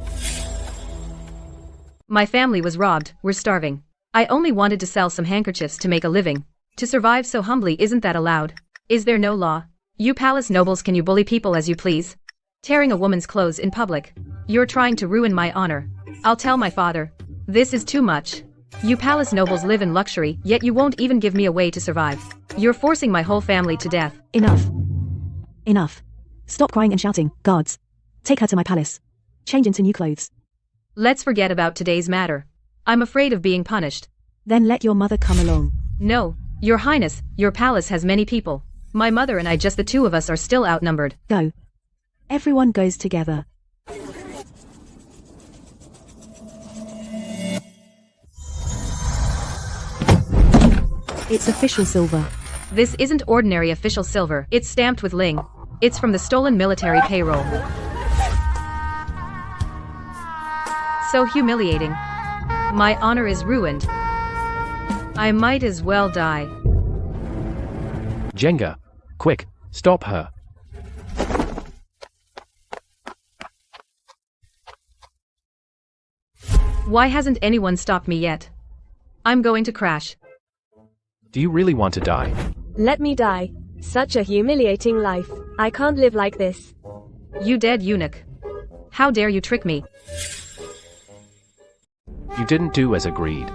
My family was robbed, we're starving. I only wanted to sell some handkerchiefs to make a living. To survive so humbly, isn't that allowed? Is there no law? You palace nobles, can you bully people as you please? Tearing a woman's clothes in public. You're trying to ruin my honor. I'll tell my father. This is too much. You palace nobles live in luxury, yet you won't even give me a way to survive. You're forcing my whole family to death. Enough. Enough. Stop crying and shouting, guards. Take her to my palace. Change into new clothes. Let's forget about today's matter. I'm afraid of being punished. Then let your mother come along. No, Your Highness, your palace has many people. My mother and I, just the two of us, are still outnumbered. Go. Everyone goes together. It's official silver. This isn't ordinary official silver. It's stamped with Ling. It's from the stolen military payroll. So humiliating. My honor is ruined. I might as well die. Jenga. Quick, stop her. Why hasn't anyone stopped me yet? I'm going to crash. Do you really want to die? Let me die. Such a humiliating life. I can't live like this. You dead eunuch. How dare you trick me? You didn't do as agreed.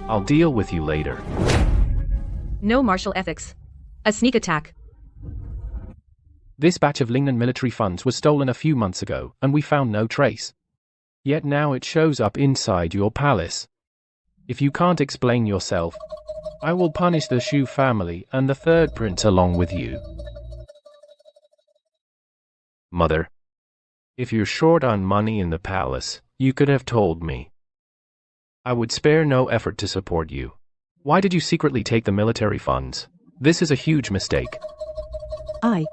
I'll deal with you later. No martial ethics. A sneak attack. This batch of Lingnan military funds was stolen a few months ago, and we found no trace. Yet now it shows up inside your palace. If you can't explain yourself, I will punish the Shu family and the third prince along with you. Mother, If you're short on money in the palace, you could have told me. I would spare no effort to support you. Why did you secretly take the military funds? This is a huge mistake. I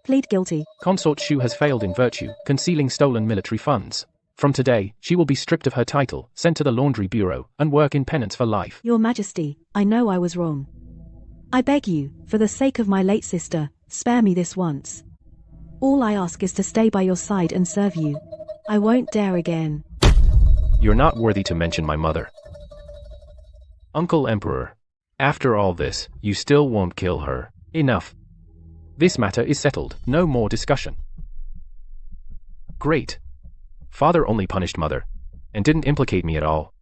plead guilty. Consort Shu has failed in virtue, concealing stolen military funds. From today, she will be stripped of her title, sent to the laundry bureau, and work in penance for life. Your Majesty, I know I was wrong. I beg you, for the sake of my late sister, spare me this once. All I ask is to stay by your side and serve you. I won't dare again. You're not worthy to mention my mother. Uncle Emperor, after all this, you still won't kill her. Enough. This matter is settled, no more discussion. Great. Father only punished mother, and didn't implicate me at all.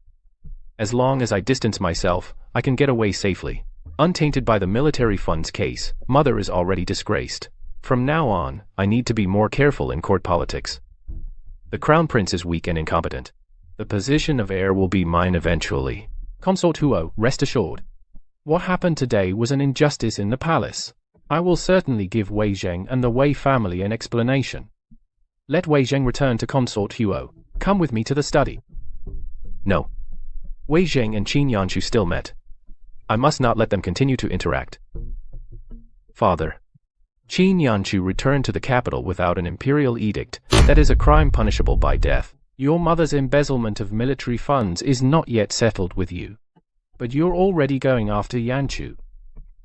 As long as I distance myself, I can get away safely. Untainted by the military funds case, mother is already disgraced. From now on, I need to be more careful in court politics. The crown prince is weak and incompetent. The position of heir will be mine eventually. Consort Huo, rest assured. What happened today was an injustice in the palace. I will certainly give Wei Zheng and the Wei family an explanation. Let Wei Zheng return to Consort Huo. Come with me to the study. No. Wei Zheng and Qin Yanshu still met. I must not let them continue to interact. Father. Qin Yanshu returned to the capital without an imperial edict. That is a crime punishable by death. Your mother's embezzlement of military funds is not yet settled with you. But you're already going after Yanshu.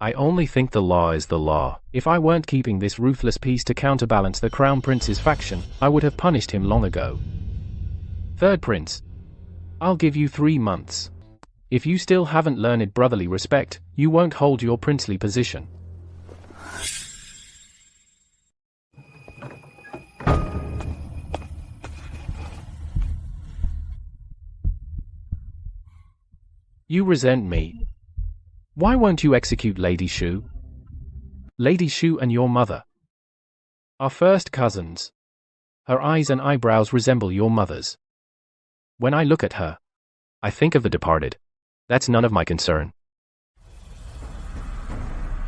I only think the law is the law. If I weren't keeping this ruthless peace to counterbalance the crown prince's faction, I would have punished him long ago. Third prince. I'll give you 3 months. If you still haven't learned brotherly respect, you won't hold your princely position. You resent me. Why won't you execute Lady Shu? Lady Shu and your mother are first cousins. Her eyes and eyebrows resemble your mother's. When I look at her, I think of the departed. That's none of my concern.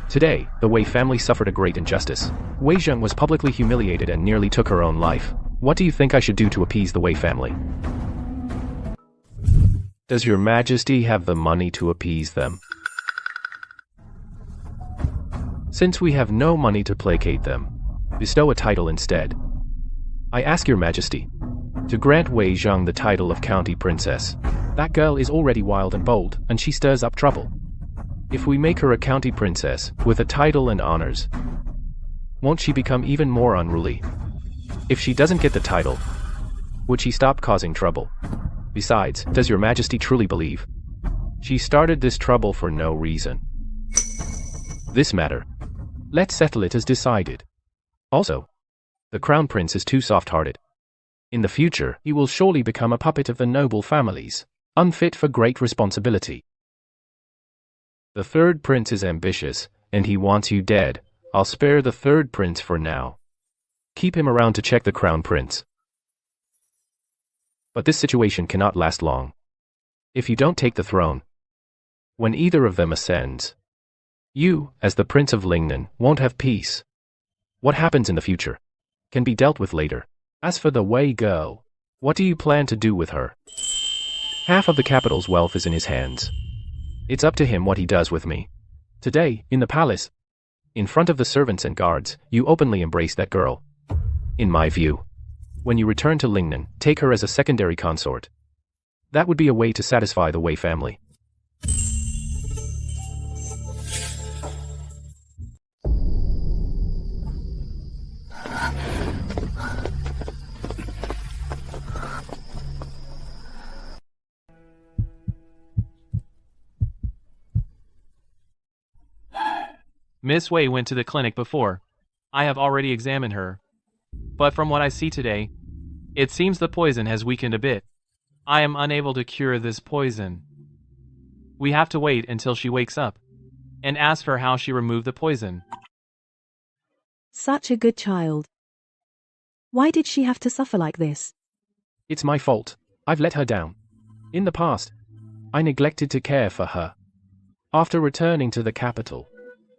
Today, the Wei family suffered a great injustice. Wei Zheng was publicly humiliated and nearly took her own life. What do you think I should do to appease the Wei family? Does your Majesty have the money to appease them? Since we have no money to placate them, bestow a title instead. I ask your Majesty to grant Wei Zheng the title of county princess. That girl is already wild and bold, and she stirs up trouble. If we make her a county princess, with a title and honors, won't she become even more unruly? If she doesn't get the title, would she stop causing trouble? Besides, does your Majesty truly believe she started this trouble for no reason? This matter, let's settle it as decided. Also, the crown prince is too soft-hearted. In the future, he will surely become a puppet of the noble families, unfit for great responsibility. The third prince is ambitious, and he wants you dead. I'll spare the third prince for now. Keep him around to check the crown prince. But this situation cannot last long. If you don't take the throne, when either of them ascends, you, as the Prince of Lingnan, won't have peace. What happens in the future can be dealt with later. As for the Wei girl, what do you plan to do with her? Half of the capital's wealth is in his hands. It's up to him what he does with me. Today, in the palace, in front of the servants and guards, you openly embrace that girl. In my view, when you return to Lingnan, take her as a secondary consort. That would be a way to satisfy the Wei family. Miss Wei went to the clinic before. I have already examined her. But from what I see today, it seems the poison has weakened a bit. I am unable to cure this poison. We have to wait until she wakes up and ask her how she removed the poison. Such a good child. Why did she have to suffer like this? It's my fault. I've let her down. In the past, I neglected to care for her. After returning to the capital,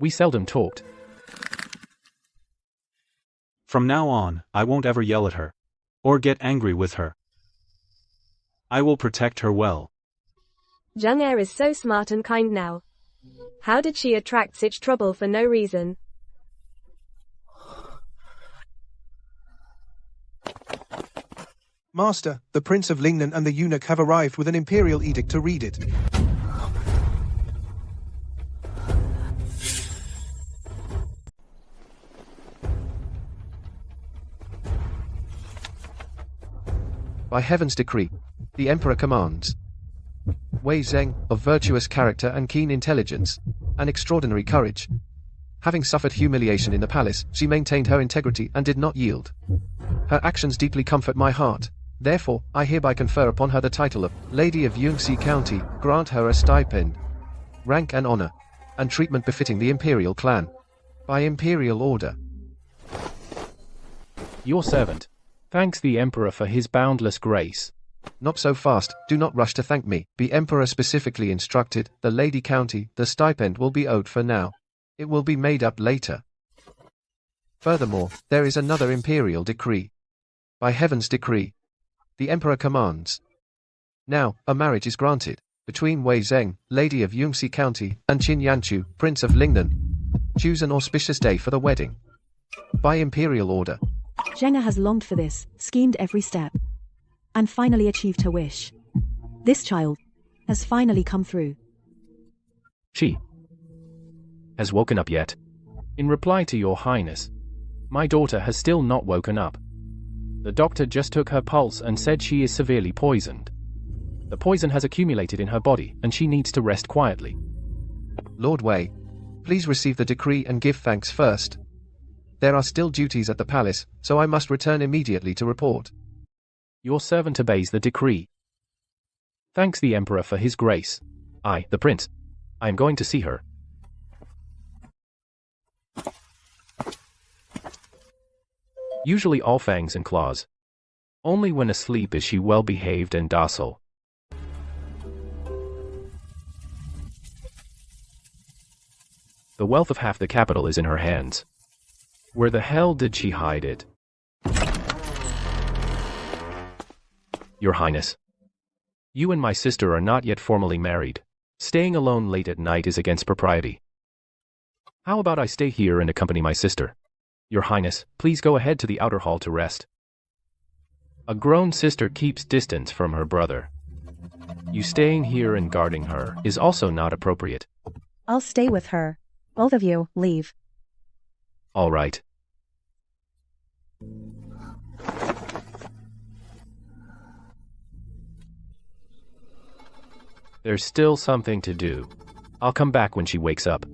we seldom talked. From now on, I won't ever yell at her. Or get angry with her. I will protect her well. Jung-er is so smart and kind now. How did she attract such trouble for no reason? Master, the Prince of Lingnan and the eunuch have arrived with an imperial edict to read it. By heaven's decree, the Emperor commands. Wei Zheng, of virtuous character and keen intelligence, and extraordinary courage. Having suffered humiliation in the palace, she maintained her integrity and did not yield. Her actions deeply comfort my heart. Therefore, I hereby confer upon her the title of Lady of Yunxi County, grant her a stipend, rank and honor, and treatment befitting the imperial clan. By imperial order. Your servant. Thanks the Emperor for his boundless grace. Not so fast, do not rush to thank me. The Emperor specifically instructed, the Lady County, the stipend will be owed for now. It will be made up later. Furthermore, there is another imperial decree. By heaven's decree, the Emperor commands. Now, a marriage is granted, between Wei Zheng, Lady of Yunxi County, and Qin Yanchu, Prince of Lingnan. Choose an auspicious day for the wedding. By imperial order. Zheng has longed for this, schemed every step, and finally achieved her wish. This child has finally come through. She has woken up yet? In reply to your highness, my daughter has still not woken up. The doctor just took her pulse and said she is severely poisoned. The poison has accumulated in her body and she needs to rest quietly. Lord Wei, please receive the decree and give thanks first. There are still duties at the palace, so I must return immediately to report. Your servant obeys the decree. Thanks the Emperor for his grace. I, the Prince, I am going to see her. Usually all fangs and claws. Only when asleep is she well behaved and docile. The wealth of half the capital is in her hands. Where the hell did she hide it? Your Highness, you and my sister are not yet formally married. Staying alone late at night is against propriety. How about I stay here and accompany my sister? Your Highness, please go ahead to the outer hall to rest. A grown sister keeps distance from her brother. You staying here and guarding her is also not appropriate. I'll stay with her. Both of you, leave. All right. There's still something to do. I'll come back when she wakes up.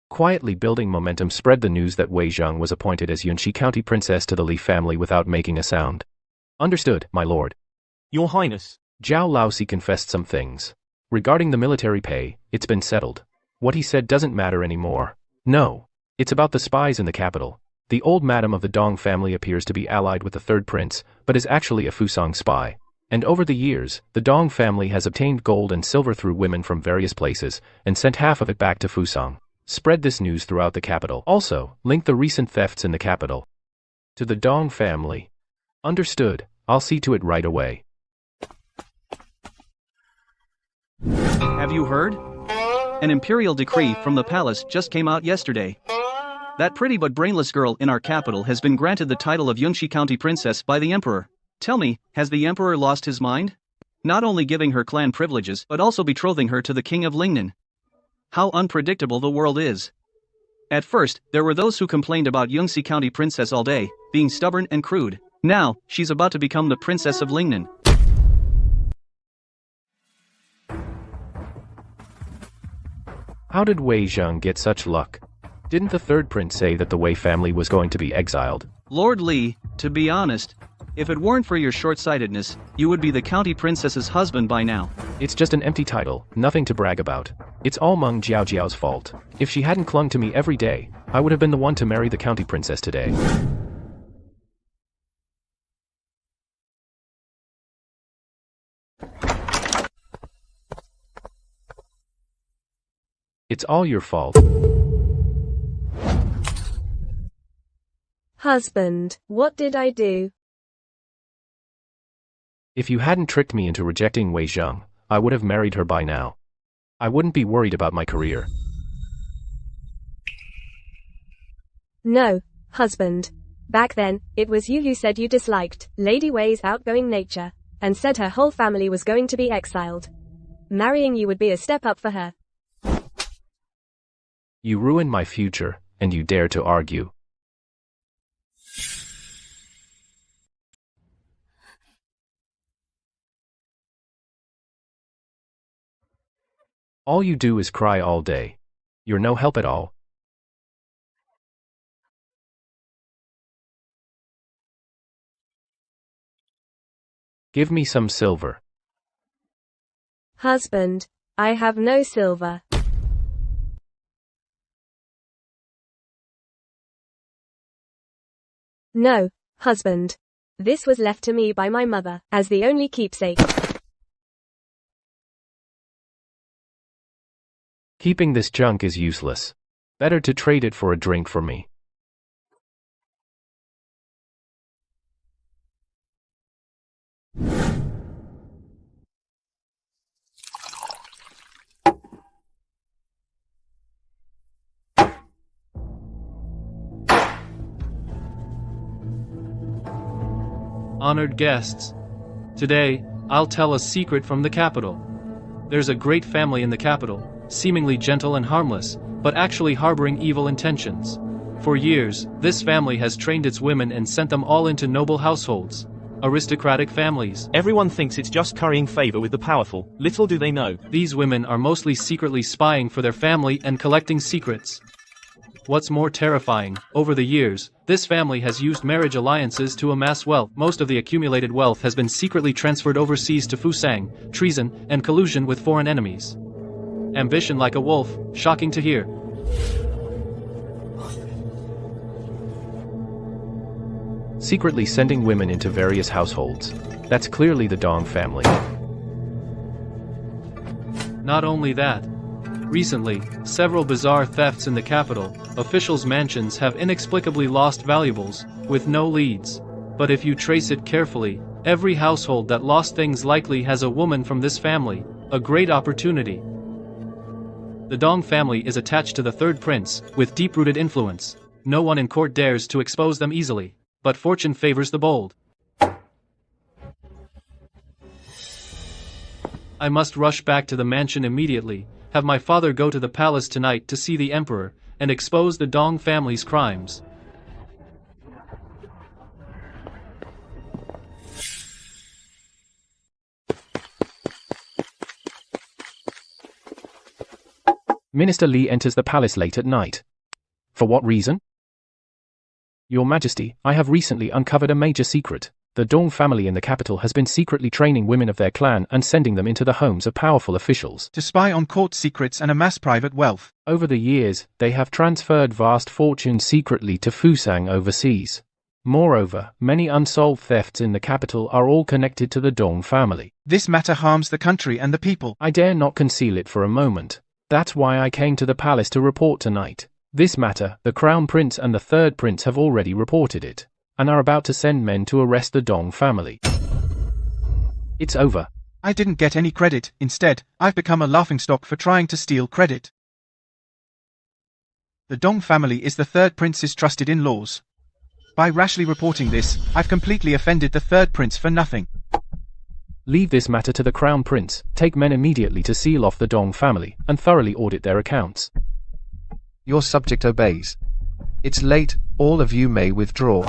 Quietly building momentum spread the news that Wei Zheng was appointed as Yunxi County Princess to the Li family without making a sound. Understood, my lord. Your Highness. Zhao Laosi confessed some things. Regarding the military pay, it's been settled. What he said doesn't matter anymore. No. It's about the spies in the capital. The old madam of the Dong family appears to be allied with the third prince, but is actually a Fusang spy. And over the years, the Dong family has obtained gold and silver through women from various places, and sent half of it back to Fusang. Spread this news throughout the capital. Also, link the recent thefts in the capital to the Dong family. Understood. I'll see to it right away. Have you heard? An imperial decree from the palace just came out yesterday. That pretty but brainless girl in our capital has been granted the title of Yunxi County Princess by the Emperor. Tell me, has the Emperor lost his mind? Not only giving her clan privileges but also betrothing her to the King of Lingnan. How unpredictable the world is. At first, there were those who complained about Yunxi County Princess all day, being stubborn and crude. Now, she's about to become the Princess of Lingnan. How did Wei Zheng get such luck? Didn't the third prince say that the Wei family was going to be exiled? Lord Li, to be honest, if it weren't for your short-sightedness, you would be the county princess's husband by now. It's just an empty title, nothing to brag about. It's all Meng Jiaojiao's fault. If she hadn't clung to me every day, I would have been the one to marry the county princess today. It's all your fault. Husband, what did I do? If you hadn't tricked me into rejecting Wei Zheng, I would have married her by now. I wouldn't be worried about my career. No, husband. Back then, it was you who said you disliked Lady Wei's outgoing nature, and said her whole family was going to be exiled. Marrying you would be a step up for her. You ruined my future, and you dare to argue. All you do is cry all day. You're no help at all. Give me some silver. Husband, I have no silver. No, husband. This was left to me by my mother, as the only keepsake. Keeping this junk is useless. Better to trade it for a drink for me. Honored guests, today, I'll tell a secret from the capital. There's a great family in the capital, seemingly gentle and harmless, but actually harboring evil intentions. For years, this family has trained its women and sent them all into noble households, aristocratic families. Everyone thinks it's just currying favor with the powerful. Little do they know. These women are mostly secretly spying for their family and collecting secrets. What's more terrifying, over the years, this family has used marriage alliances to amass wealth. Most of the accumulated wealth has been secretly transferred overseas to Fusang, treason, and collusion with foreign enemies. Ambition like a wolf, shocking to hear. Secretly sending women into various households. That's clearly the Dong family. Not only that. Recently, several bizarre thefts in the capital. Officials' mansions have inexplicably lost valuables, with no leads. But if you trace it carefully, every household that lost things likely has a woman from this family. A great opportunity. The Dong family is attached to the third prince, with deep-rooted influence. No one in court dares to expose them easily, but fortune favors the bold. I must rush back to the mansion immediately, have my father go to the palace tonight to see the emperor, and expose the Dong family's crimes. Minister Li enters the palace late at night. For what reason? Your Majesty, I have recently uncovered a major secret. The Dong family in the capital has been secretly training women of their clan and sending them into the homes of powerful officials to spy on court secrets and amass private wealth. Over the years, they have transferred vast fortunes secretly to Fusang overseas. Moreover, many unsolved thefts in the capital are all connected to the Dong family. This matter harms the country and the people. I dare not conceal it for a moment. That's why I came to the palace to report tonight. This matter, the Crown Prince and the Third Prince have already reported it, and are about to send men to arrest the Dong family. It's over. I didn't get any credit. Instead, I've become a laughingstock for trying to steal credit. The Dong family is the Third Prince's trusted in-laws. By rashly reporting this, I've completely offended the Third Prince for nothing. Leave this matter to the Crown Prince, take men immediately to seal off the Dong family, and thoroughly audit their accounts. Your subject obeys. It's late, all of you may withdraw.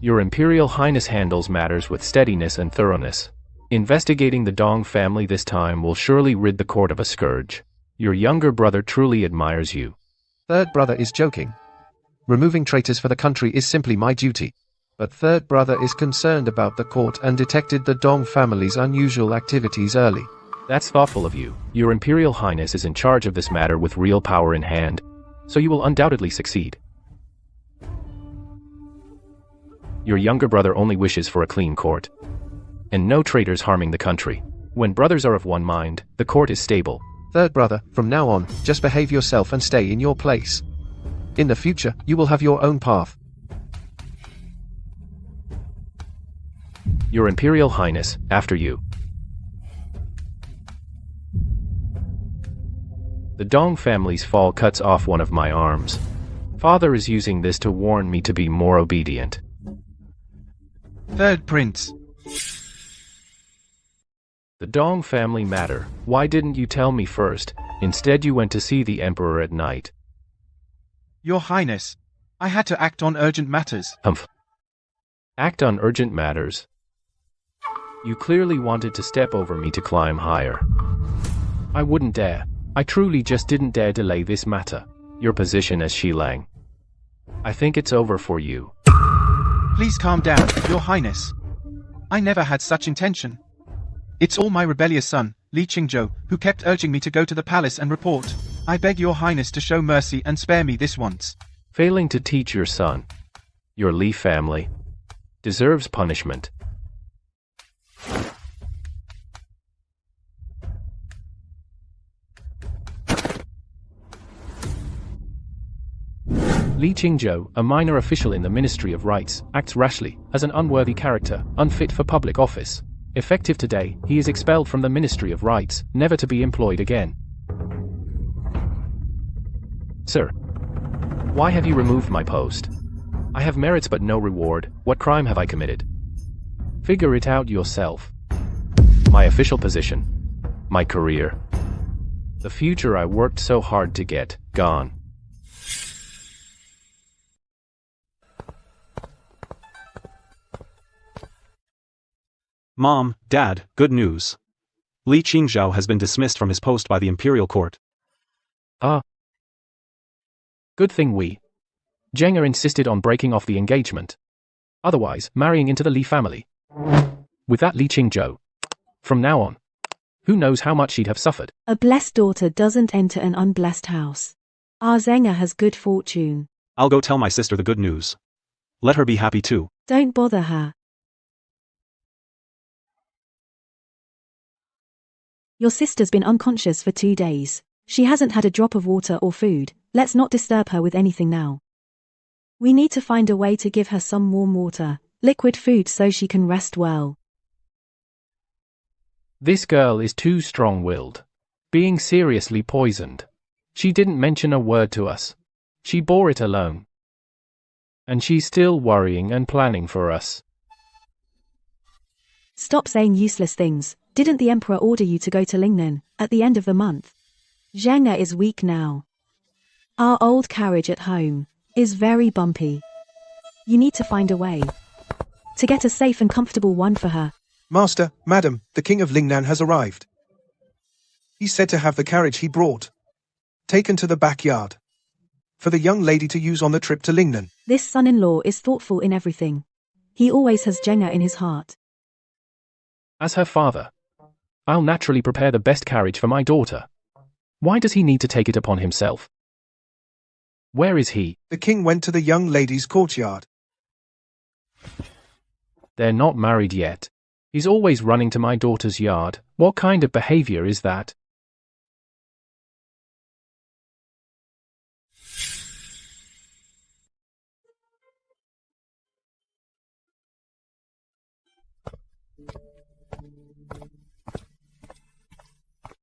Your Imperial Highness handles matters with steadiness and thoroughness. Investigating the Dong family this time will surely rid the court of a scourge. Your younger brother truly admires you. Third brother is joking. Removing traitors for the country is simply my duty. But third brother is concerned about the court and detected the Dong family's unusual activities early. That's thoughtful of you. Your Imperial Highness is in charge of this matter with real power in hand, so you will undoubtedly succeed. Your younger brother only wishes for a clean court, and no traitors harming the country. When brothers are of one mind, the court is stable. Third brother, from now on, just behave yourself and stay in your place. In the future, you will have your own path. Your Imperial Highness, after you. The Dong family's fall cuts off one of my arms. Father is using this to warn me to be more obedient. Third prince. The Dong family matter. Why didn't you tell me first? Instead you went to see the Emperor at night. Your Highness, I had to act on urgent matters. Humph. Act on urgent matters. You clearly wanted to step over me to climb higher. I wouldn't dare. I truly just didn't dare delay this matter. Your position as Shilang. I think it's over for you. Please calm down, Your Highness. I never had such intention. It's all my rebellious son, Li Qingzhou, who kept urging me to go to the palace and report. I beg Your Highness to show mercy and spare me this once. Failing to teach your son, your Li family, deserves punishment. Li Qingzhou, a minor official in the Ministry of Rights, acts rashly, as an unworthy character, unfit for public office. Effective today, he is expelled from the Ministry of Rights, never to be employed again. Sir, why have you removed my post? I have merits but no reward. What crime have I committed? Figure it out yourself. My official position, my career, the future I worked so hard to get, gone. Mom, Dad, good news. Li Qingzhou has been dismissed from his post by the Imperial Court. Good thing Zheng insisted on breaking off the engagement. Otherwise, marrying into the Li family. With that Li Qingzhou, from now on, who knows how much she'd have suffered. A blessed daughter doesn't enter an unblessed house. Our Zheng has good fortune. I'll go tell my sister the good news. Let her be happy too. Don't bother her. Your sister's been unconscious for 2 days. She hasn't had a drop of water or food. Let's not disturb her with anything now. We need to find a way to give her some warm water, liquid food so she can rest well. This girl is too strong-willed. Being seriously poisoned. She didn't mention a word to us. She bore it alone. And she's still worrying and planning for us. Stop saying useless things. Didn't the Emperor order you to go to Lingnan at the end of the month? Zheng is weak now. Our old carriage at home is very bumpy. You need to find a way to get a safe and comfortable one for her. Master, Madam, the King of Lingnan has arrived. He's said to have the carriage he brought taken to the backyard for the young lady to use on the trip to Lingnan. This son-in-law is thoughtful in everything. He always has Zheng in his heart. As her father, I'll naturally prepare the best carriage for my daughter. Why does he need to take it upon himself? Where is he? The king went to the young lady's courtyard. They're not married yet. He's always running to my daughter's yard. What kind of behavior is that?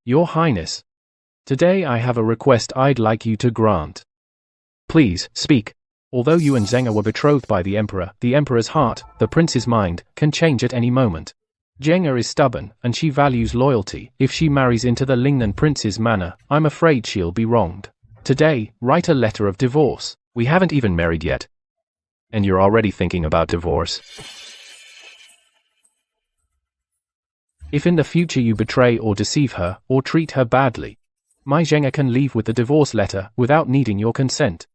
Your Highness, today I have a request I'd like you to grant. Please, speak. Although you and Zheng were betrothed by the Emperor's heart, the prince's mind, can change at any moment. Zheng is stubborn, and she values loyalty. If she marries into the Lingnan prince's manor, I'm afraid she'll be wronged. Today, write a letter of divorce. We haven't even married yet. And you're already thinking about divorce. If in the future you betray or deceive her, or treat her badly, my Zheng can leave with the divorce letter without needing your consent.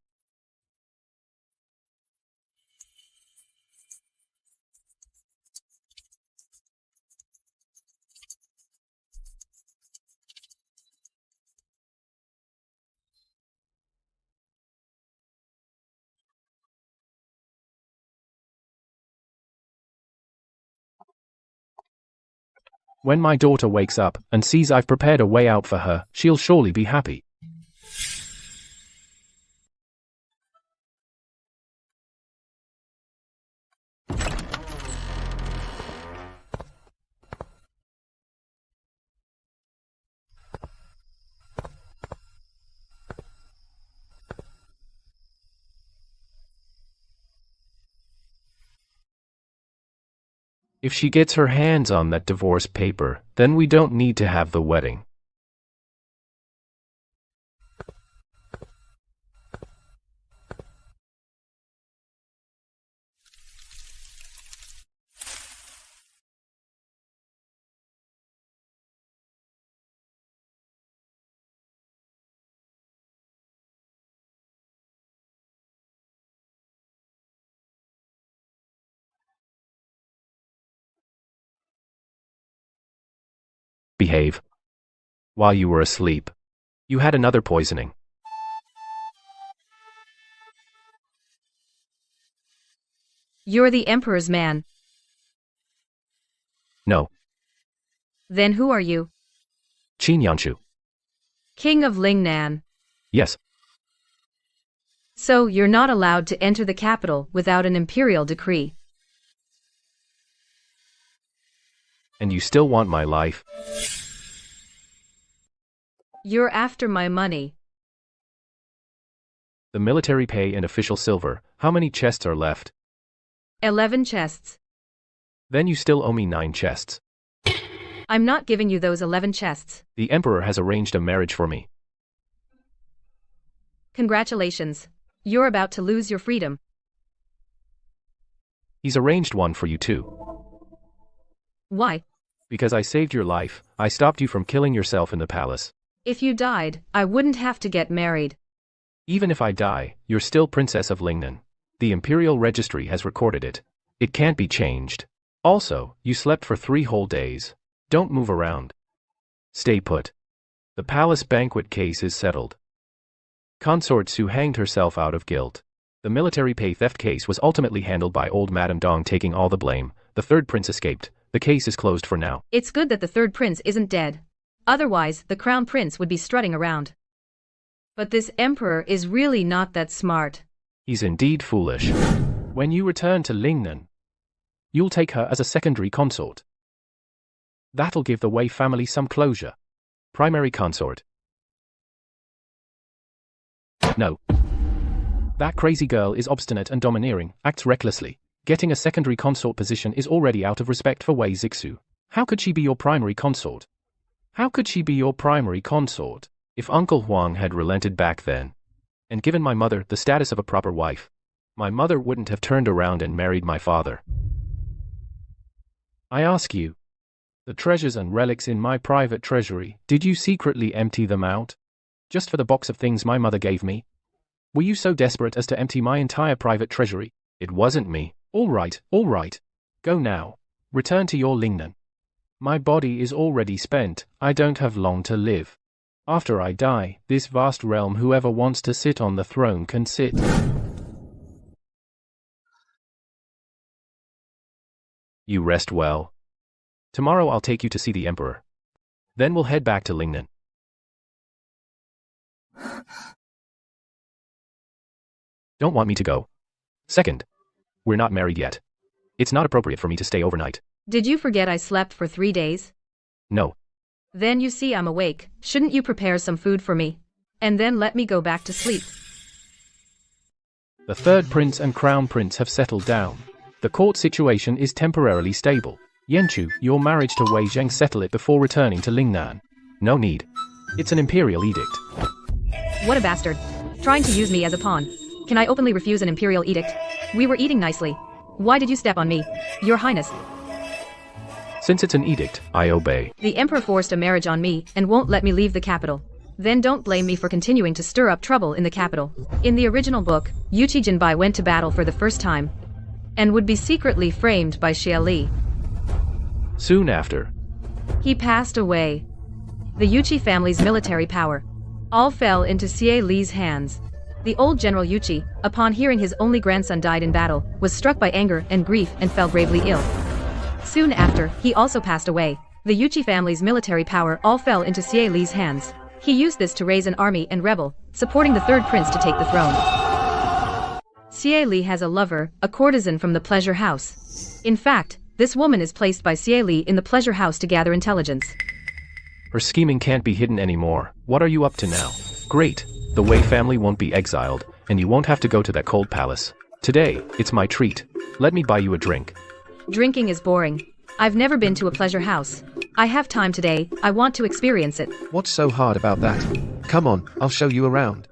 When my daughter wakes up and sees I've prepared a way out for her, she'll surely be happy. If she gets her hands on that divorce paper, then we don't need to have the wedding. Behave. While you were asleep, you had another poisoning. You're the Emperor's man. No. Then who are you? Qin Yanshu. King of Lingnan. Yes. So you're not allowed to enter the capital without an imperial decree. And you still want my life? You're after my money. The military pay and official silver. How many chests are left? 11 chests. Then you still owe me 9 chests. I'm not giving you those 11 chests. The Emperor has arranged a marriage for me. Congratulations. You're about to lose your freedom. He's arranged one for you too. Why? Because I saved your life. I stopped you from killing yourself in the palace. If you died, I wouldn't have to get married. Even if I die, you're still Princess of Lingnan. The Imperial Registry has recorded it. It can't be changed. Also, you slept for 3 whole days. Don't move around. Stay put. The palace banquet case is settled. Consort Su hanged herself out of guilt. The military pay theft case was ultimately handled by old Madame Dong taking all the blame. The third prince escaped. The case is closed for now. It's good that the third prince isn't dead. Otherwise, the crown prince would be strutting around. But this emperor is really not that smart. He's indeed foolish. When you return to Lingnan, you'll take her as a secondary consort. That'll give the Wei family some closure. Primary consort. No. That crazy girl is obstinate and domineering, acts recklessly. Getting a secondary consort position is already out of respect for Wei Zixu. How could she be your primary consort? How could she be your primary consort? If Uncle Huang had relented back then, and given my mother the status of a proper wife, my mother wouldn't have turned around and married my father. I ask you, the treasures and relics in my private treasury, did you secretly empty them out? Just for the box of things my mother gave me? Were you so desperate as to empty my entire private treasury? It wasn't me. All right. Go now. Return to your Lingnan. My body is already spent. I don't have long to live. After I die, this vast realm, whoever wants to sit on the throne can sit. You rest well. Tomorrow I'll take you to see the Emperor. Then we'll head back to Lingnan. Don't want me to go. Second, we're not married yet. It's not appropriate for me to stay overnight. Did you forget I slept for 3 days? No. Then you see I'm awake. Shouldn't you prepare some food for me? And then let me go back to sleep. The third prince and crown prince have settled down. The court situation is temporarily stable. Yanchu, your marriage to Wei Zheng, settle it before returning to Lingnan. No need. It's an imperial edict. What a bastard. Trying to use me as a pawn. Can I openly refuse an imperial edict? We were eating nicely. Why did you step on me, Your Highness? Since it's an edict, I obey. The Emperor forced a marriage on me and won't let me leave the capital. Then don't blame me for continuing to stir up trouble in the capital. In the original book, Yuqi Jinbai went to battle for the first time and would be secretly framed by Xie Li. Soon after, he passed away. The Yuqi family's military power all fell into Xie Li's hands. The old General Yuqi, upon hearing his only grandson died in battle, was struck by anger and grief and fell gravely ill. Soon after, he also passed away. The Yuchi family's military power all fell into Xie Li's hands. He used this to raise an army and rebel, supporting the third prince to take the throne. Xie Li has a lover, a courtesan from the pleasure house. In fact, this woman is placed by Xie Li in the pleasure house to gather intelligence. Her scheming can't be hidden anymore. What are you up to now? Great. The Wei family won't be exiled, and you won't have to go to that cold palace. Today, it's my treat. Let me buy you a drink. Drinking is boring. I've never been to a pleasure house. I have time today, I want to experience it. What's so hard about that? Come on, I'll show you around.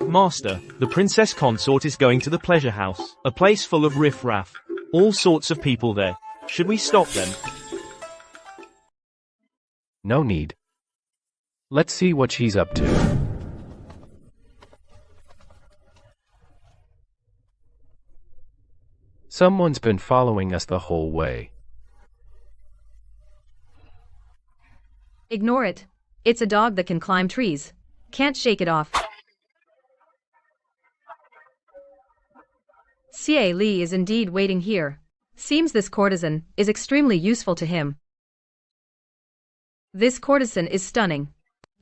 Master, the princess consort is going to the pleasure house, a place full of riff-raff. All sorts of people there. Should we stop them? No need. Let's see what she's up to. Someone's been following us the whole way. Ignore it. It's a dog that can climb trees. Can't shake it off. Xie Li is indeed waiting here. Seems this courtesan is extremely useful to him. This courtesan is stunning.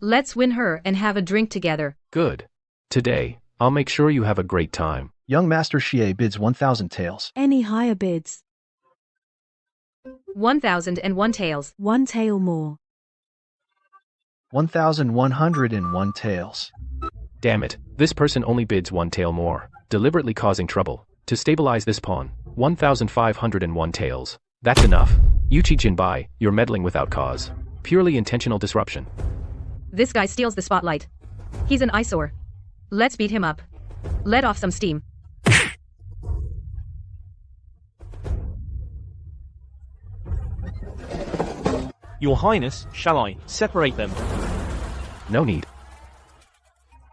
Let's win her and have a drink together. Good. Today, I'll make sure you have a great time. Young Master Xie bids 1,000 taels. Any higher bids? 1,001 taels. 1 tael more. 1,101 taels. Damn it, this person only bids 1 tael more, deliberately causing trouble. To stabilize this pawn, 1,501 taels. That's enough. Yuchi Jinbai, you're meddling without cause. Purely intentional disruption. This guy steals the spotlight. He's an eyesore. Let's beat him up. Let off some steam. Your Highness, shall I separate them? No need.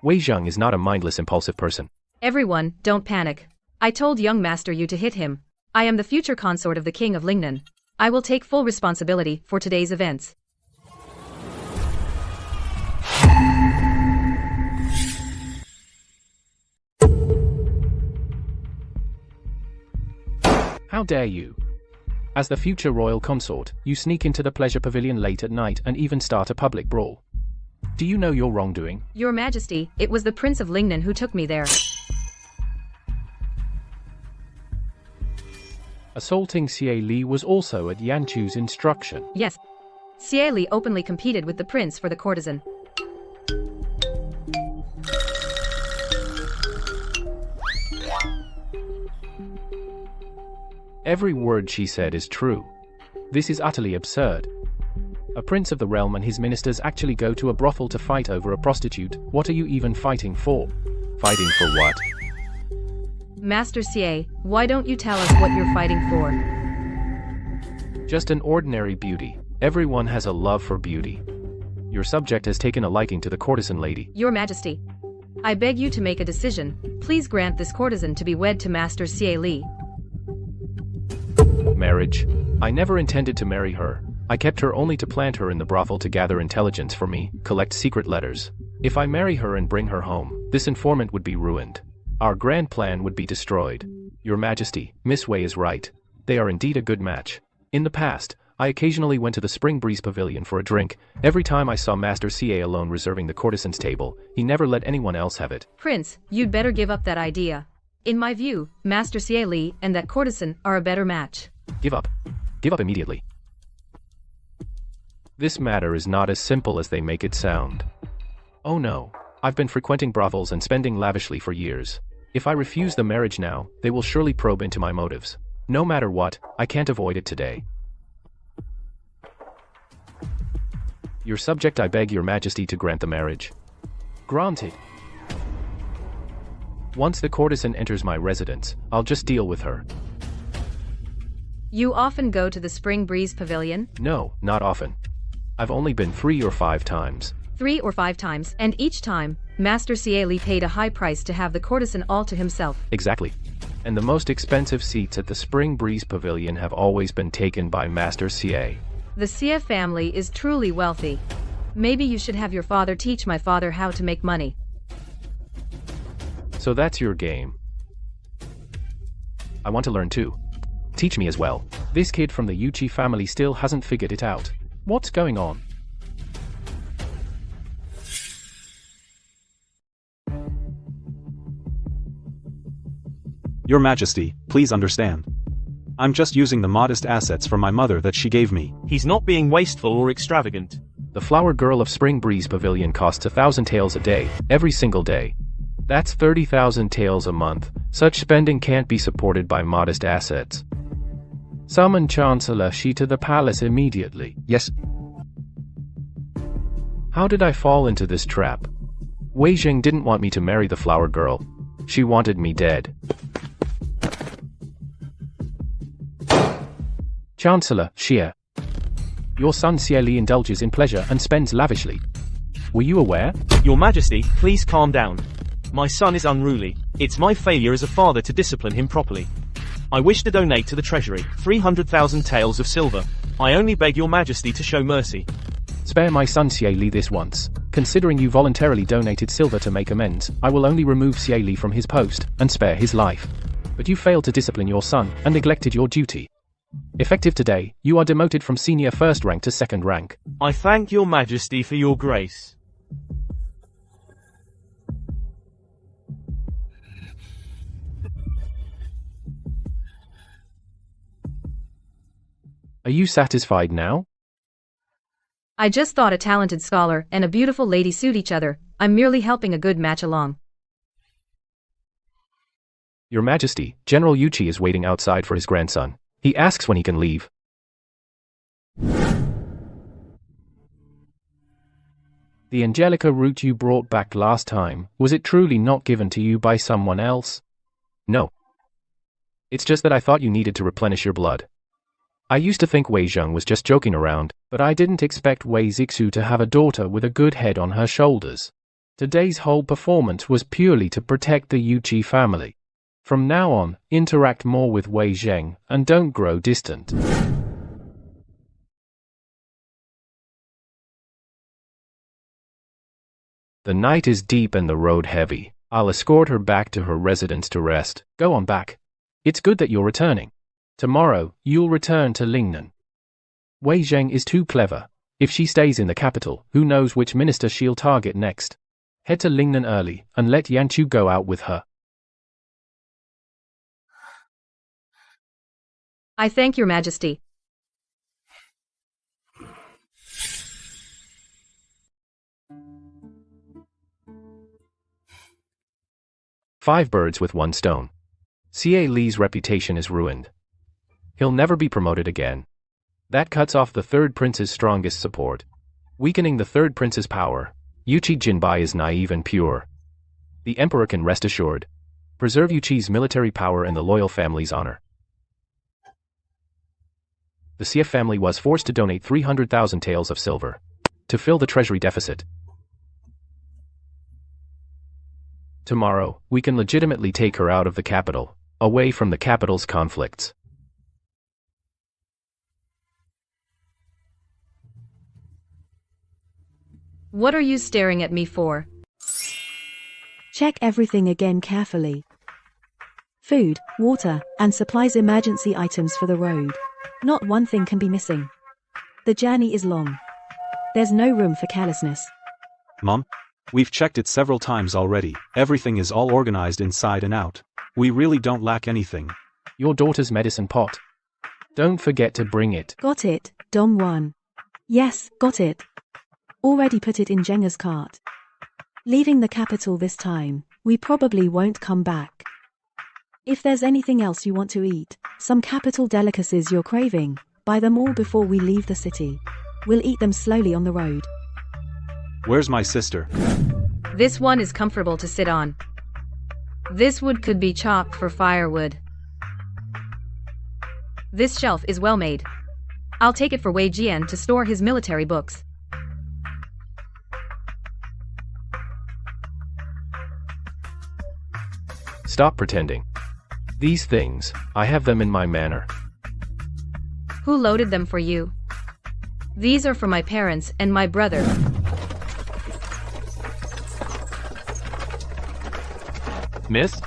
Wei Zheng is not a mindless, impulsive person. Everyone, don't panic. I told young master you to hit him. I am the future consort of the king of Lingnan. I will take full responsibility for today's events. How dare you? As the future royal consort, you sneak into the pleasure pavilion late at night and even start a public brawl. Do you know your wrongdoing? Your Majesty, it was the Prince of Lingnan who took me there. Assaulting Xie Li was also at Yanchu's instruction. Yes. Xie Li openly competed with the prince for the courtesan. Every word she said is true. This is utterly absurd. A prince of the realm and his ministers actually go to a brothel to fight over a prostitute. What are you even fighting for? Fighting for what? Master Xie, why don't you tell us what you're fighting for? Just an ordinary beauty. Everyone has a love for beauty. Your subject has taken a liking to the courtesan lady. Your Majesty, I beg you to make a decision. Please grant this courtesan to be wed to Master Xie Li. Marriage? I never intended to marry her. I kept her only to plant her in the brothel to gather intelligence for me, collect secret letters. If I marry her and bring her home, this informant would be ruined. Our grand plan would be destroyed. Your Majesty, Miss Wei is right. They are indeed a good match. In the past, I occasionally went to the Spring Breeze Pavilion for a drink. Every time I saw Master Xie alone reserving the courtesan's table, he never let anyone else have it. Prince, you'd better give up that idea. In my view, Master Xie Li and that courtesan are a better match. Give up. Give up immediately. This matter is not as simple as they make it sound. Oh no. I've been frequenting brothels and spending lavishly for years. If I refuse the marriage now, they will surely probe into my motives. No matter what, I can't avoid it today. Your subject, I beg your Majesty to grant the marriage. Granted. Once the courtesan enters my residence, I'll just deal with her. You often go to the Spring Breeze Pavilion? No, not often. I've only been 3 or 5 times. 3 or 5 times, and each time, Master Xie Li paid a high price to have the courtesan all to himself. Exactly. And the most expensive seats at the Spring Breeze Pavilion have always been taken by Master Xie. The Xie family is truly wealthy. Maybe you should have your father teach my father how to make money. So that's your game. I want to learn too. Teach me as well. This kid from the Yuchi family still hasn't figured it out. What's going on? Your Majesty, please understand. I'm just using the modest assets from my mother that she gave me. He's not being wasteful or extravagant. The Flower Girl of Spring Breeze Pavilion costs 1,000 taels a day, every single day. That's 30,000 taels a month. Such spending can't be supported by modest assets. Summon Chancellor Shi to the palace immediately. Yes. How did I fall into this trap? Wei Zheng didn't want me to marry the Flower Girl. She wanted me dead. Chancellor Xie, your son Xie Li indulges in pleasure and spends lavishly. Were you aware? Your Majesty, please calm down. My son is unruly. It's my failure as a father to discipline him properly. I wish to donate to the treasury 300,000 taels of silver. I only beg your Majesty to show mercy. Spare my son Xie Li this once. Considering you voluntarily donated silver to make amends, I will only remove Xie Li from his post and spare his life. But you failed to discipline your son and neglected your duty. Effective today, you are demoted from senior first rank to second rank. I thank your Majesty for your grace. Are you satisfied now? I just thought a talented scholar and a beautiful lady suit each other. I'm merely helping a good match along. Your Majesty, General Yuchi is waiting outside for his grandson. He asks when he can leave. The Angelica root you brought back last time, was it truly not given to you by someone else? No. It's just that I thought you needed to replenish your blood. I used to think Wei Zheng was just joking around, but I didn't expect Wei Zixu to have a daughter with a good head on her shoulders. Today's whole performance was purely to protect the Yuchi family. From now on, interact more with Wei Zheng, and don't grow distant. The night is deep and the road heavy. I'll escort her back to her residence to rest. Go on back. It's good that you're returning. Tomorrow, you'll return to Lingnan. Wei Zheng is too clever. If she stays in the capital, who knows which minister she'll target next. Head to Lingnan early, and let Yanchu go out with her. I thank your Majesty. Five birds with one stone. Xie Li's reputation is ruined. He'll never be promoted again. That cuts off the third prince's strongest support. Weakening the third prince's power, Yuchi Jinbai is naive and pure. The emperor can rest assured. Preserve Yuchi's military power and the loyal family's honor. The Xie family was forced to donate 300,000 taels of silver to fill the treasury deficit. Tomorrow, we can legitimately take her out of the capital, away from the capital's conflicts. What are you staring at me for? Check everything again carefully. Food, water, and supplies, emergency items for the road. Not one thing can be missing. The journey is long. There's no room for carelessness. Mom? We've checked it several times already. Everything is all organized inside and out. We really don't lack anything. Your daughter's medicine pot. Don't forget to bring it. Got it, Dong-Wan. Yes, got it. Already put it in Jenga's cart. Leaving the capital this time, we probably won't come back. If there's anything else you want to eat, some capital delicacies you're craving, buy them all before we leave the city. We'll eat them slowly on the road. Where's my sister? This one is comfortable to sit on. This wood could be chopped for firewood. This shelf is well made. I'll take it for Wei Jian to store his military books. Stop pretending. These things, I have them in my manor. Who loaded them for you? These are for my parents and my brother. Miss?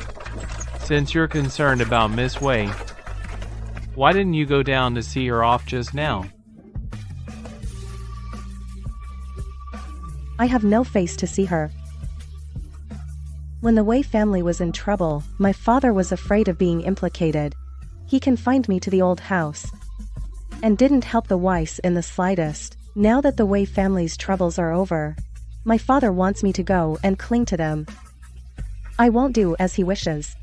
Since you're concerned about Miss Wei, Why didn't you go down to see her off just now? I have no face to see her. When the Wei family was in trouble, my father was afraid of being implicated. He confined me to the old house and didn't help the Weiss in the slightest. Now that the Wei family's troubles are over, my father wants me to go and cling to them. I won't do as he wishes.